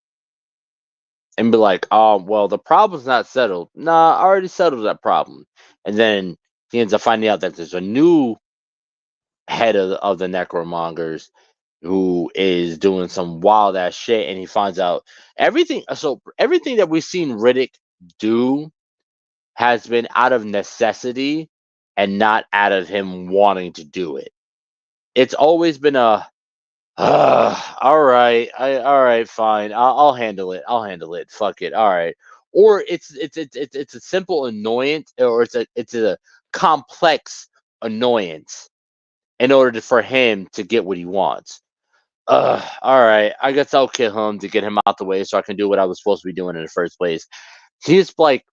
And be like, well, the problem's not settled. Nah, I already settled that problem. And then he ends up finding out that there's a new head of the necromongers who is doing some wild ass shit, and he finds out everything. So everything that we've seen Riddick do has been out of necessity and not out of him wanting to do it. It's always been a all right, fine. I'll handle it. Fuck it. All right. Or it's a simple annoyance, or it's a complex annoyance in order for him to get what he wants. All right. I guess I'll kill him to get him out the way so I can do what I was supposed to be doing in the first place. He's like,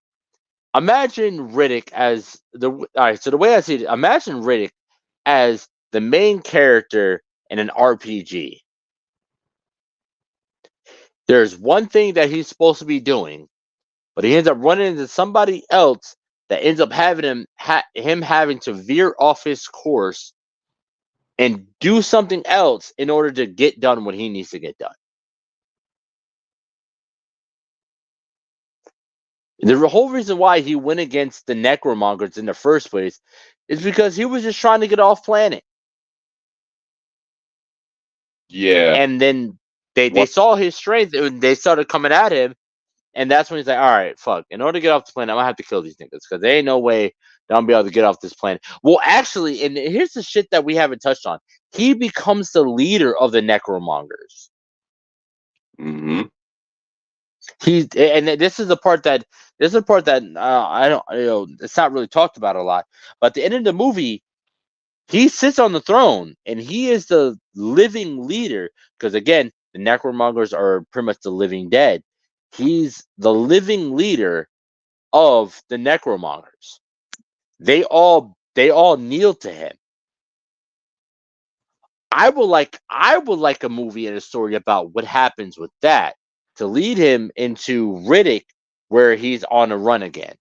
imagine Riddick as all right. So the way I see it, imagine Riddick as the main character in an RPG. There's one thing that he's supposed to be doing, but he ends up running into somebody else that ends up having him having to veer off his course and do something else in order to get done what he needs to get done. The whole reason why he went against the necromongers in the first place is because he was just trying to get off planet. Yeah. And then they saw his strength and they started coming at him. And that's when he's like, all right, fuck. In order to get off the planet, I'm going to have to kill these niggas because there ain't no way that I'm going to be able to get off this planet. Well, actually, and here's the shit that we haven't touched on. He becomes the leader of the necromongers. Mm-hmm. And this is the part that I don't, it's not really talked about a lot. But at the end of the movie, he sits on the throne and he is the living leader because, again, the necromongers are pretty much the living dead. He's the living leader of the necromongers. They all kneel to him. I would like a movie and a story about what happens with that to lead him into Riddick, where he's on a run again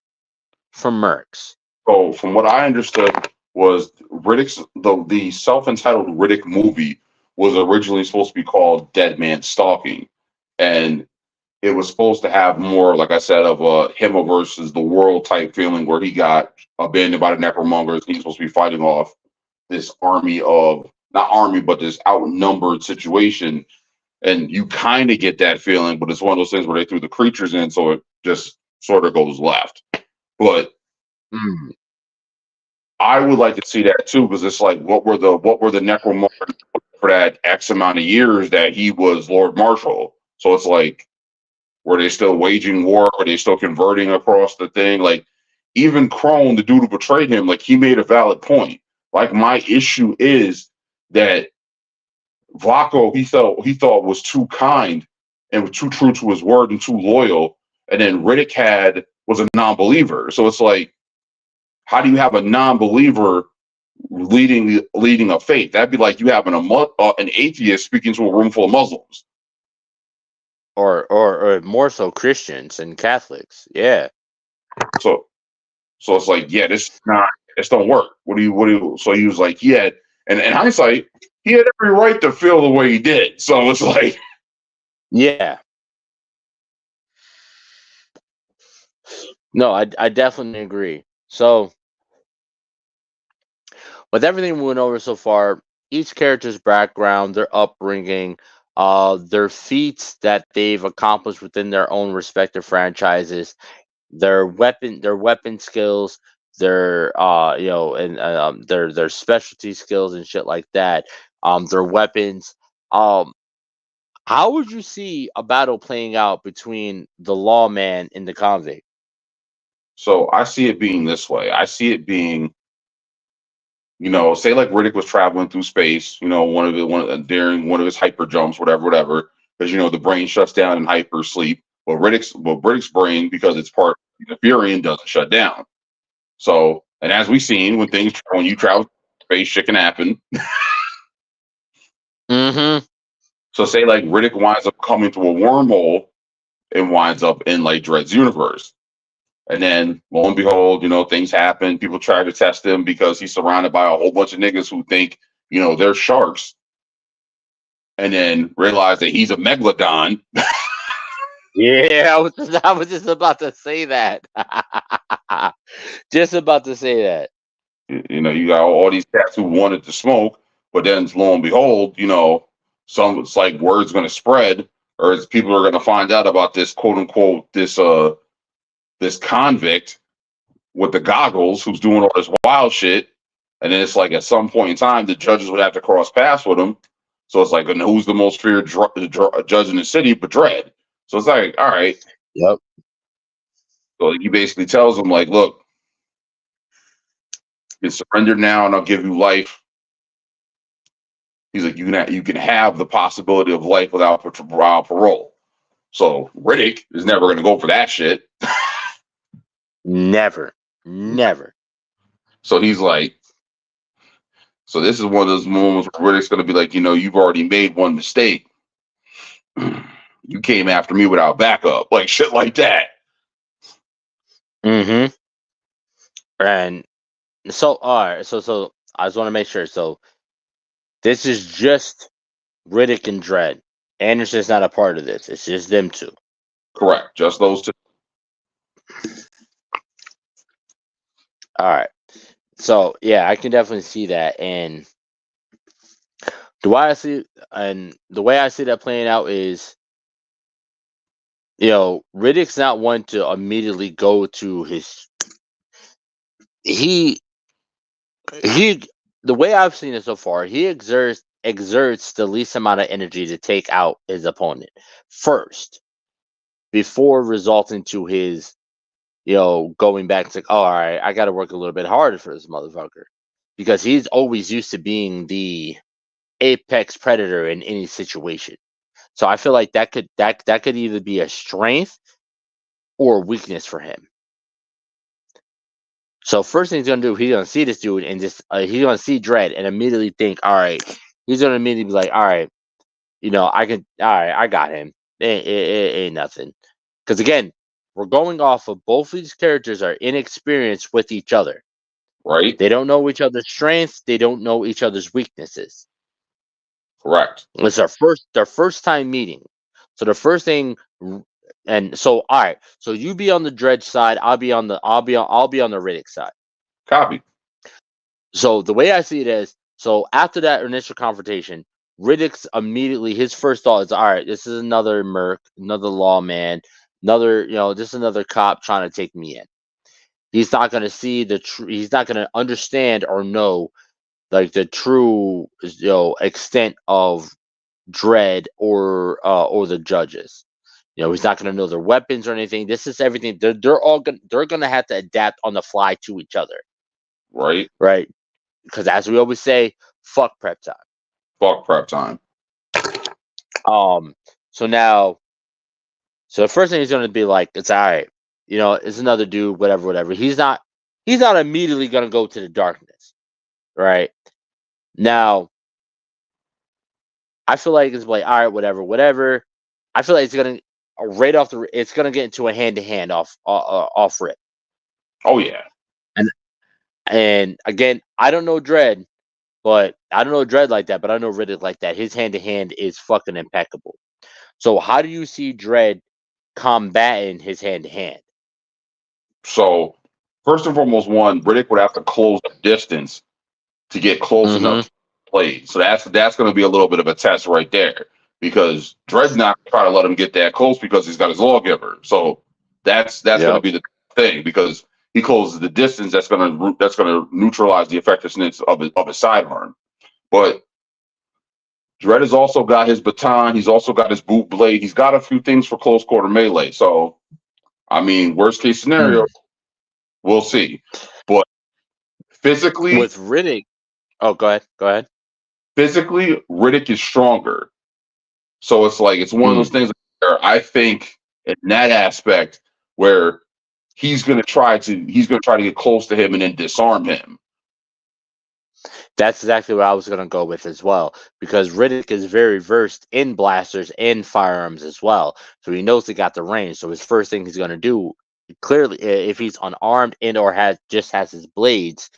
from Mercs. So, from what I understood, was Riddick's the self-entitled Riddick movie was originally supposed to be called Dead Man Stalking, and it was supposed to have more, like I said, of a him versus the world type feeling where he got abandoned by the necromongers. He's supposed to be fighting off this army of, not army, but this outnumbered situation. And you kind of get that feeling, but it's one of those things where they threw the creatures in, so it just sort of goes left. But I would like to see that too, because it's like, what were the necromancers for that X amount of years that he was Lord Marshal? So it's like, were they still waging war? Were they still converting across the thing? Like, even Crone, the dude who betrayed him, like, he made a valid point. Like, my issue is that Vlaco, he thought was too kind and too true to his word and too loyal, and then Riddick was a non-believer. So it's like, how do you have a non-believer leading a faith? That'd be like you having an atheist speaking to a room full of Muslims, or more so Christians and Catholics. Yeah. So it's like, yeah, this don't work. What do you? So he was like, yeah, and in hindsight, he had every right to feel the way he did. So it's like, yeah. No, I definitely agree. So, with everything we went over so far, each character's background, their upbringing, their feats that they've accomplished within their own respective franchises, their weapon skills, their their specialty skills and shit like that, their weapons. How would you see a battle playing out between the lawman and the convict? so I see it being this way. I see it being, say like Riddick was traveling through space, during one of his hyper jumps, whatever, because the brain shuts down in hyper sleep. But Riddick's brain, because it's part of the Furion, doesn't shut down. So, and as we've seen, when you travel space, shit can happen. Mm-hmm. So, say like Riddick winds up coming through a wormhole and winds up in like Dredd's universe. And then, lo and behold, things happen. People try to test him because he's surrounded by a whole bunch of niggas who think, they're sharks. And then realize that he's a megalodon. Yeah, I was just about to say that. Just about to say that. You got all these cats who wanted to smoke, but then lo and behold, it's like word's going to spread, or people are going to find out about this quote unquote this convict with the goggles who's doing all this wild shit. And then it's like at some point in time, the judges would have to cross paths with him. So it's like, and who's the most feared judge in the city but Dredd? So it's like, all right. Yep. So he basically tells him, like, look, you surrender now and I'll give you life. He's like, you can have the possibility of life without parole. So Riddick is never going to go for that shit. Never. So he's like, so this is one of those moments where Riddick's going to be like, you've already made one mistake. You came after me without backup, like shit like that. Mm-hmm. And so, all right. So I just want to make sure. So this is just Riddick and Dredd. Anderson's not a part of this. It's just them two. Correct. Just those two. All right. So yeah, I can definitely see that. And the way I see that playing out is, Riddick's not one to immediately go to his. The way I've seen it so far, he exerts the least amount of energy to take out his opponent first, before resulting to his, going back to, oh, all right, I got to work a little bit harder for this motherfucker, because he's always used to being the apex predator in any situation. So I feel like that could either be a strength or a weakness for him. So first thing he's gonna do, he's gonna see this dude and just he's gonna see Dredd and immediately think, all right, he's gonna immediately be like, all right, I got him. It ain't nothing. Because again, we're going off of both of these characters are inexperienced with each other. Right. They don't know each other's strengths. They don't know each other's weaknesses. Correct. It's their first time meeting. So the first thing, and so all right, so you be on the Dredd side, I'll be on the Riddick side. Copy. So the way I see it is, so after that initial confrontation, Riddick's immediately his first thought is, all right, this is another merc, another lawman. just another cop trying to take me in. He's not going to see he's not going to understand or know like the true extent of Dredd or the judges. He's not going to know their weapons or anything. This is everything. They're going to have to adapt on the fly to each other. Right. Because as we always say, fuck prep time. Fuck prep time. So the first thing he's going to be like, it's all right. It's another dude, whatever. He's not immediately going to go to the darkness. Right. Now, I feel like it's like, all right, whatever. I feel like it's going to it's going to get into a hand-to-hand off rip. Oh, yeah. And again, I don't know Dredd, but I don't know Dredd like that, but I know Riddick like that. His hand-to-hand is fucking impeccable. So how do you see Dredd combating his hand-to-hand? So, first and foremost, Riddick would have to close the distance to get close enough to play. So that's going to be a little bit of a test right there, because Dredd's not trying to let him get that close because he's got his lawgiver. So that's going to be the thing, because he closes the distance. That's going to neutralize the effectiveness of his sidearm. But Dredd has also got his baton. He's also got his boot blade. He's got a few things for close quarter melee. So, I mean, worst case scenario, we'll see. But physically, with Riddick, oh, go ahead. Physically, Riddick is stronger. So it's like, it's one of those things where I think in that aspect where he's going to try to get close to him and then disarm him. That's exactly what I was going to go with as well, because Riddick is very versed in blasters and firearms as well. So he knows he got the range. So his first thing he's going to do, clearly, if he's unarmed and or has his blades,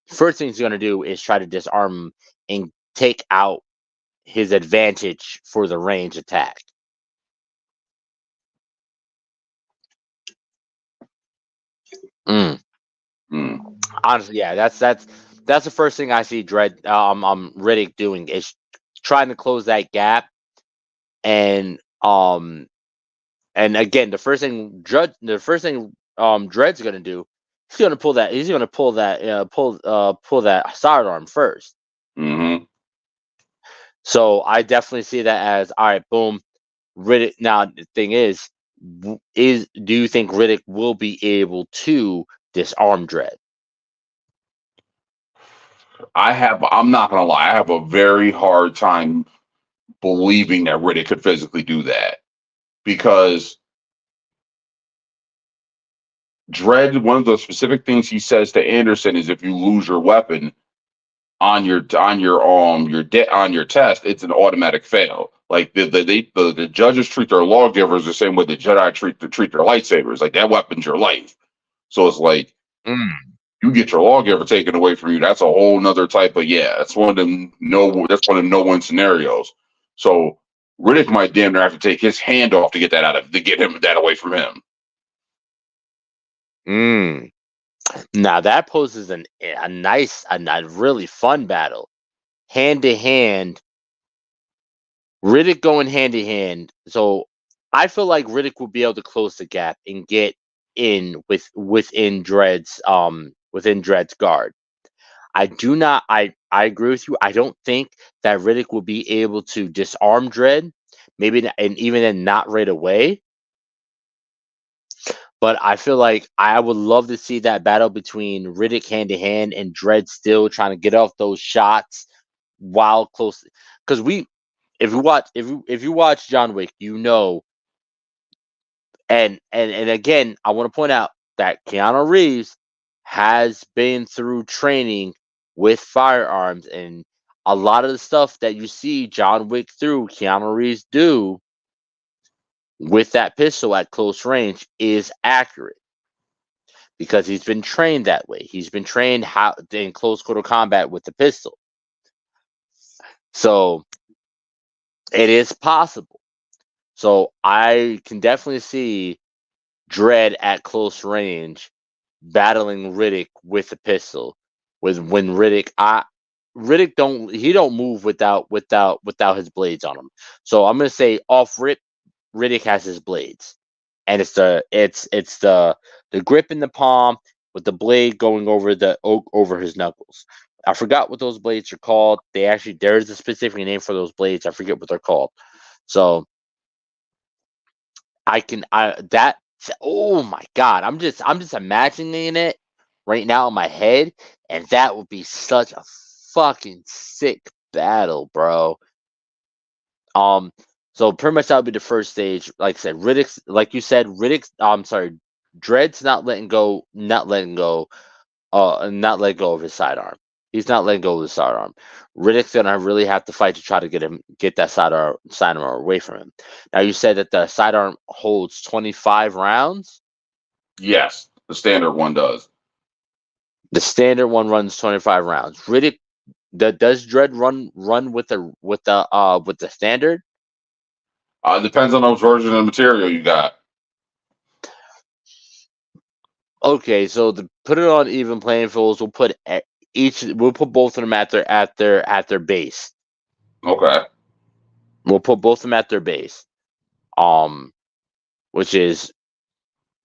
first thing he's going to do is try to disarm him and take out his advantage for the range attack. Honestly, yeah, that's the first thing I see Riddick doing, is trying to close that gap, and again, the first thing Dredd's gonna do, he's gonna pull that sidearm first. So I definitely see that as, all right, boom, Riddick. Now the thing is do you think Riddick will be able to disarm Dredd? I'm not gonna lie, I have a very hard time believing that Riddick could physically do that, because Dredd, one of the specific things he says to Anderson is, if you lose your weapon on your test, it's an automatic fail. Like the judges treat their lawgivers the same way the Jedi treat their lightsabers. Like, that weapon's your life. So it's like, you get your lawgiver taken away from you, that's a whole nother type of, that's one of them no-win scenarios. So Riddick might damn near have to take his hand off to get that away from him. Now that poses a really fun battle, hand to hand. Riddick going hand to hand. So I feel like Riddick will be able to close the gap and get in within Dredd's guard. I agree with you. I don't think that Riddick will be able to disarm Dredd, maybe, and even then not right away. But I feel like I would love to see that battle between Riddick hand to hand and Dredd still trying to get off those shots while close. Because if you watch John Wick, and again, I want to point out that Keanu Reeves has been through training with firearms, and a lot of the stuff that you see John Wick through, Keanu Reeves do with that pistol at close range is accurate, because he's been trained that way. He's been trained how in close quarter combat with the pistol. So it is possible. So I can definitely see Dredd at close range battling Riddick with the pistol. When Riddick don't move without his blades on him. So I'm gonna say off rip, Riddick has his blades, and it's the grip in the palm with the blade going over his knuckles. I forgot what those blades are called. There is a specific name for those blades. I forget what they're called. So oh my god, I'm just imagining it right now in my head, and that would be such a fucking sick battle, bro. So pretty much that would be the first stage. Like I said, Dredd's not letting go of his sidearm. He's not letting go of the sidearm. Riddick's gonna really have to fight to try to get that sidearm away from him. Now you said that the sidearm holds 25 rounds. Yes, the standard one does. The standard one runs 25 rounds. Riddick, does Dredd run with the standard? It depends on those versions of material you got. Okay, so to put it on even playing fields, we'll put both of them at their base. Okay. We'll put both of them at their base. Which is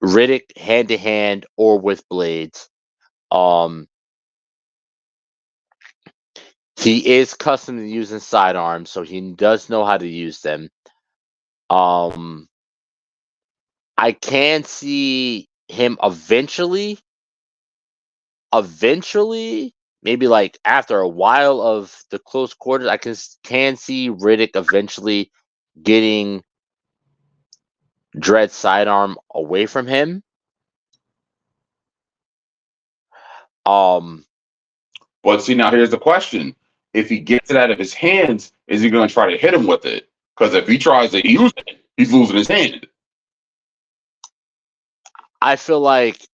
Riddick hand to hand or with blades. He is accustomed to using sidearms, so he does know how to use them. I can see him eventually, maybe like after a while of the close quarters, I can see Riddick eventually getting Dredd's sidearm away from him. But see, now here's the question: if he gets it out of his hands, is he going to try to hit him with it? Because if he tries to use it, he's losing his hand. I feel like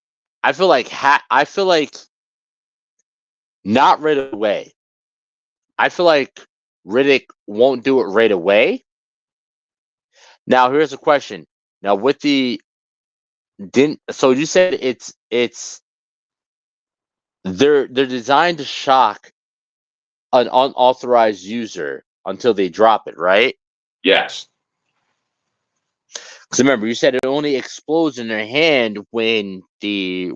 not right away. I feel like Riddick won't do it right away. Now here's the question. Now with so you said they're designed to shock an unauthorized user until they drop it, right? Yes. Because remember, you said it only explodes in their hand when pretty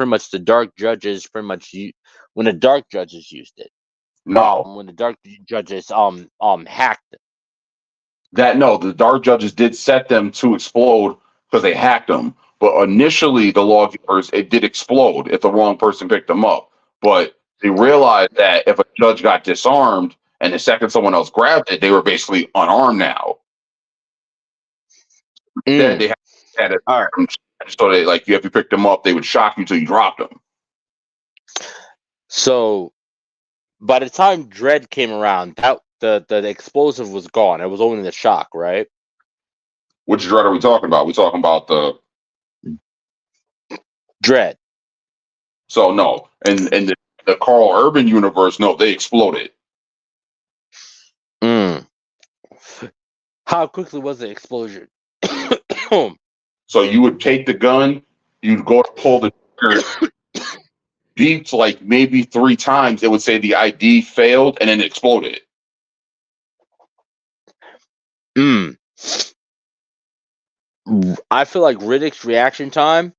much the dark judges when the dark judges used it. No. When the dark judges hacked it. The dark judges did set them to explode because they hacked them. But initially, the lawgivers, it did explode if the wrong person picked them up. But they realized that if a judge got disarmed and the second someone else grabbed it, they were basically unarmed now. Then they had it. All right. So they if you picked them up, they would shock you till you dropped them. So by the time Dredd came around, the explosive was gone. It was only the shock, right? Which Dredd are we talking about? We talking about the Dredd. So no, in the Carl Urban universe, no, they exploded. How quickly was the explosion? So you would take the gun, you'd go to pull the trigger, beeped like maybe 3 times. It would say the ID failed, and then it exploded. I feel like Riddick's reaction time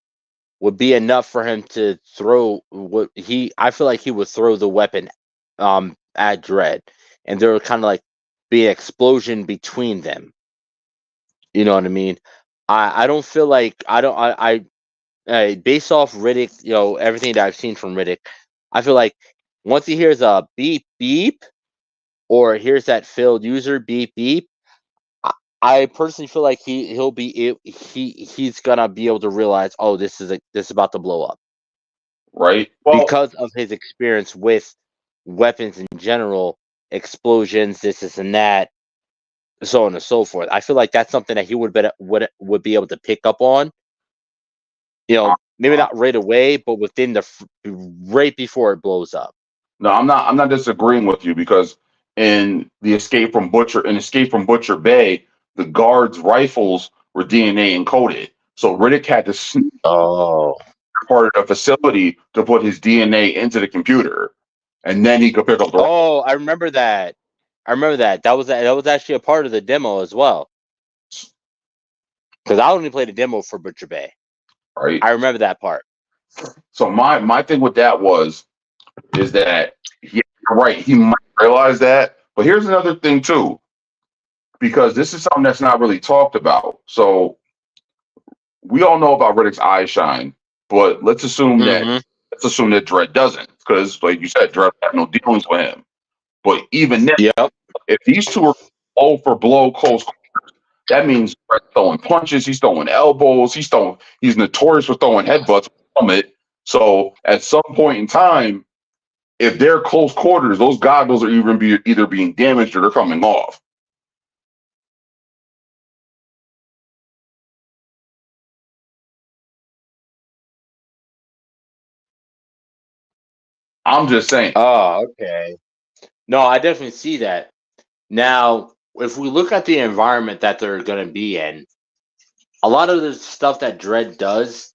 would be enough for him to throw I feel like he would throw the weapon at Dredd, and there would kind of be an explosion between them. You know what I mean? I don't feel like based off Riddick, everything that I've seen from Riddick, I feel like once he hears a beep beep or hears that failed user beep beep, I personally feel like he's gonna be able to realize, oh, this is about to blow up, right? Because of his experience with weapons in general, explosions, this and that, so on and so forth. I feel like that's something that he would be able to pick up on. Maybe not right away, but within right before it blows up. No, I'm not disagreeing with you, because in Escape from Butcher Bay, the guards' rifles were DNA encoded. So Riddick had to sneak part of the facility to put his DNA into the computer, and then he could pick up the. Oh, I remember that. That was actually a part of the demo as well. Because I only played a demo for Butcher Bay. right? I remember that part. So my thing with that is that you're right. He might realize that, but here's another thing too, because this is something that's not really talked about. So we all know about Riddick's eye shine, but Mm-hmm. let's assume that Dredd doesn't, because like you said, Dredd had no dealings with him. But even then, Yep. if these two are blow for blow close, that means Dredd's throwing punches, he's throwing elbows, he's notorious for throwing headbutts from it. So at some point in time, if they're close quarters, those goggles are either being damaged or they're coming off. I'm just saying. Oh, okay. No, I definitely see that. Now, if we look at the environment that they're going to be in, a lot of the stuff that Dredd does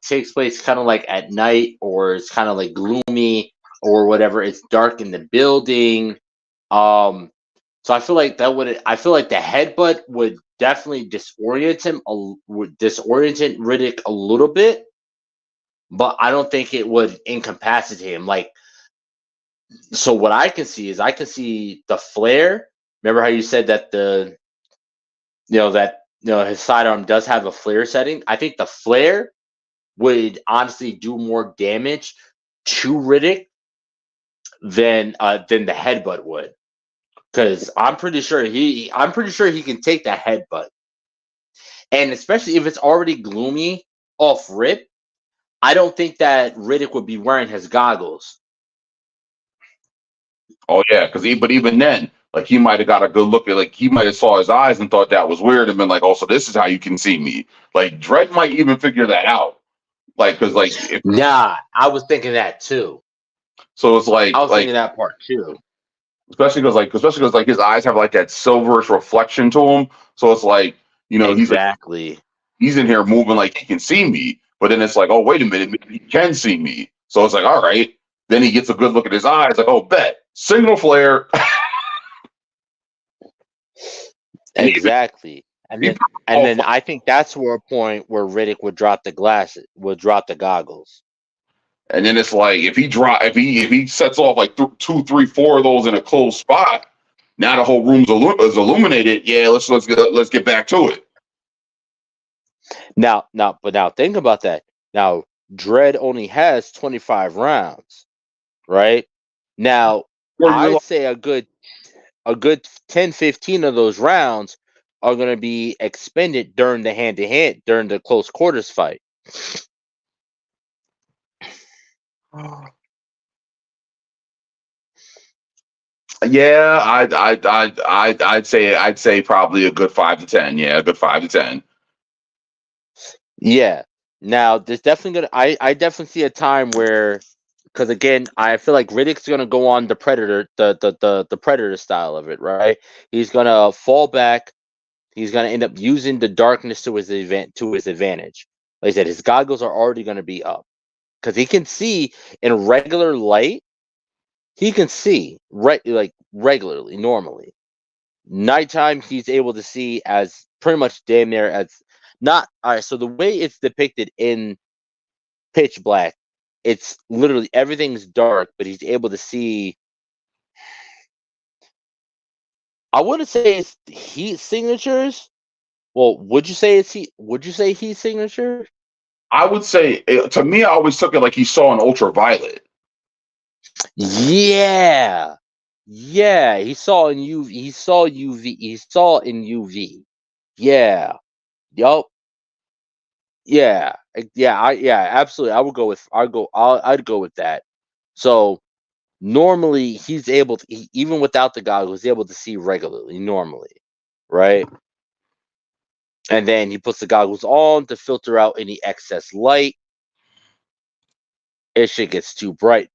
takes place kind of like at night, or it's kind of like gloomy or whatever. It's dark in the building. So I feel like I feel like the headbutt would definitely would disorient Riddick a little bit, but I don't think it would incapacitate him. Like, so what I can see is I can see the flare. Remember how you said that his sidearm does have a flare setting? I think the flare would honestly do more damage to Riddick than the headbutt would. Because I'm pretty sure he can take that headbutt. And especially if it's already gloomy off rip, I don't think that Riddick would be wearing his goggles. Oh yeah, but even then, like he might have got a good look at, like he might have saw his eyes and thought that was weird and been like, "Oh, so this is how you can see me." Like Dredd might even figure that out. Like, because like if Nah, I was thinking that too. so, it's like I was thinking that part too. especially because like his eyes have like that silverish reflection to them. So it's like, Exactly. he's in here moving like he can see me, but then it's like, oh wait a minute, maybe he can see me. So it's like, all right. Then he gets a good look at his eyes, like, oh, bet signal flare. Exactly. And then I think that's where a point where Riddick would drop the goggles. And then it's like if he sets off like 2, 3, 4 of those in a closed spot, now the whole room's is illuminated. Yeah, let's get back to it. Now think about that. Now Dredd only has 25 rounds, right? Now I'd say a good 10, 15 of those rounds are going to be expended during the hand-to-hand, during the close quarters fight. Yeah, I'd say probably a good 5 to 10. Yeah, a good 5 to 10. Yeah. Now there's definitely I definitely see a time where, because again, I feel like Riddick's gonna go on the Predator, the Predator style of it, right? He's gonna fall back. He's gonna end up using the darkness to his advantage. Like I said, his goggles are already gonna be up because he can see in regular light. He can see regularly, normally. Nighttime, he's able to see as pretty much damn near as not. All right, so the way it's depicted in Pitch Black, it's literally everything's dark, but he's able to see. I wouldn't say it's heat signatures. Well, would you say it's heat? Would you say heat signature? I would say, to me, I always took it like he saw an ultraviolet. Yeah, yeah. He saw in UV. He saw UV. He saw in UV. Yeah. Yup. Yeah. Absolutely. I'd go with that. So normally he's able to, even without the goggles, he's able to see regularly, normally, right? And then he puts the goggles on to filter out any excess light. Shit gets too bright.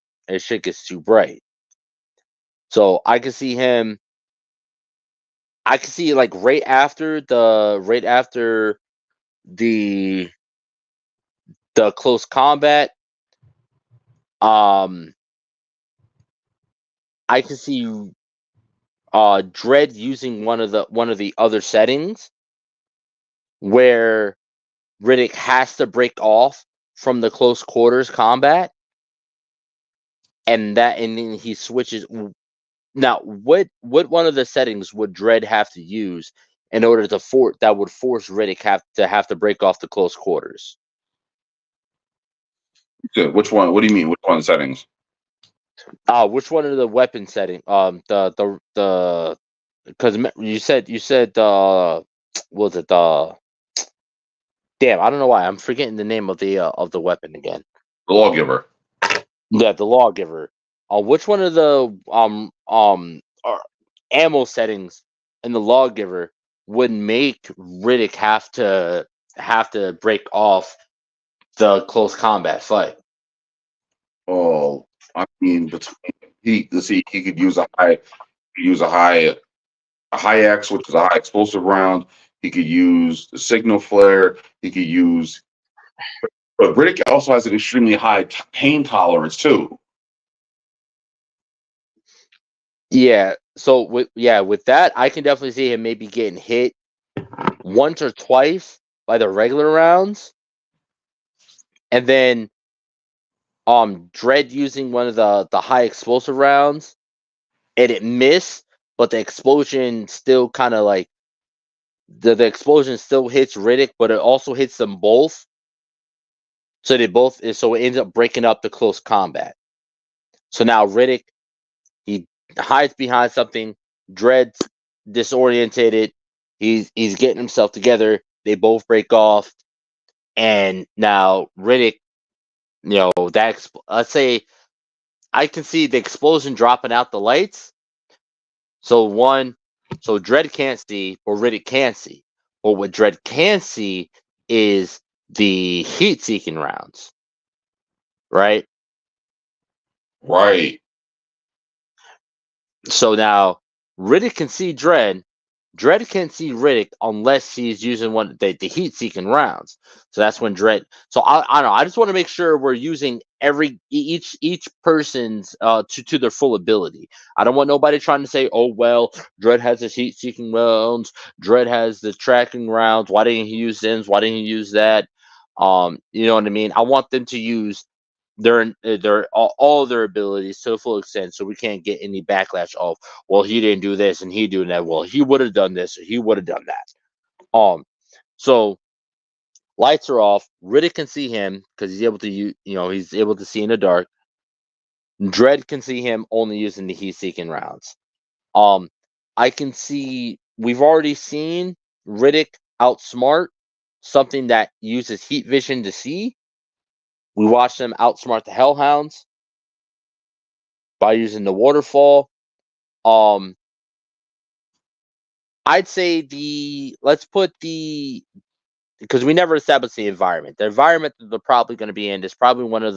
So I can see him. I can see like right after the close combat. Um, I can see Dredd using one of the other settings where Riddick has to break off from the close quarters combat, and then he switches. Now, what one of the settings would Dredd have to use in order to force Riddick have to break off the close quarters? Good. Which one? What do you mean? Which one of the settings? Which one of the weapon setting? The because you said was it the damn, I don't know why I'm forgetting the name of the weapon again. The lawgiver. Yeah, the lawgiver. Which one of the ammo settings in the lawgiver would make Riddick have to break off the close combat fight? Oh, I mean, he could use a high X, which is a high explosive round. He could use the signal flare. He could use, but Riddick also has an extremely high pain tolerance too. Yeah. So with that, I can definitely see him maybe getting hit once or twice by the regular rounds, and then Dredd using one of the high explosive rounds, and it missed, but the explosion still kind of like the explosion still hits Riddick, but it also hits them both. So it ends up breaking up the close combat. So now Riddick, he hides behind something. Dredd's disorientated. He's getting himself together. They both break off, and now Riddick, let's say I can see the explosion dropping out the lights. So Dredd can't see, or Riddick can't see. But what Dredd can see is the heat-seeking rounds, right? Right. So now Riddick can see Dredd. Dredd can't see Riddick unless he's using the heat-seeking rounds. So that's when Dredd. So I don't know. I just want to make sure we're using each person's to their full ability. I don't want nobody trying to say, "Oh well, Dredd has his heat-seeking rounds. Dredd has the tracking rounds. Why didn't he use this? Why didn't he use that?" You know what I mean? I want them to use their all of their abilities to the full extent, so we can't get any backlash of, well, he didn't do this and he doing that. Well, he would have done this or he would have done that. So lights are off. Riddick can see him because he's able to he's able to see in the dark. Dredd can see him only using the heat-seeking rounds. I can see we've already seen Riddick outsmart something that uses heat vision to see. We watched them outsmart the Hellhounds by using the waterfall. I'd say let's put because we never established the environment. The environment that they're probably going to be in is probably one of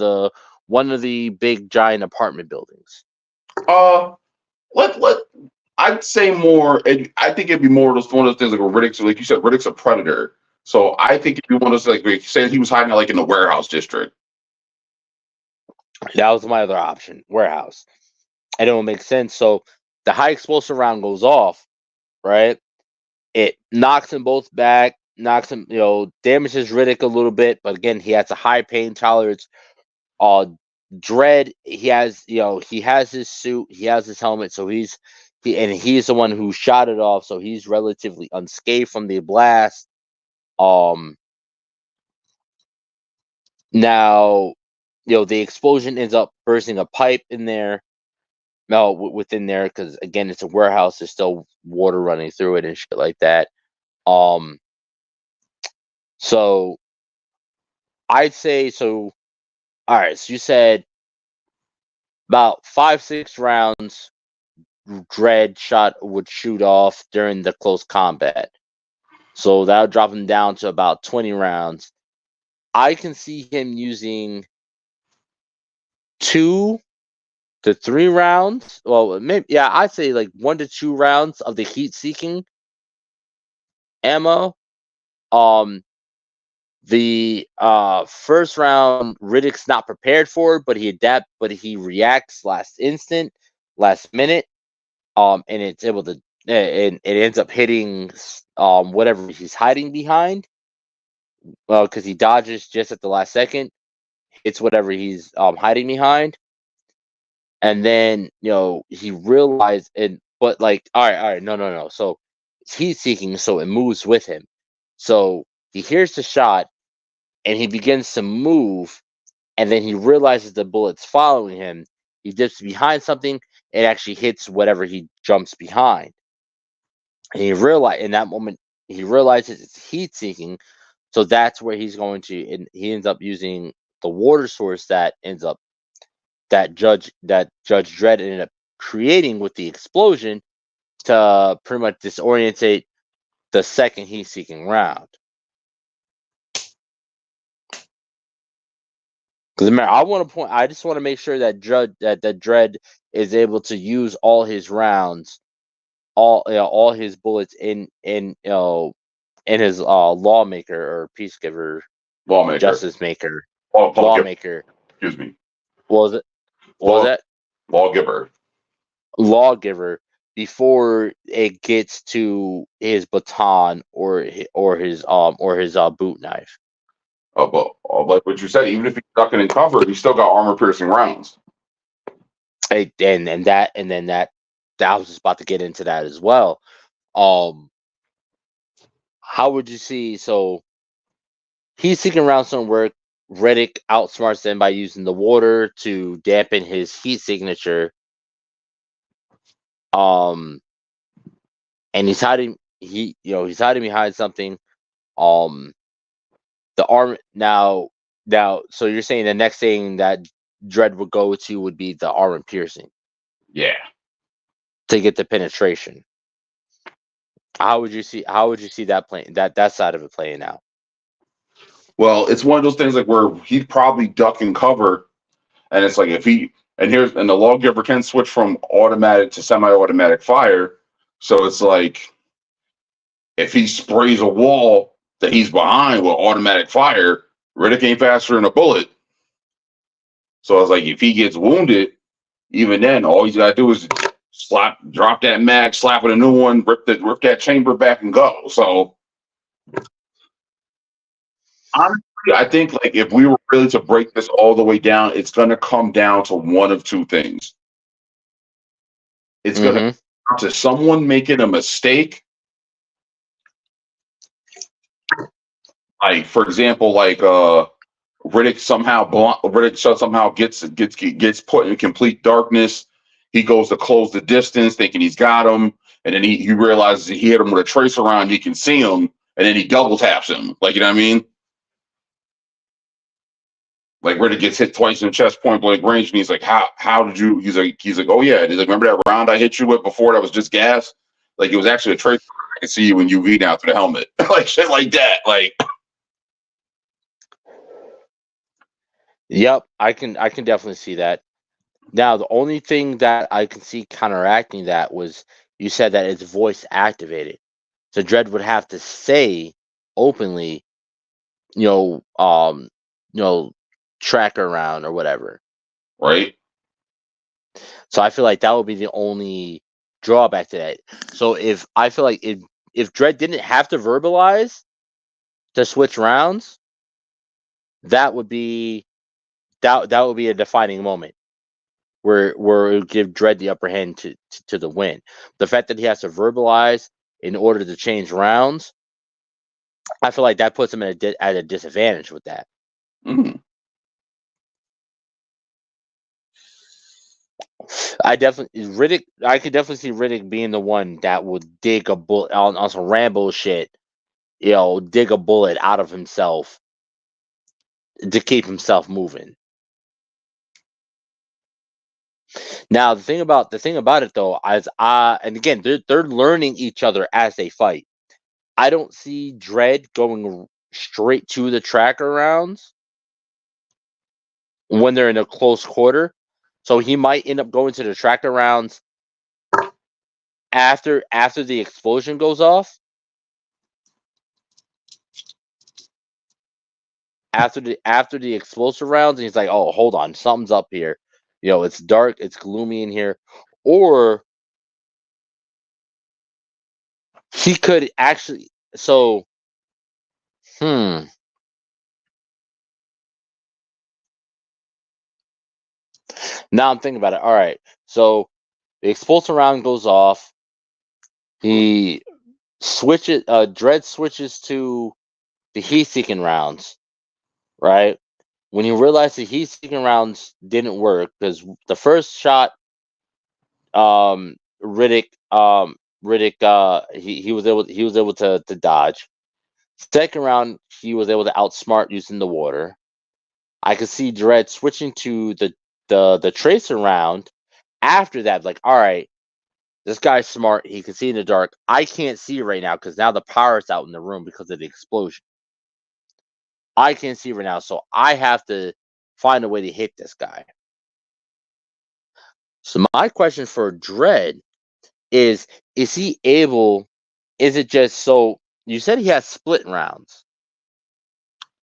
the big giant apartment buildings. Let I'd say more. I think it'd be more one of those things like Riddick's, like you said, Riddick's a predator. So I think if you want to like say he was hiding like in the warehouse district. That was my other option, warehouse. And it will make sense. So the high explosive round goes off, right? It knocks them both back, damages Riddick a little bit, but again, he has a high pain tolerance. Dredd, he has his suit, he has his helmet, so he's the one who shot it off, so he's relatively unscathed from the blast. Now, the explosion ends up bursting a pipe in there. No, within there, because again, it's a warehouse. There's still water running through it and shit like that. So I'd say so. All right, so you said about 5-6 rounds. Dredd would shoot off during the close combat, so that would drop him down to about 20 rounds. I can see him using 2 to 3 rounds. Well, maybe I'd say like 1 to 2 rounds of the heat-seeking ammo. The first round, Riddick's not prepared for it, but he reacts last minute. And it's able to and it ends up hitting whatever he's hiding behind. Because he dodges just at the last second, hits whatever he's hiding behind, and then he realized and but like all right, no. So he's seeking, so it moves with him. So he hears the shot and he begins to move, and then he realizes the bullet's following him. He dips behind something, it actually hits whatever he jumps behind. And in that moment, he realizes it's heat seeking. So that's where he's going to, and he ends up using the water source that Judge Dredd ended up creating with the explosion to pretty much disorientate the second heat seeking round. Because I just want to make sure that Dredd is able to use all his rounds, all his bullets in his lawmaker or peacegiver, Lawmaker. justice maker, lawmaker. Excuse me. What was it? What was that? Lawgiver. Lawgiver, before it gets to his baton or his boot knife. But like what you said, even if he's ducking and covered, he's still got armor piercing rounds. And that I was just about to get into that as well. How would you see? So he's seeking rounds don't work. Riddick outsmarts them by using the water to dampen his heat signature. And he's hiding. He's hiding behind something. The arm now. So you're saying the next thing that Dredd would go to would be the armor piercing. Yeah. To get the penetration. How would you see that playing that side of it playing out? Well, it's one of those things like where he'd probably duck and cover, and it's like the lawgiver can switch from automatic to semi-automatic fire. So it's like if he sprays a wall that he's behind with automatic fire, Riddick ain't faster than a bullet. So it's like if he gets wounded, even then, all he's got to do is drop that mag, slap with a new one, rip that chamber back, and go. So honestly, I think like if we were really to break this all the way down, it's going to come down to one of two things. It's going to come down to someone making a mistake. Like, for example, like Riddick somehow gets put in complete darkness. He goes to close the distance, thinking he's got him, and then he realizes he hit him with a tracer round. He can see him, and then he double taps him. Like, you know what I mean? Like Riddick gets hit twice in the chest, point blank range, and he's like, "How did you?" He's like, "Oh yeah." He's like, "Remember that round I hit you with before? That was just gas. Like it was actually a tracer. I can see you when UV down through the helmet, like shit like that." Like. Yep, I can definitely see that. Now, the only thing that I can see counteracting that was you said that it's voice activated. So Dredd would have to say openly, track around or whatever. Right. So I feel like that would be the only drawback to that. So if Dredd didn't have to verbalize to switch rounds, that would be a defining moment where it would give Dredd the upper hand to the win. The fact that he has to verbalize in order to change rounds, I feel like that puts him at a disadvantage with that. Mm-hmm. I could definitely see Riddick being the one that would dig a bullet on some Rambo shit, dig a bullet out of himself to keep himself moving. Now the thing about it though is and again they're learning each other as they fight. I don't see Dredd going straight to the tracker rounds when they're in a close quarter. So he might end up going to the tracker rounds after the explosion goes off. After the explosive rounds, and he's like, "Oh, hold on, something's up here. It's dark, it's gloomy in here," or He could actually. So, Now I'm thinking about it. All right. So the explosive round goes off. He switches. Dredd switches to the heat-seeking rounds. Right. When he realized the heat-seeking rounds didn't work because the first shot, Riddick, he was able to dodge. Second round, he was able to outsmart using the water. I could see Dredd switching to the tracer round. After that, like, all right, this guy's smart. He can see in the dark. I can't see right now because now the power's out in the room because of the explosion. I can't see right now, so I have to find a way to hit this guy. So my question for Dredd is he able? Is it just so? You said he has split rounds.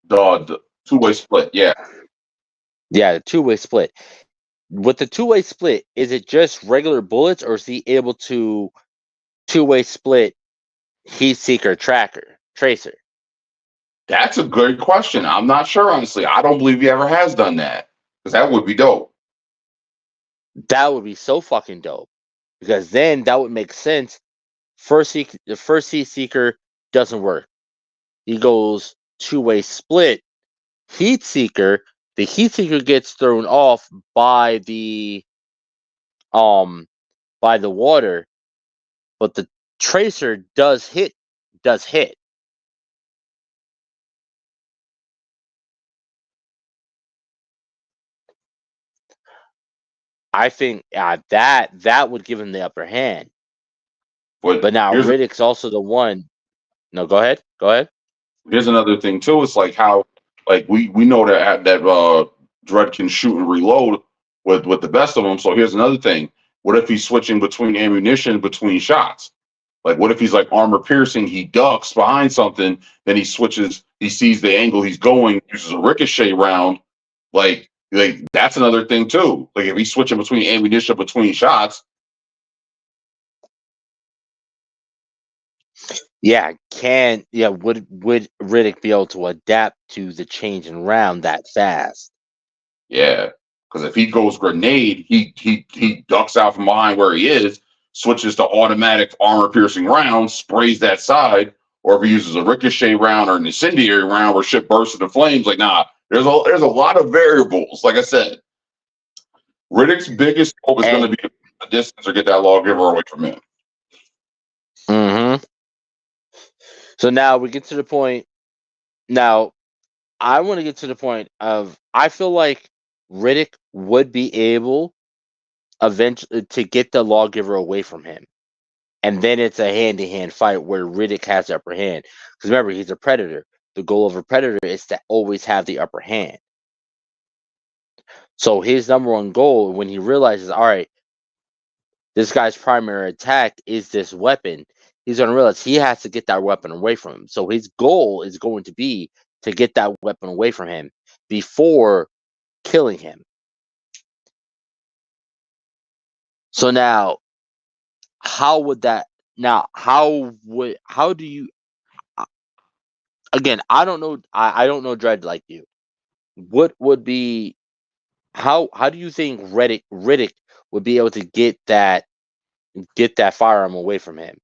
The two-way split, yeah. Yeah, the two-way split. With the two-way split, is it just regular bullets, or is he able to two-way split heat seeker tracer? That's a good question. I'm not sure, honestly. I don't believe he ever has done that because that would be dope. That would be so fucking dope because then that would make sense. The first heat seeker doesn't work. He goes two-way split heat seeker. The heat seeker gets thrown off by the water, but the tracer does hit. I think that would give him the upper hand. But now Riddick's also the one. No, go ahead. Here's another thing too. It's like how, like we know that Dredd can shoot and reload with the best of them. So here's another thing. What if he's switching between ammunition between shots? Like, what if he's like armor piercing? He ducks behind something, then he switches. He sees the angle he's going, uses a ricochet round. Like that's another thing too. Like if he's switching between ammunition between shots. Yeah, would Riddick be able to adapt to the change in round that fast? Yeah, because if he goes grenade, he ducks out from behind where he is, switches to automatic armor piercing rounds, sprays that side, or if he uses a ricochet round or an incendiary round where shit bursts into flames. Like, nah, there's a lot of variables. Like I said, Riddick's biggest hope is going to be the distance or get that lawgiver away from him. Mm-hmm. So now we get to the point. Now, I want to get to the point of I feel like Riddick would be able eventually to get the lawgiver away from him. And then it's a hand-to-hand fight where Riddick has the upper hand. Because remember, he's a predator. The goal of a predator is to always have the upper hand. So his number one goal, when he realizes, all right, this guy's primary attack is this weapon, he's going to realize he has to get that weapon away from him. So his goal is going to be to get that weapon away from him before killing him. So now, how do you, again, I don't know Dredd like you. What would be, how do you think Riddick would be able to get that firearm away from him,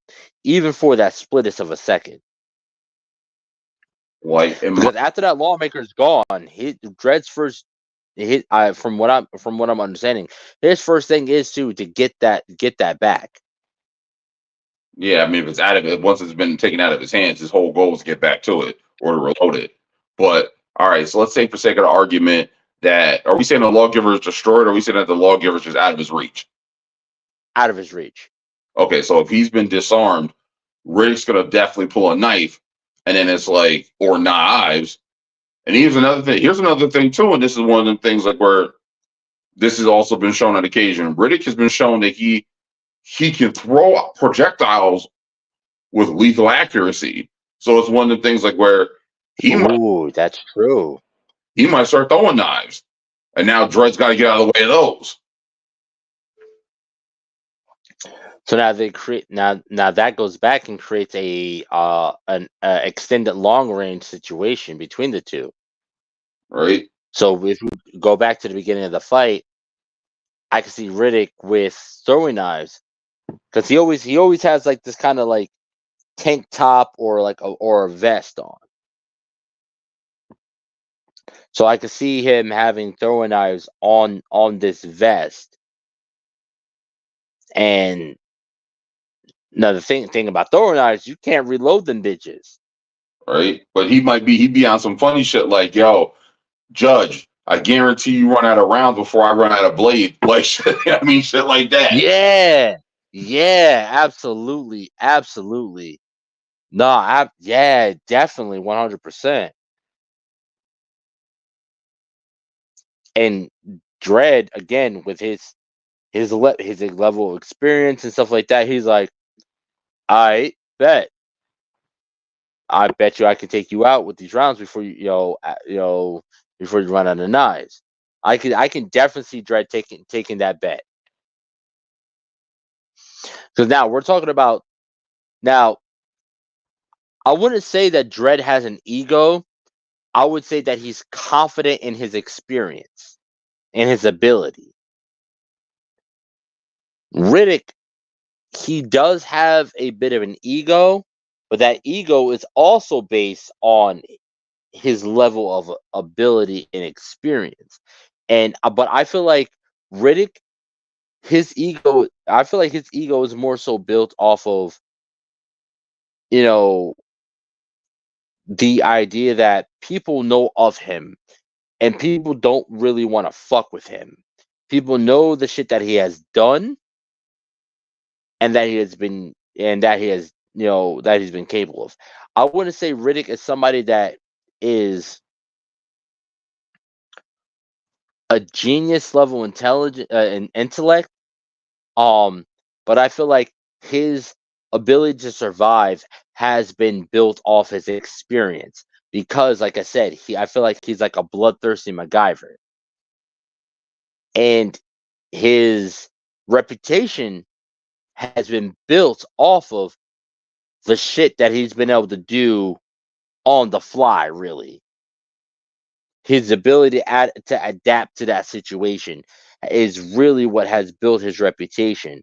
even for that splittest of a second? Because after that lawmaker's gone, Dredd's first hit, from what I'm understanding, his first thing is to get that back. Yeah, I mean, if it's out of it, once it's been taken out of his hands, his whole goal is to get back to it or to reload it. But all right, so let's say for sake of the argument that, are we saying the lawgiver is destroyed, or are we saying that the lawgiver is just out of his reach? Out of his reach. Okay, so if he's been disarmed, Riddick's gonna definitely pull a knife, and then it's like, or knives. And here's another thing too, and this is one of them things like where this has also been shown on occasion. Riddick has been shown that he can throw projectiles with lethal accuracy. So it's one of the things like where that's true. He might start throwing knives, and now Dredd's got to get out of the way of those. So now they create now that goes back and creates an extended long range situation between the two. Right. So if we go back to the beginning of the fight, I can see Riddick with throwing knives because he always has like this kind of like tank top or a vest on. So I could see him having throwing knives on this vest. And now the thing about throwing knives, you can't reload them bitches. Right. But he'd be on some funny shit like, yo, Judge, I guarantee you run out of rounds before I run out of blade. Like shit, I mean shit like that. Yeah. Yeah, absolutely. Absolutely. No, yeah, definitely 100%. And Dredd, again, with his level of experience and stuff like that, he's like, I bet you I can take you out with these rounds before before you run out of knives. I can definitely see Dredd taking that bet. Because now we're talking about now. I wouldn't say that Dredd has an ego. I would say that he's confident in his experience and his ability. Riddick, he does have a bit of an ego, but that ego is also based on his level of ability and experience. And but I feel like Riddick, I feel like his ego is more so built off of, the idea that people know of him and people don't really want to fuck with him. People know the shit that he has done and that he's been capable of. I wouldn't say Riddick is somebody that is a genius level intelligent and intellect. But I feel like his ability to survive has been built off his experience because, like I said, I feel like he's like a bloodthirsty MacGyver, and his reputation has been built off of the shit that he's been able to do on the fly. Really, his ability to adapt to that situation is really what has built his reputation.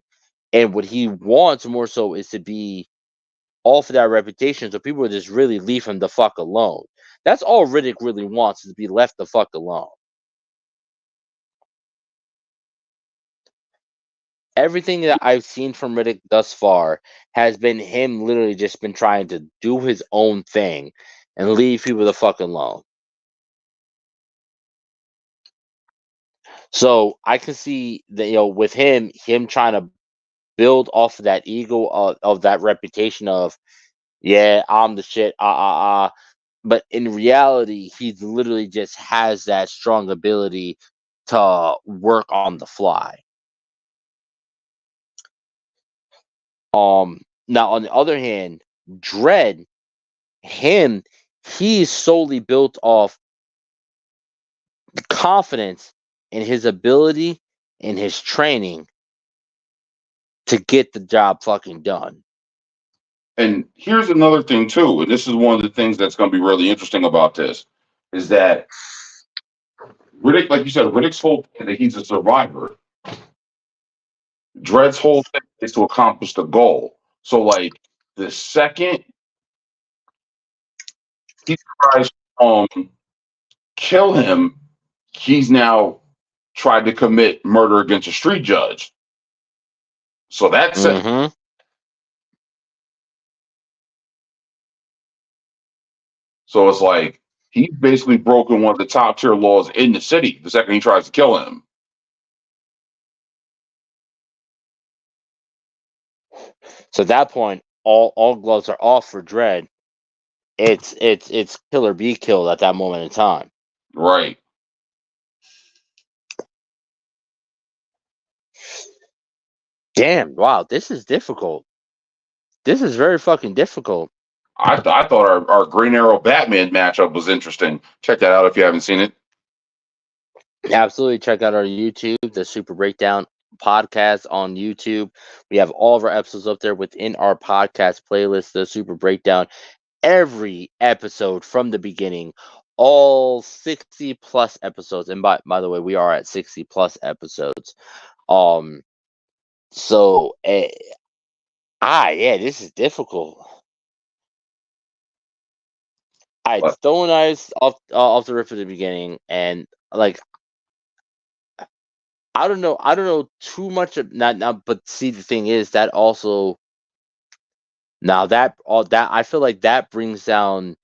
And what he wants more so is to be off of that reputation, so people just really leave him the fuck alone. That's all Riddick really wants, is to be left the fuck alone. Everything that I've seen from Riddick thus far has been him literally just been trying to do his own thing and leave people the fuck alone. So I can see that, with him trying to build off of that ego of that reputation of, yeah, I'm the shit, but in reality, he literally just has that strong ability to work on the fly. Now on the other hand, Dredd, he's solely built off confidence in his ability and his training to get the job fucking done. And here's another thing too, and this is one of the things that's going to be really interesting about this, is that Riddick, like you said, Riddick's whole thing that he's a survivor. Dredd's whole thing is to accomplish the goal. So, like, the second he tries to kill him, he's now tried to commit murder against a street judge. So that's it. Mm-hmm. So it's like he's basically broken one of the top tier laws in the city the second he tries to kill him. So at that point, all gloves are off for Dredd. It's kill or be killed at that moment in time. Right. Damn, wow, this is difficult. This is very fucking difficult. I thought our Green Arrow Batman matchup was interesting. Check that out if you haven't seen it. Absolutely, check out our YouTube, the Super Breakdown podcast on YouTube. We have all of our episodes up there within our podcast playlist, the Super Breakdown. Every episode from the beginning, all 60 plus episodes. And by the way, we are at 60 plus episodes. So yeah, this is difficult. I But throwing knives off the rip at the beginning, and like I don't know too much of not now. But see, the thing is that also now that all that I feel like that brings down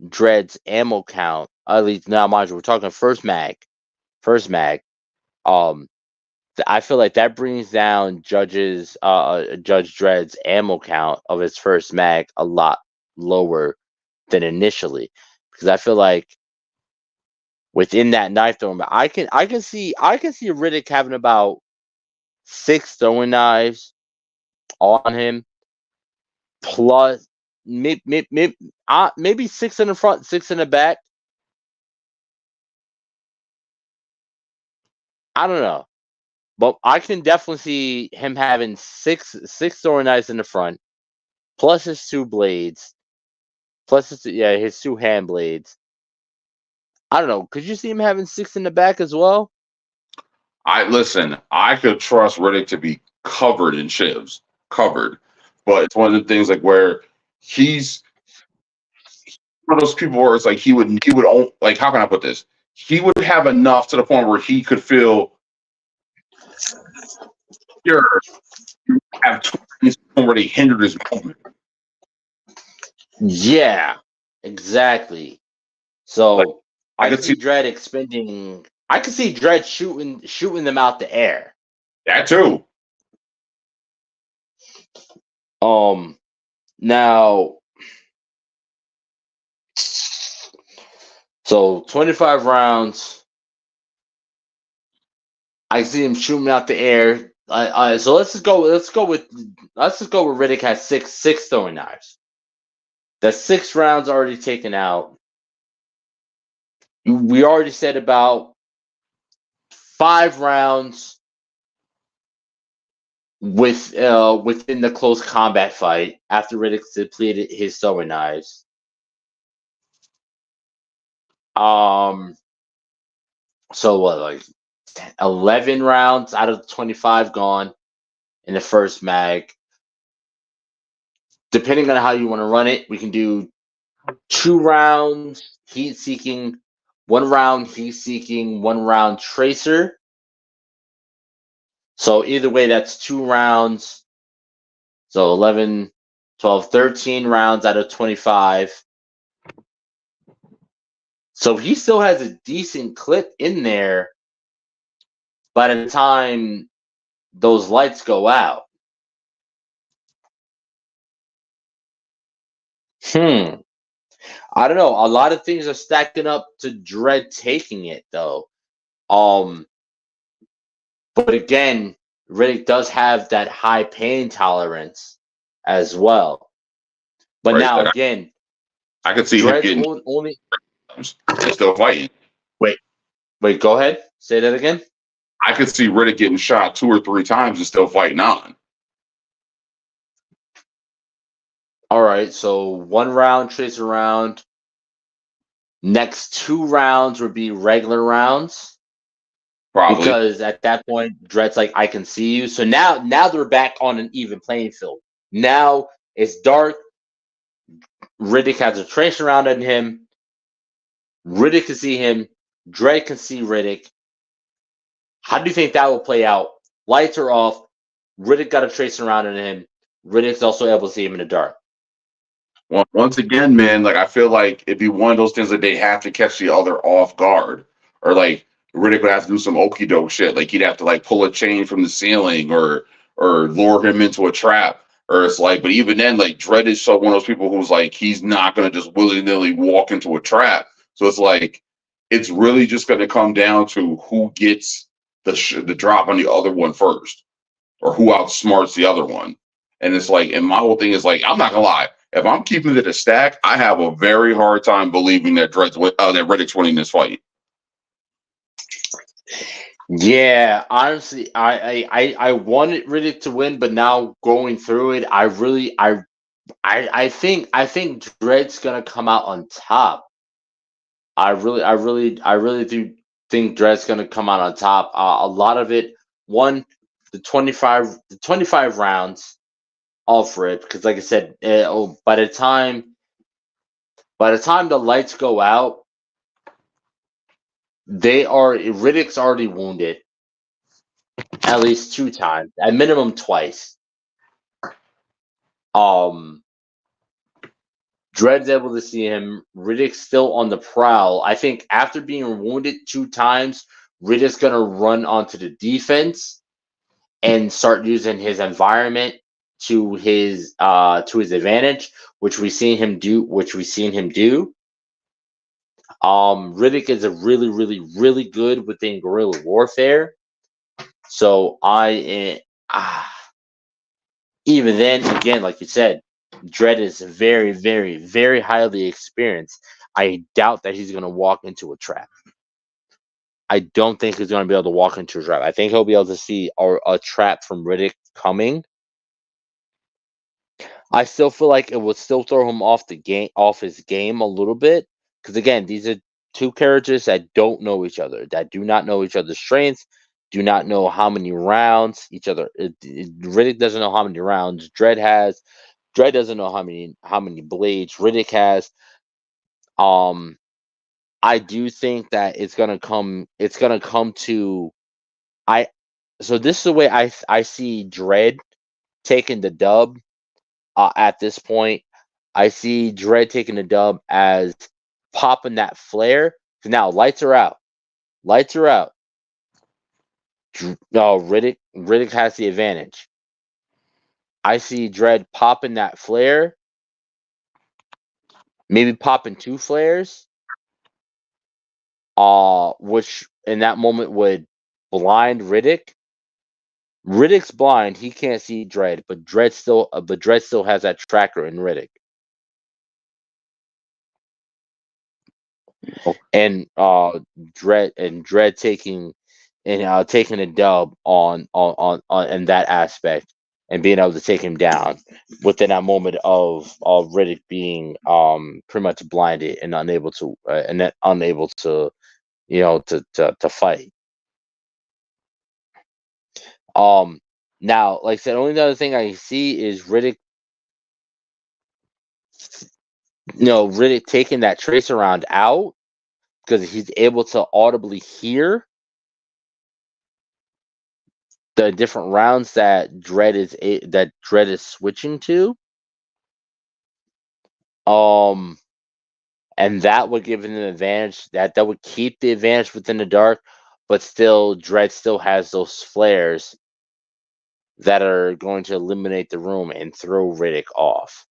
Dredd's ammo count. At least now, mind you, we're talking first mag. Um, I feel like that brings down Judge Dredd's ammo count of his first mag a lot lower than initially, because I feel like within that knife throwing, I can see Riddick having about 6 throwing knives on him, plus maybe 6 in the front, 6 in the back. I don't know. But I can definitely see him having six throwing knives in the front, plus his 2 blades, plus his 2 hand blades. I don't know. Could you see him having 6 in the back as well? I could trust Riddick to be covered in shivs, covered. But it's one of the things like where he's one of those people where it's like he would like, how can I put this? He would have enough to the point where he could feel sure have 2 things already hindered his movement. Yeah, exactly. So Like, I could see Dredd expending. I could see Dredd shooting them out the air. That too. Now, so 25 rounds. I see him shooting out the air. So let's just go with Riddick has six throwing knives. That's 6 rounds already taken out. We already said about 5 rounds within the close combat fight after Riddick depleted his throwing knives. So what, like 11 rounds out of 25 gone in the first mag. Depending on how you want to run it, we can do 2 rounds heat seeking, 1 round heat seeking, 1 round tracer. So either way, that's 2 rounds. So 11, 12, 13 rounds out of 25. So he still has a decent clip in there by the time those lights go out. I don't know. A lot of things are stacking up to Dredd taking it, though. But again, Riddick does have that high pain tolerance as well. But Right, now like again, I could see Dredd's him getting only. still fighting. Wait, go ahead. Say that again. I could see Riddick getting shot 2 or 3 times and still fighting on. All right, so 1 round, tracer round. Next 2 rounds would be regular rounds. Probably. Because at that point, Dredd's like, I can see you. So now they're back on an even playing field. Now it's dark. Riddick has a tracer round on him. Riddick can see him. Dredd can see Riddick. How do you think that will play out? Lights are off. Riddick got a tracer round on him. Riddick's also able to see him in the dark. Once again, man, like I feel like it'd be one of those things that they have to catch the other off guard, or like Riddick would have to do some okie doke shit. Like he'd have to like pull a chain from the ceiling, or lure him into a trap, or it's like. But even then, like Dredd is so one of those people who's like he's not gonna just willy nilly walk into a trap. So it's like it's really just gonna come down to who gets the drop on the other one first, or who outsmarts the other one. And it's like, and my whole thing is like, I'm not gonna lie. If I'm keeping it a stack, I have a very hard time believing that Riddick's winning this fight. Yeah, honestly, I wanted Riddick to win, but now going through it, I think Dredd's gonna come out on top. I really do think Dredd's gonna come out on top. A lot of it, one, the 25 rounds all for it, because like I said, by the time the lights go out, Riddick's already wounded at least 2 times, at minimum twice. Um, Dredd's able to see him. Riddick's still on the prowl. I think after being wounded 2 times, Riddick's gonna run onto the defense and start using his environment to his advantage, which we've seen him do. Riddick is a really, really, really good within guerrilla warfare. So even then, again, like you said, Dredd is very, very, very highly experienced. I doubt that he's going to walk into a trap. I don't think he's going to be able to walk into a trap. I think he'll be able to see a trap from Riddick coming. I still feel like it would still throw him off his game a little bit, because again, these are two characters that don't know each other, that do not know each other's strengths, do not know how many rounds each other. Riddick doesn't know how many rounds Dredd has. Dredd doesn't know how many blades Riddick has. I do think that it's gonna come. It's gonna come to I. So this is the way I see Dredd taking the dub. At this point, I see Dredd taking the dub as popping that flare. So now lights are out. Lights are out. No, Riddick has the advantage. I see Dredd popping that flare, maybe popping 2 flares, which in that moment would blind Riddick. Riddick's blind; he can't see Dredd, but Dredd still has that tracker in Riddick, and Dredd taking a dub on in that aspect, and being able to take him down within that moment of Riddick being pretty much blinded and unable to to fight. Um, Now, like I said, only the other thing I see is Riddick taking that tracer round out, because he's able to audibly hear the different rounds that Dredd is switching to. Um, and that would give him an advantage. That would keep the advantage within the dark, but still, Dredd still has those flares that are going to eliminate the room and throw Riddick off.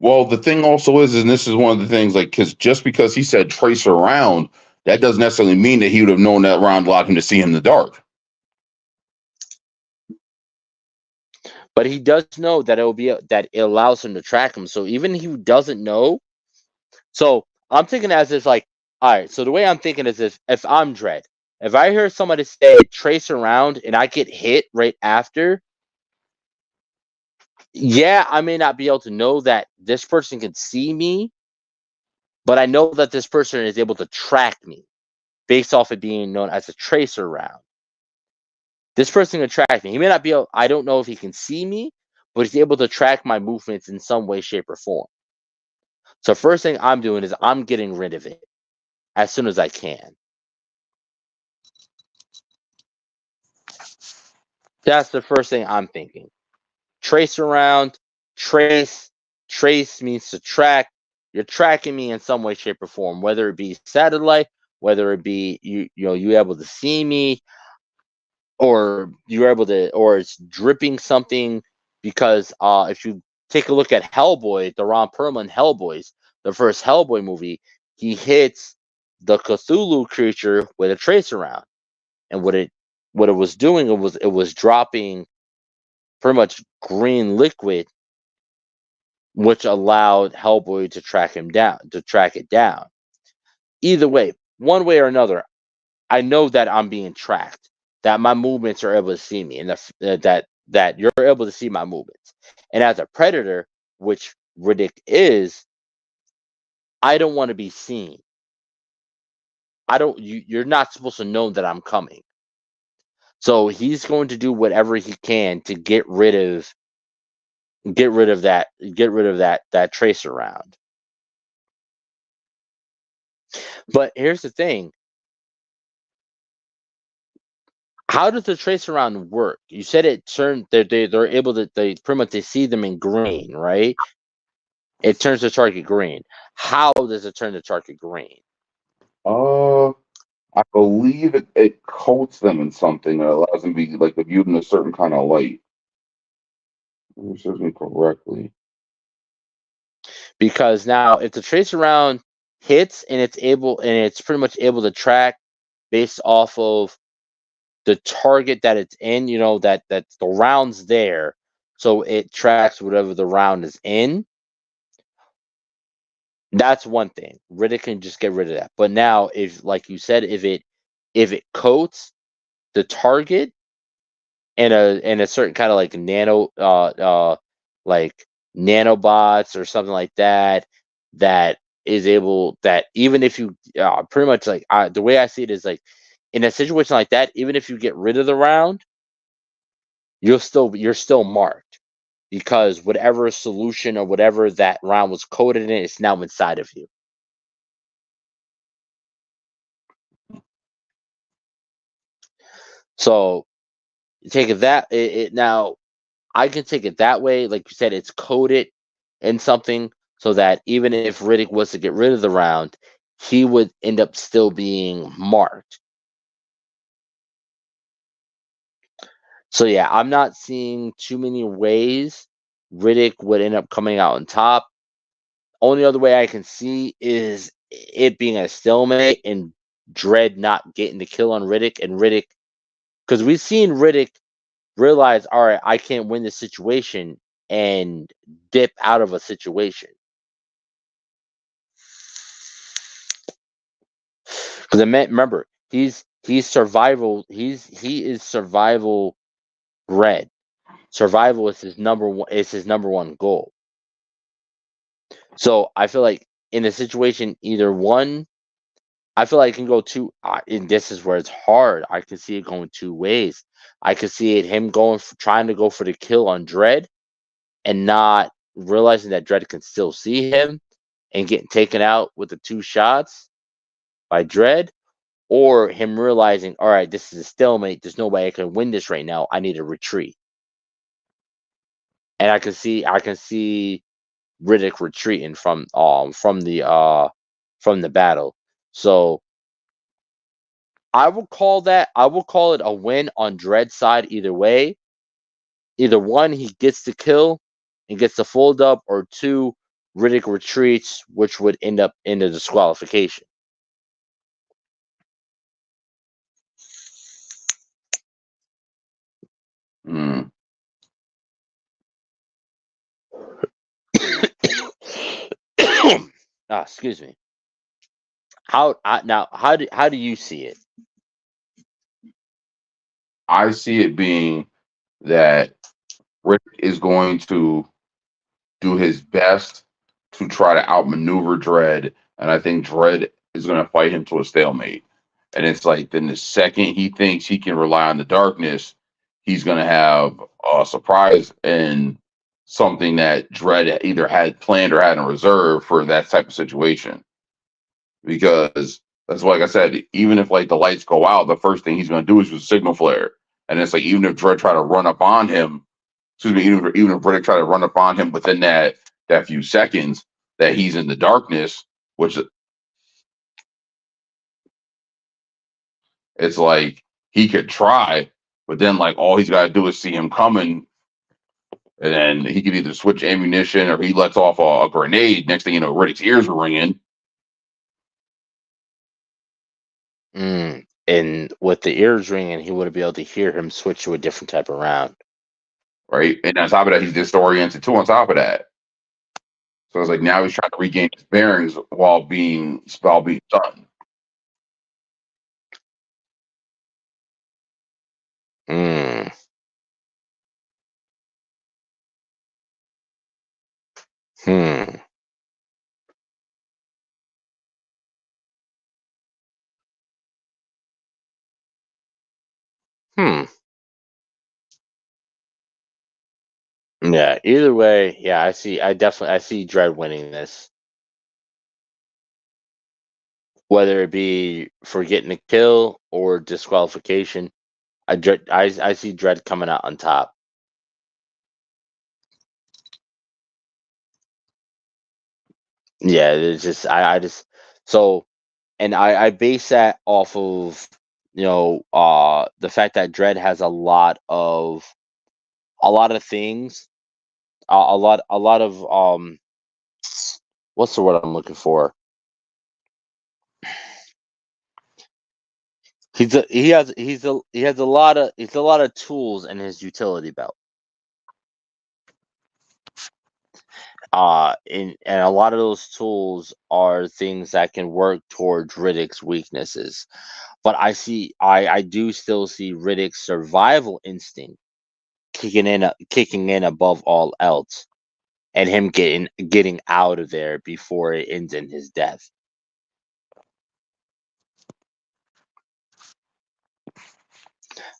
Well, the thing also is, and this is one of the things, like, because just because he said trace around, that doesn't necessarily mean that he would have known that round allowed him to see him in the dark. But he does know that that it allows him to track him. So even he doesn't know. So I'm thinking as if, like, all right. So the way I'm thinking is, if I'm Dredd, if I hear somebody say trace around and I get hit right after, yeah, I may not be able to know that this person can see me, but I know that this person is able to track me based off it being known as a tracer round. This person can track me. He may not be able, I don't know if he can see me, but he's able to track my movements in some way, shape, or form. So first thing I'm doing is I'm getting rid of it as soon as I can. That's the first thing I'm thinking. Trace around, trace means to track. You're tracking me in some way, shape, or form, whether it be satellite, whether it be you able to see me, or or it's dripping something. Because if you take a look at Hellboy, the Ron Perlman Hellboys, the first Hellboy movie, he hits the Cthulhu creature with a tracer round, and what it was doing, it was dropping pretty much green liquid, which allowed Hellboy to track it down. Either way, one way or another, I know that I'm being tracked, that my movements are able to see me, and that you're able to see my movements. And as a predator, which Riddick is, I don't want to be seen. You're not supposed to know that I'm coming. So he's going to do whatever he can to get rid of that tracer round. But here's the thing. How does the tracer round work? You said it turned they're able to pretty much they see them in green, right? It turns the target green. How does it turn the target green? I believe it coats them in something that allows them to be like viewed in a certain kind of light. If it serves me correctly. Because now if the tracer round hits and it's pretty much able to track based off of the target that it's in, that the round's there, so it tracks whatever the round is in. That's one thing. Riddick can just get rid of that. But now, if, like you said, if it coats the target in a certain kind of like like nanobots or something like that, that is able, that even if you pretty much like the way I see it is like in a situation like that, even if you get rid of the round, you're still marked, because whatever solution or whatever that round was coated in is now inside of you. So take it that it now I can take it that way. Like you said, it's coded in something so that even if Riddick was to get rid of the round, he would end up still being marked. So yeah, I'm not seeing too many ways Riddick would end up coming out on top. Only other way I can see is it being a stalemate and Dredd not getting the kill on Riddick, and Riddick, because we've seen Riddick realize, all right, I can't win this situation, and dip out of a situation. Because remember, he's survival. He is survival bred. Survival is his number one. Is his number one goal. So I feel like in a situation, either one, I feel like it can go two. And this is where it's hard. I can see it going two ways. I could see it him trying to go for the kill on Dredd, and not realizing that Dredd can still see him, and getting taken out with the two shots by Dredd, or him realizing, all right, this is a stalemate. There's no way I can win this right now. I need to retreat. And I can see Riddick retreating from the battle. So I will call it a win on Dredd's side either way. Either one, he gets the kill and gets the full dub, or two, Riddick retreats, which would end up in the disqualification. Excuse me. How do you see it? I see it being that Rick is going to do his best to try to outmaneuver Dredd, and I think Dredd is going to fight him to a stalemate. And it's like then the second he thinks he can rely on the darkness, he's going to have a surprise and something that Dredd either had planned or had in reserve for that type of situation. Because that's like I said, even if like the lights go out, the first thing he's going to do is use a signal flare. And it's like even if Dredd try to run up on him, even if Riddick try to run up on him within that few seconds that he's in the darkness, which it's like he could try, but then like all he's got to do is see him coming, and then he could either switch ammunition or he lets off a grenade. Next thing you know, Riddick's ears are ringing. And with the ears ringing, he would be able to hear him switch to a different type of round. Right. And on top of that, he's disoriented too, on top of that. So it's like now he's trying to regain his bearings while being stunned. Hmm. Hmm. Hmm. Yeah. Either way, yeah. I see. I see Dredd winning this, whether it be for getting a kill or disqualification. I see Dredd coming out on top. Yeah. It's just I just so and I base that off of the fact that Dredd has a lot of things, a lot of what's the word I'm looking for? He has a lot of tools in his utility belt. And a lot of those tools are things that can work towards Riddick's weaknesses. But I do still see Riddick's survival instinct kicking in above all else, and him getting out of there before it ends in his death.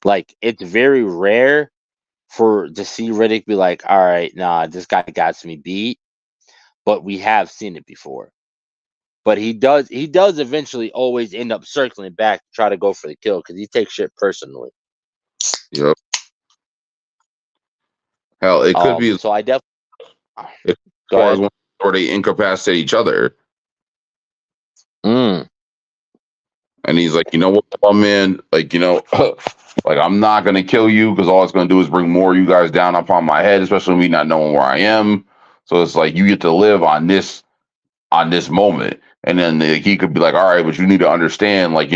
Like, it's very rare to see Riddick be like, all right, nah, this guy got me beat, but we have seen it before. But he does eventually always end up circling back to try to go for the kill because he takes shit personally. Yep. Hell, it could be So I definitely as go far as ahead. or they incapacitate each other. Mm. And he's like, you know what, man? Like, like I'm not gonna kill you because all it's gonna do is bring more of you guys down upon my head, especially me not knowing where I am. So it's like you get to live on this moment. And then he could be like, all right, but you need to understand, like,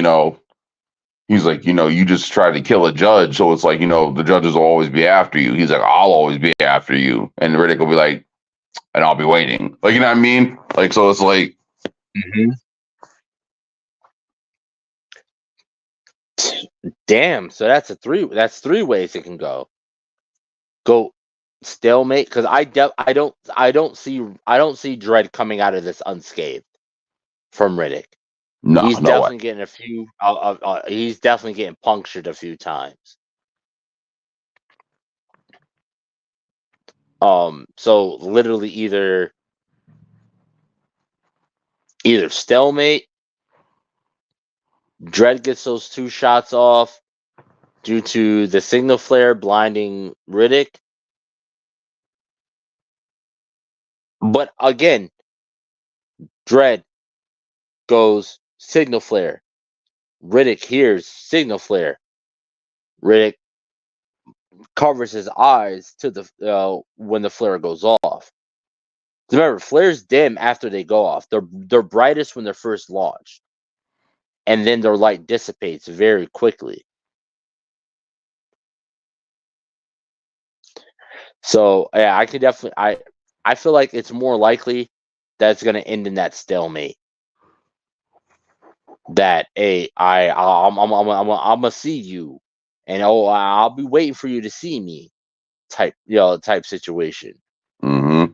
he's like, you just try to kill a judge, so it's like, the judges will always be after you. He's like, I'll always be after you. And Riddick will be like, and I'll be waiting. Like, you know what I mean? Like, so it's like, Mm-hmm. Damn, so that's three ways it can go. Go stalemate, because I don't see Dredd coming out of this unscathed from Riddick. no, He's no way. definitely getting a few. He's definitely getting punctured a few times. So literally either stalemate, Dredd gets those 2 shots off due to the signal flare blinding Riddick. But again, Dredd goes signal flare. Riddick hears signal flare. Riddick covers his eyes to the when the flare goes off. Remember, flares dim after they go off. They're brightest when they're first launched, and then their light dissipates very quickly. So yeah, I could definitely I feel like it's more likely that it's going to end in that stalemate. That I'm gonna see you, and I'll be waiting for you to see me, type situation. Mm-hmm.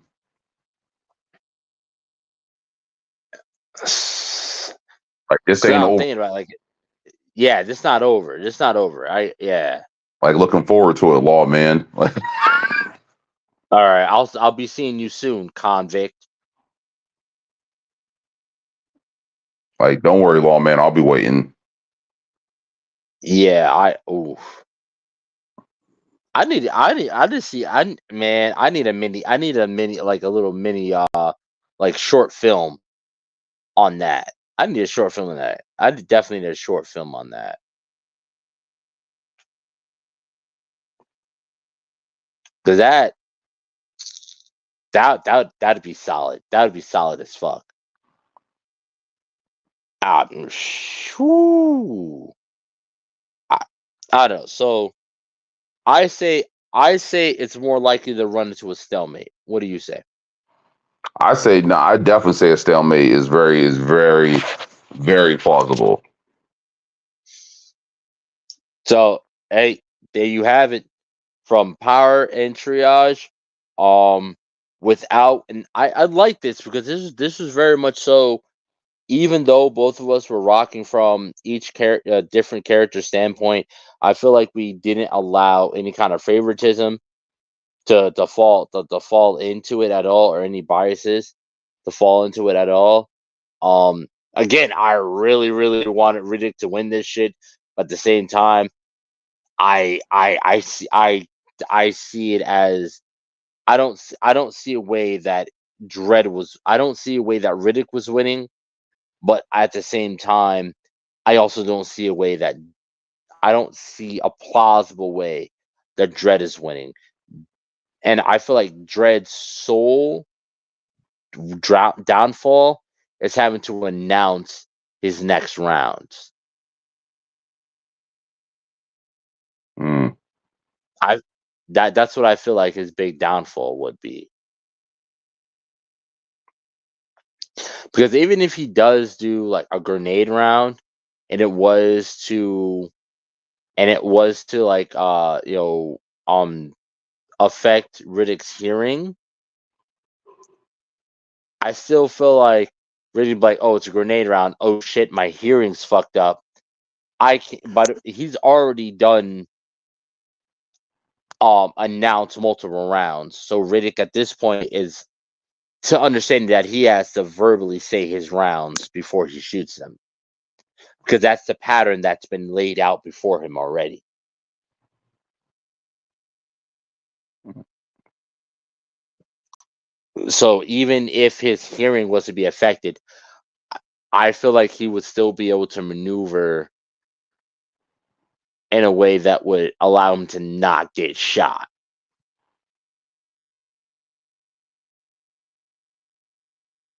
Like this Cause ain't I'm over. thinking about, like, yeah, this not over. This not over. Yeah. Like looking forward to it, Law, man. All right, I'll be seeing you soon, convict. Like, don't worry, Law, man. I'll be waiting. Yeah, I just see, man, I need a mini, like a little mini, like short film on that. I need a short film on that. I definitely need a short film on that. Cause that'd be solid. That'd be solid as fuck. Whew. I don't know. So I say it's more likely to run into a stalemate. What do you say? I say no. I definitely say a stalemate is very, very plausible. So, hey, there you have it. From Power and Triage, without, and I like this because this is very much so. Even though both of us were rocking from each different character standpoint, I feel like we didn't allow any kind of favoritism to fall into it at all, or any biases to fall into it at all. Again, I really wanted Riddick to win this shit, but at the same time, I see it as I don't see a way that I don't see a way that Riddick was winning, but at the same time, I also don't see a way that I don't see a plausible way that Dredd is winning. And I feel like Dredd's sole downfall is having to announce his next rounds. Mm. That's what I feel like his big downfall would be. Because even if he does do like a grenade round, and it was to like affect Riddick's hearing, I still feel like Riddick like, oh, it's a grenade round. Oh shit, my hearing's fucked up. I can't, but he's already done announce multiple rounds. So Riddick at this point is to understand that he has to verbally say his rounds before he shoots them. Because that's the pattern that's been laid out before him already. So even if his hearing was to be affected, I feel like he would still be able to maneuver in a way that would allow him to not get shot.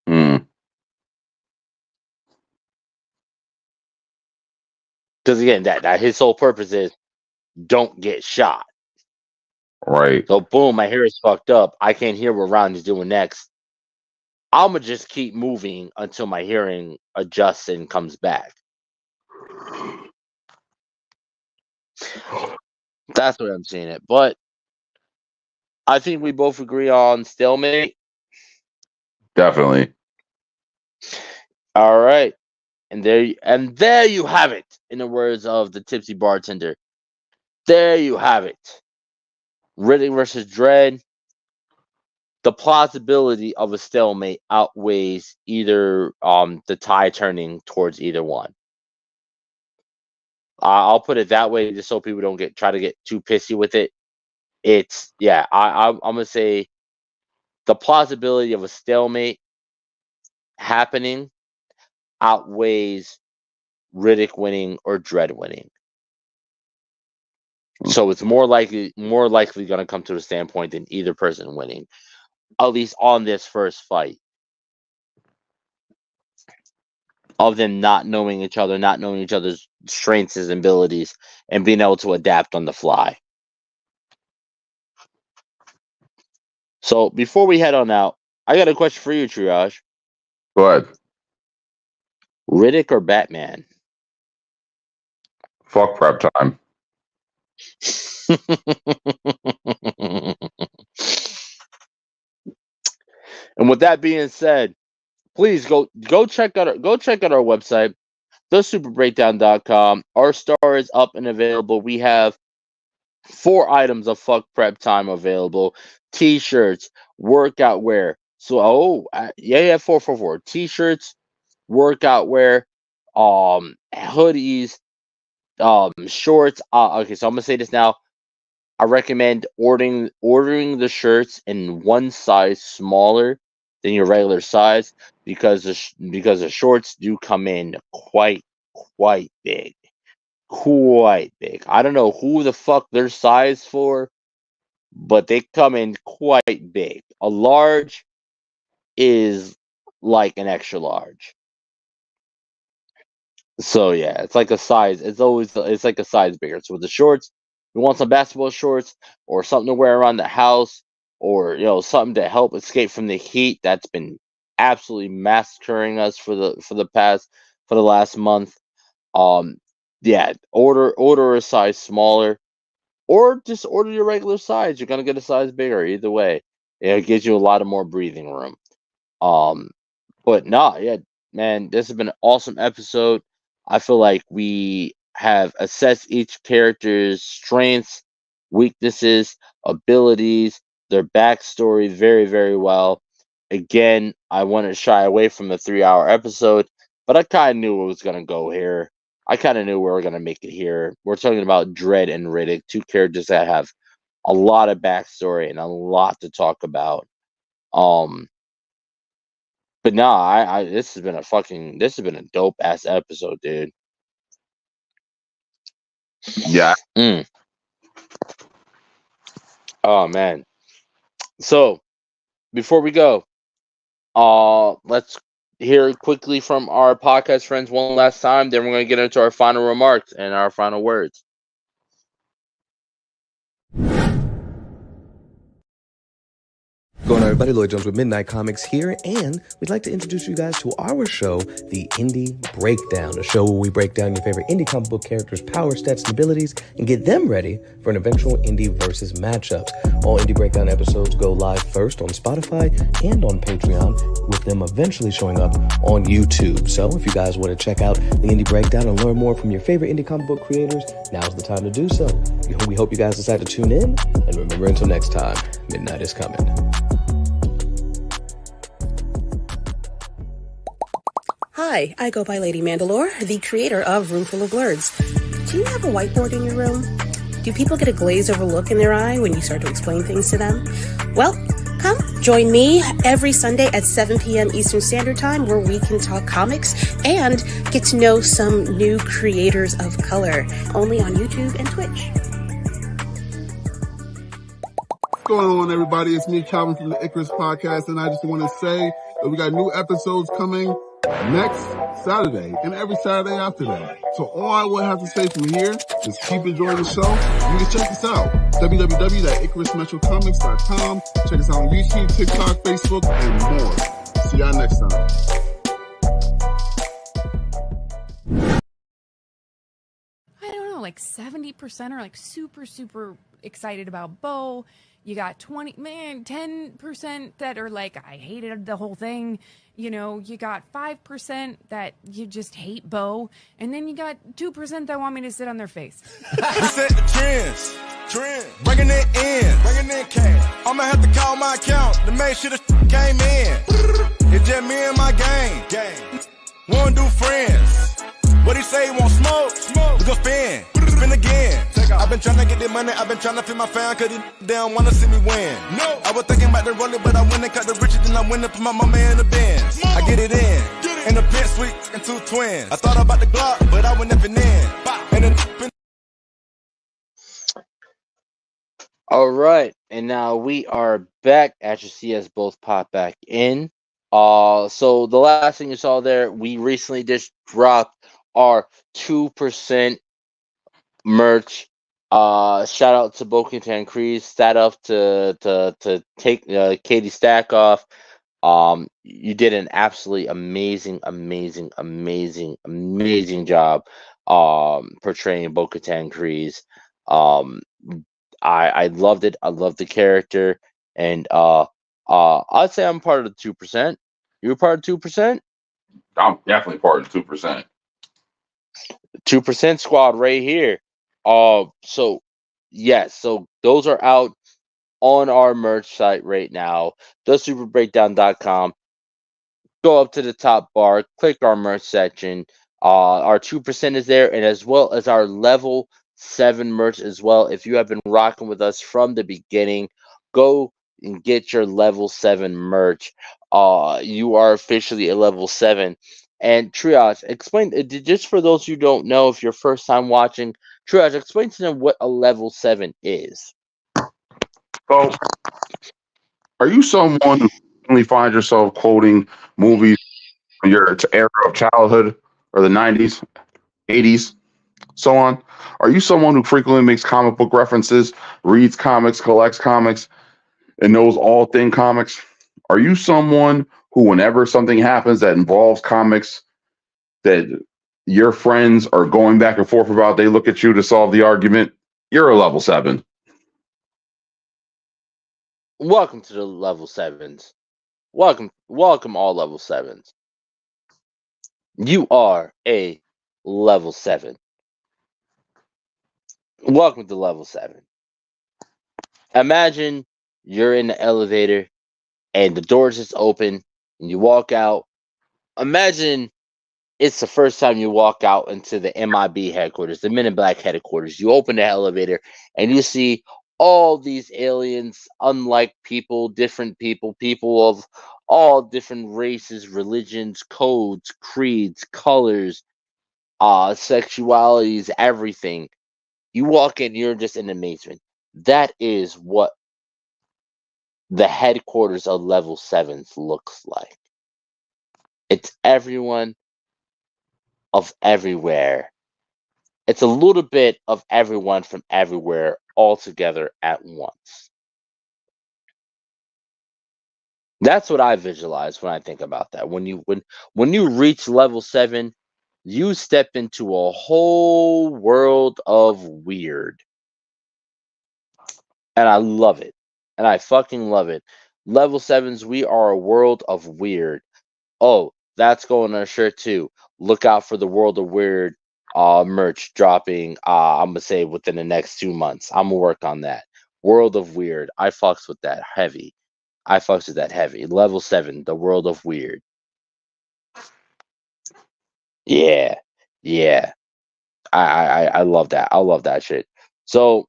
Mm. Because again, that his sole purpose is don't get shot. Right. So boom, my hair is fucked up. I can't hear what round he's doing next. I'm gonna just keep moving until my hearing adjusts and comes back. That's what I'm seeing it. But I think we both agree on stalemate. Definitely. All right. And there you have it, in the words of the tipsy bartender. There you have it. Riddick versus Dredd. The plausibility of a stalemate outweighs either the tie turning towards either one. I'll put it that way, just so people don't try to get too pissy with it. It's I'm gonna say the plausibility of a stalemate happening outweighs Riddick winning or Dredd winning. So it's more likely going to come to the standpoint than either person winning, at least on this first fight, of them not knowing each other, not knowing each other's strengths and abilities, and being able to adapt on the fly. So before we head on out, I got a question for you, Triage. Go ahead. Riddick or Batman? Fuck prep time. And with that being said, please go check out our website, thesuperbreakdown.com. Our star is up and available. We have 4 items of fuck prep time available: t-shirts, workout wear. So 4 t-shirts, workout wear, hoodies, shorts. Okay, so I'm gonna say this now. I recommend ordering the shirts in one size smaller than your regular size, because the shorts do come in quite big. Quite big. I don't know who the fuck they're size for, but they come in quite big. A large is like an extra large. So yeah, it's like a size. It's like a size bigger. So with the shorts, you want some basketball shorts or something to wear around the house, or something to help escape from the heat that's been absolutely massacring us for the last month. Yeah, order a size smaller. or just order your regular size. You're gonna get a size bigger either way. It gives you a lot of more breathing room. Um, but nah, yeah, man, this has been an awesome episode. I feel like we have assessed each character's strengths, weaknesses, abilities, their backstory very, very well. Again, I want to shy away from the 3 hour episode, but I kind of knew it was gonna go here. I kind of knew we were gonna make it here. We're talking about Dredd and Riddick, two characters that have a lot of backstory and a lot to talk about. Um, but no, I this has been a dope ass episode, dude. Yeah. Oh man. So before we go, let's hear quickly from our podcast friends one last time. Then we're gonna get into our final remarks and our final words. Going on, everybody, Lloyd Jones with Midnight Comics here, and we'd like to introduce you guys to our show, the Indie Breakdown, a show where we break down your favorite indie comic book characters' power, stats, and abilities, and get them ready for an eventual indie versus matchups. All Indie Breakdown episodes go live first on Spotify and on Patreon, with them eventually showing up on YouTube. So if you guys want to check out the Indie Breakdown and learn more from your favorite indie comic book creators, now's the time to do so. We hope you guys decide to tune in, and remember, until next time, midnight is coming. Hi, I go by Lady Mandalore, the creator of Roomful of Blurs. Do you have a whiteboard in your room? Do people get a glazed over look in their eye when you start to explain things to them? Well, come join me every Sunday at 7 p.m. Eastern Standard Time, where we can talk comics and get to know some new creators of color, only on YouTube and Twitch. What's going on, everybody? It's me, Calvin, from the Icarus Podcast, and I just want to say that we got new episodes coming next Saturday and every Saturday after that. So all I would have to say from here is keep enjoying the show. You can check us out, www.icarusmetrocomics.com. Check us out on YouTube, TikTok, Facebook, and more. See y'all next time. I don't know, like 70% are like super excited about Bo. You got 10% that are like, I hated the whole thing. You know, you got 5% that you just hate Bo. And then you got 2% that want me to sit on their face. We set the trends, bringing it in cash. I'ma have to call my account to make sure the came in. It's just me and my gang. Wanna do friends. What he say, he want smoke? We gon' spin again. I've been tryna get the money, I've been tryna feed my fan, cause they don't wanna see me win. No, I was thinking about the rolling, but I went and cut the riches, and I went and put my mama in the Benz. I get it in the pit suite, and 2 twins. I thought about the Glock, but I went nothing in. And then All right, and now we are back. As you see us both pop back in. So the last thing you saw there, we recently just dropped our 2% merch. Shout out to Bo-Katan Kreese, stat up to take Katie Stack off. You did an absolutely amazing job portraying Bo-Katan Kreese. I loved it. I loved the character, and I'd say I'm part of the 2%. You were part of 2%? I'm definitely part of the 2%. 2% squad right here. So yes, so those are out on our merch site right now, thesuperbreakdown.com. Go up to the top bar, click our merch section. Our 2% is there, and as well as our level 7 merch as well. If you have been rocking with us from the beginning, go and get your level 7 merch. You are officially a level 7. And Triage, explain, just for those who don't know, if you're first time watching, Triage, explain to them what a level 7 is. So, are you someone who only finds yourself quoting movies from your era of childhood, or the 90s, 80s, so on? Are you someone who frequently makes comic book references, reads comics, collects comics, and knows all thing comics? Are you someone who, whenever something happens that involves comics that your friends are going back and forth about, they look at you to solve the argument? You're a level 7. Welcome to the level 7s. Welcome all level 7s. You are a level 7. Welcome to level 7. Imagine you're in the elevator and the doors just open and you walk out. Imagine it's the first time you walk out into the MIB headquarters, the Men in Black headquarters. You open the elevator and you see all these aliens, unlike people, different people of all different races, religions, codes, creeds, colors, sexualities, everything. You walk in, you're just in amazement. That is what the headquarters of level 7s looks like. It's everyone of everywhere. It's a little bit of everyone from everywhere all together at once. That's what I visualize when I think about that. When you reach level 7, you step into a whole world of weird. And I love it. And I fucking love it. Level 7s, we are a world of weird. Oh, that's going on a shirt too. Look out for the World of Weird merch dropping. I'm gonna say within the next 2 months. I'm gonna work on that. World of Weird. I fucks with that heavy. I fucks with that heavy. Level 7, the World of Weird. Yeah, yeah. I love that. I love that shit. So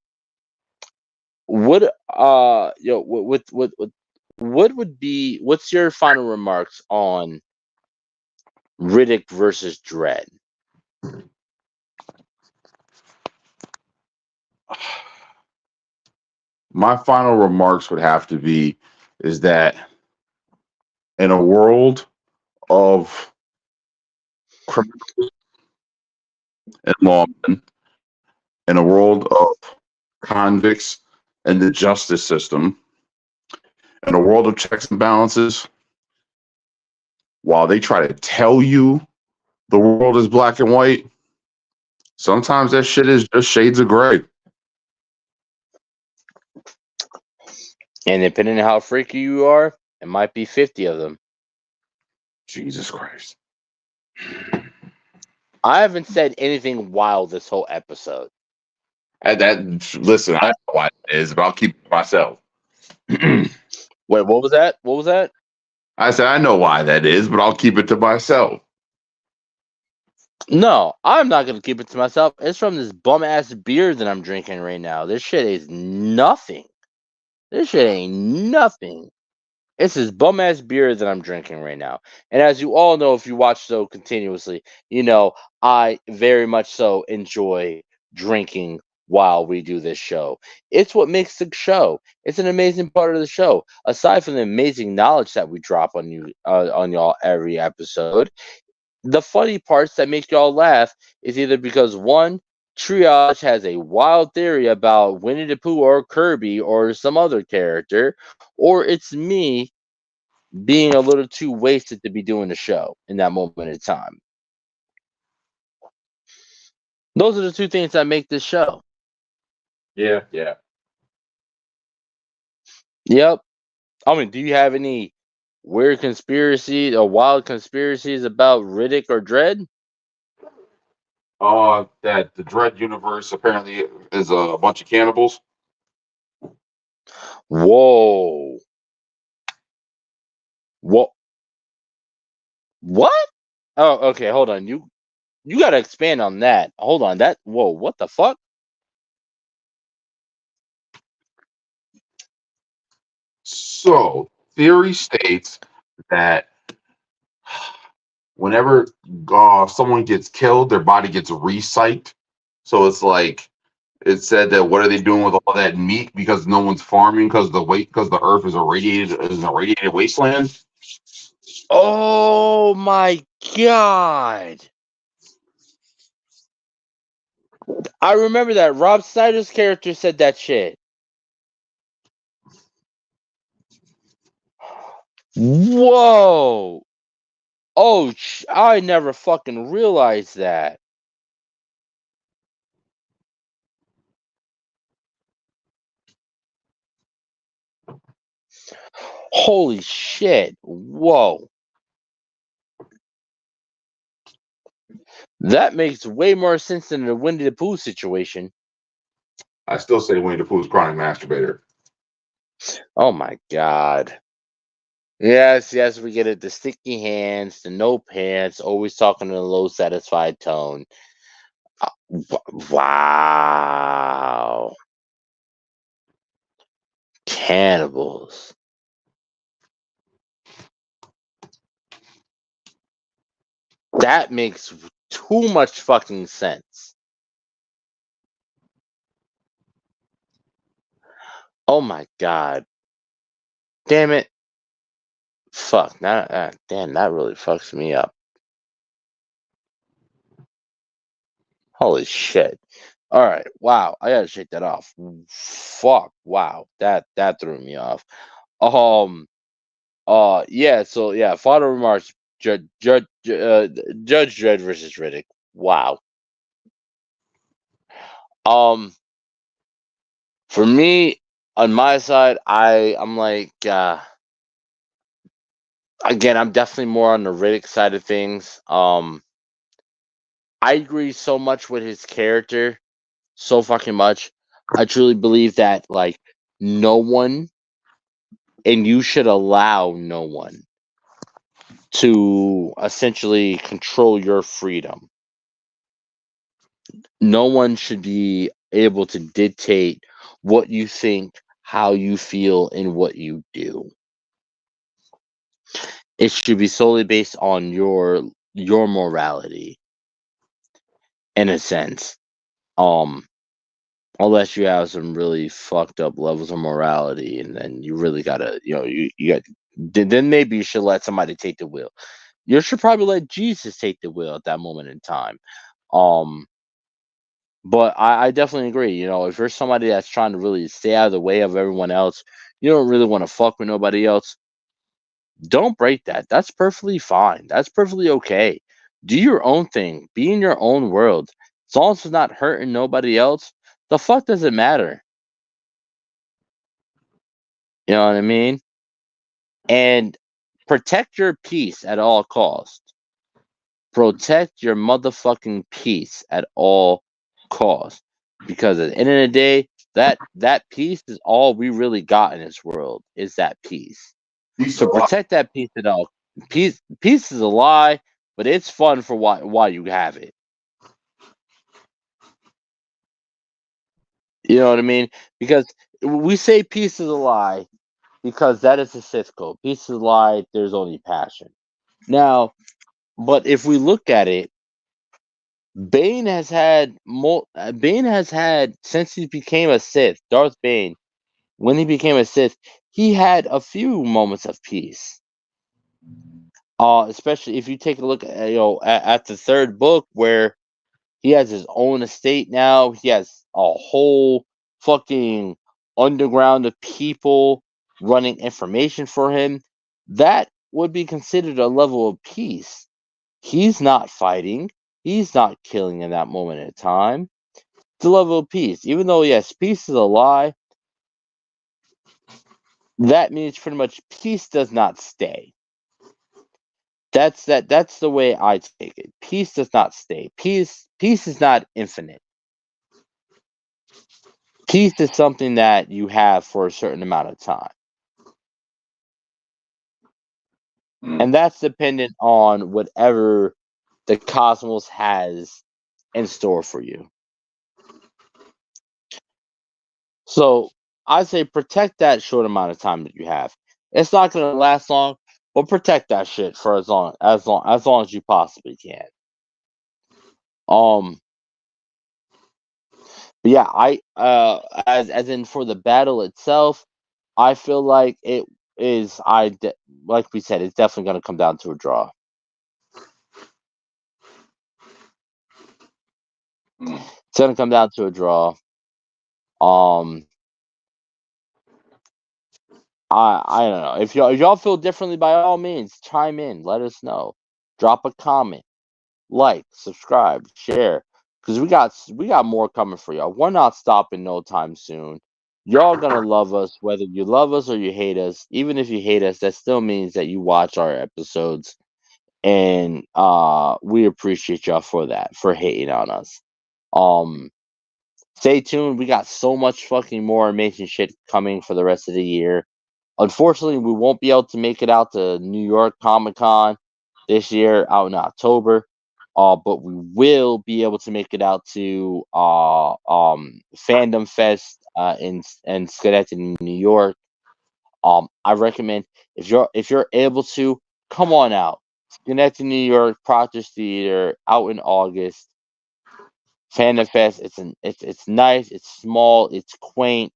what what would be what's your final remarks on Riddick versus Dredd? My final remarks would have to be is that in a world of criminals and lawmen, in a world of convicts and the justice system, in a world of checks and balances, while they try to tell you the world is black and white, sometimes that shit is just shades of gray. And depending on how freaky you are, it might be 50 of them. Jesus Christ. I haven't said anything wild this whole episode. Listen, I know why it is, but I'll keep it to myself. Wait, what was that? What was that? I said I know why that is, but I'll keep it to myself. No, I'm not gonna keep it to myself. It's from this bum ass beer that I'm drinking right now. This shit is nothing. This shit ain't nothing. It's this bum ass beer that I'm drinking right now. And as you all know, if you watch so continuously, you know I very much so enjoy drinking while we do this show. It's what makes the show. It's an amazing part of the show. Aside from the amazing knowledge that we drop on you, on y'all every episode, the funny parts that make y'all laugh is either because one, Triage has a wild theory about Winnie the Pooh or Kirby or some other character, or it's me being a little too wasted to be doing the show in that moment in time. Those are the two things that make this show. Yeah. Yep. I mean, do you have any weird conspiracy or wild conspiracies about Riddick or Dredd? That the Dredd universe apparently is a bunch of cannibals. Whoa. What? What? Oh, okay. Hold on. You got to expand on that. Hold on. That. Whoa. What the fuck? So, theory states that whenever someone gets killed, their body gets recycled. So it's like it said that what are they doing with all that meat because no one's farming because the earth is a radiated wasteland. Oh my god. I remember that. Rob Snyder's character said that shit. Whoa. Oh, I never fucking realized that. Holy shit! Whoa, that makes way more sense than the Winnie the Pooh situation. I still say Winnie the Pooh's chronic masturbator. Oh my god. Yes, yes, we get it. The sticky hands, the no pants, always talking in a low, satisfied tone. Wow. Cannibals. That makes too much fucking sense. Oh my god. Damn it. Fuck. Damn, that really fucks me up. Holy shit. All right. Wow. I gotta shake that off. Fuck. Wow. That threw me off. Yeah. So yeah. Final remarks. Judge Dredd versus Riddick. Wow. Um. For me, on my side, I'm like, again, I'm definitely more on the Riddick side of things. I agree so much with his character, so fucking much. I truly believe that like no one, and you should allow no one to essentially control your freedom. No one should be able to dictate what you think, how you feel, and what you do. It should be solely based on your morality, in a sense. Um, unless you have some really fucked up levels of morality, and then you really gotta, you got. Then maybe you should let somebody take the wheel. You should probably let Jesus take the wheel at that moment in time. Um, but I definitely agree. If you're somebody that's trying to really stay out of the way of everyone else, you don't really want to fuck with nobody else. Don't break that. That's perfectly fine. That's perfectly okay. Do your own thing. Be in your own world. As long as it's not hurting nobody else, the fuck does it matter? You know what I mean? And protect your peace at all costs. Protect your motherfucking peace at all costs. Because at the end of the day, that peace is all we really got in this world, is that peace. So protect that peace at all. Peace is a lie, but it's fun for why you have it. You know what I mean? Because we say peace is a lie because that is a Sith code. Peace is a lie. There's only passion. Now, but if we look at it, Bane has had since he became a Sith. Darth Bane, when he became a Sith, he had a few moments of peace. Especially if you take a look at at the third book, where he has his own estate now. He has a whole fucking underground of people running information for him. That would be considered a level of peace. He's not fighting. He's not killing in that moment in time. It's a level of peace. Even though, yes, peace is a lie, that means pretty much peace does not stay. That's the way I take it. Peace does not stay. Peace is not infinite. Peace is something that you have for a certain amount of time. And that's dependent on whatever the cosmos has in store for you. So I say protect that short amount of time that you have. It's not going to last long, but protect that shit for as long as you possibly can. But yeah, as in for the battle itself, I feel like it is like we said, it's definitely going to come down to a draw. It's going to come down to a draw. I don't know. If y'all feel differently, by all means, chime in. Let us know. Drop a comment, like, subscribe, share, because we got more coming for y'all. We're not stopping no time soon. Y'all gonna love us whether you love us or you hate us. Even if you hate us, that still means that you watch our episodes, and we appreciate y'all for that, for hating on us. Um, Stay tuned. We got so much fucking more amazing shit coming for the rest of the year. Unfortunately, we won't be able to make it out to New York Comic Con this year out in October. But we will be able to make it out to Fandom Fest in Schenectady, New York. I recommend if you're able to, come on out. Schenectady, New York, Proctor's Theater, out in August. Fandom Fest. It's nice. It's small. It's quaint.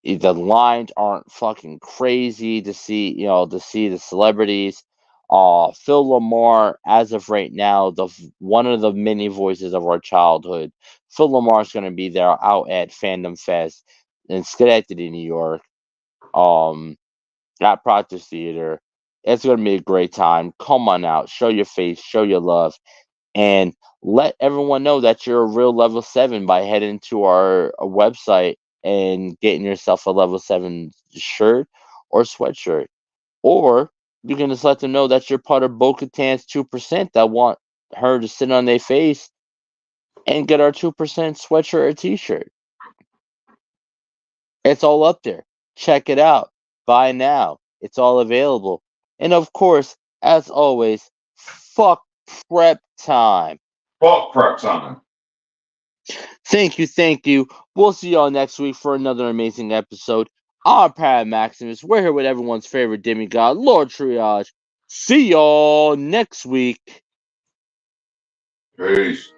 The lines aren't fucking crazy to see, to see the celebrities. Phil Lamar, as of right now, one of the many voices of our childhood. Phil Lamar's going to be there out at Fandom Fest in Schenectady, New York. At Proctor's Theater. It's going to be a great time. Come on out, show your face, show your love, and let everyone know that you're a real level 7 by heading to our website and getting yourself a level 7 shirt or sweatshirt. Or you can just let them know that you're part of Bo-Katan's 2% that want her to sit on their face and get our 2% sweatshirt or t-shirt. It's all up there. Check it out. Buy now. It's all available. And of course, as always, fuck prep time. Fuck prep time. Thank you. We'll see y'all next week for another amazing episode. I'm Pat Maximus. We're here with everyone's favorite demigod, Lord Triage. See y'all next week. Peace.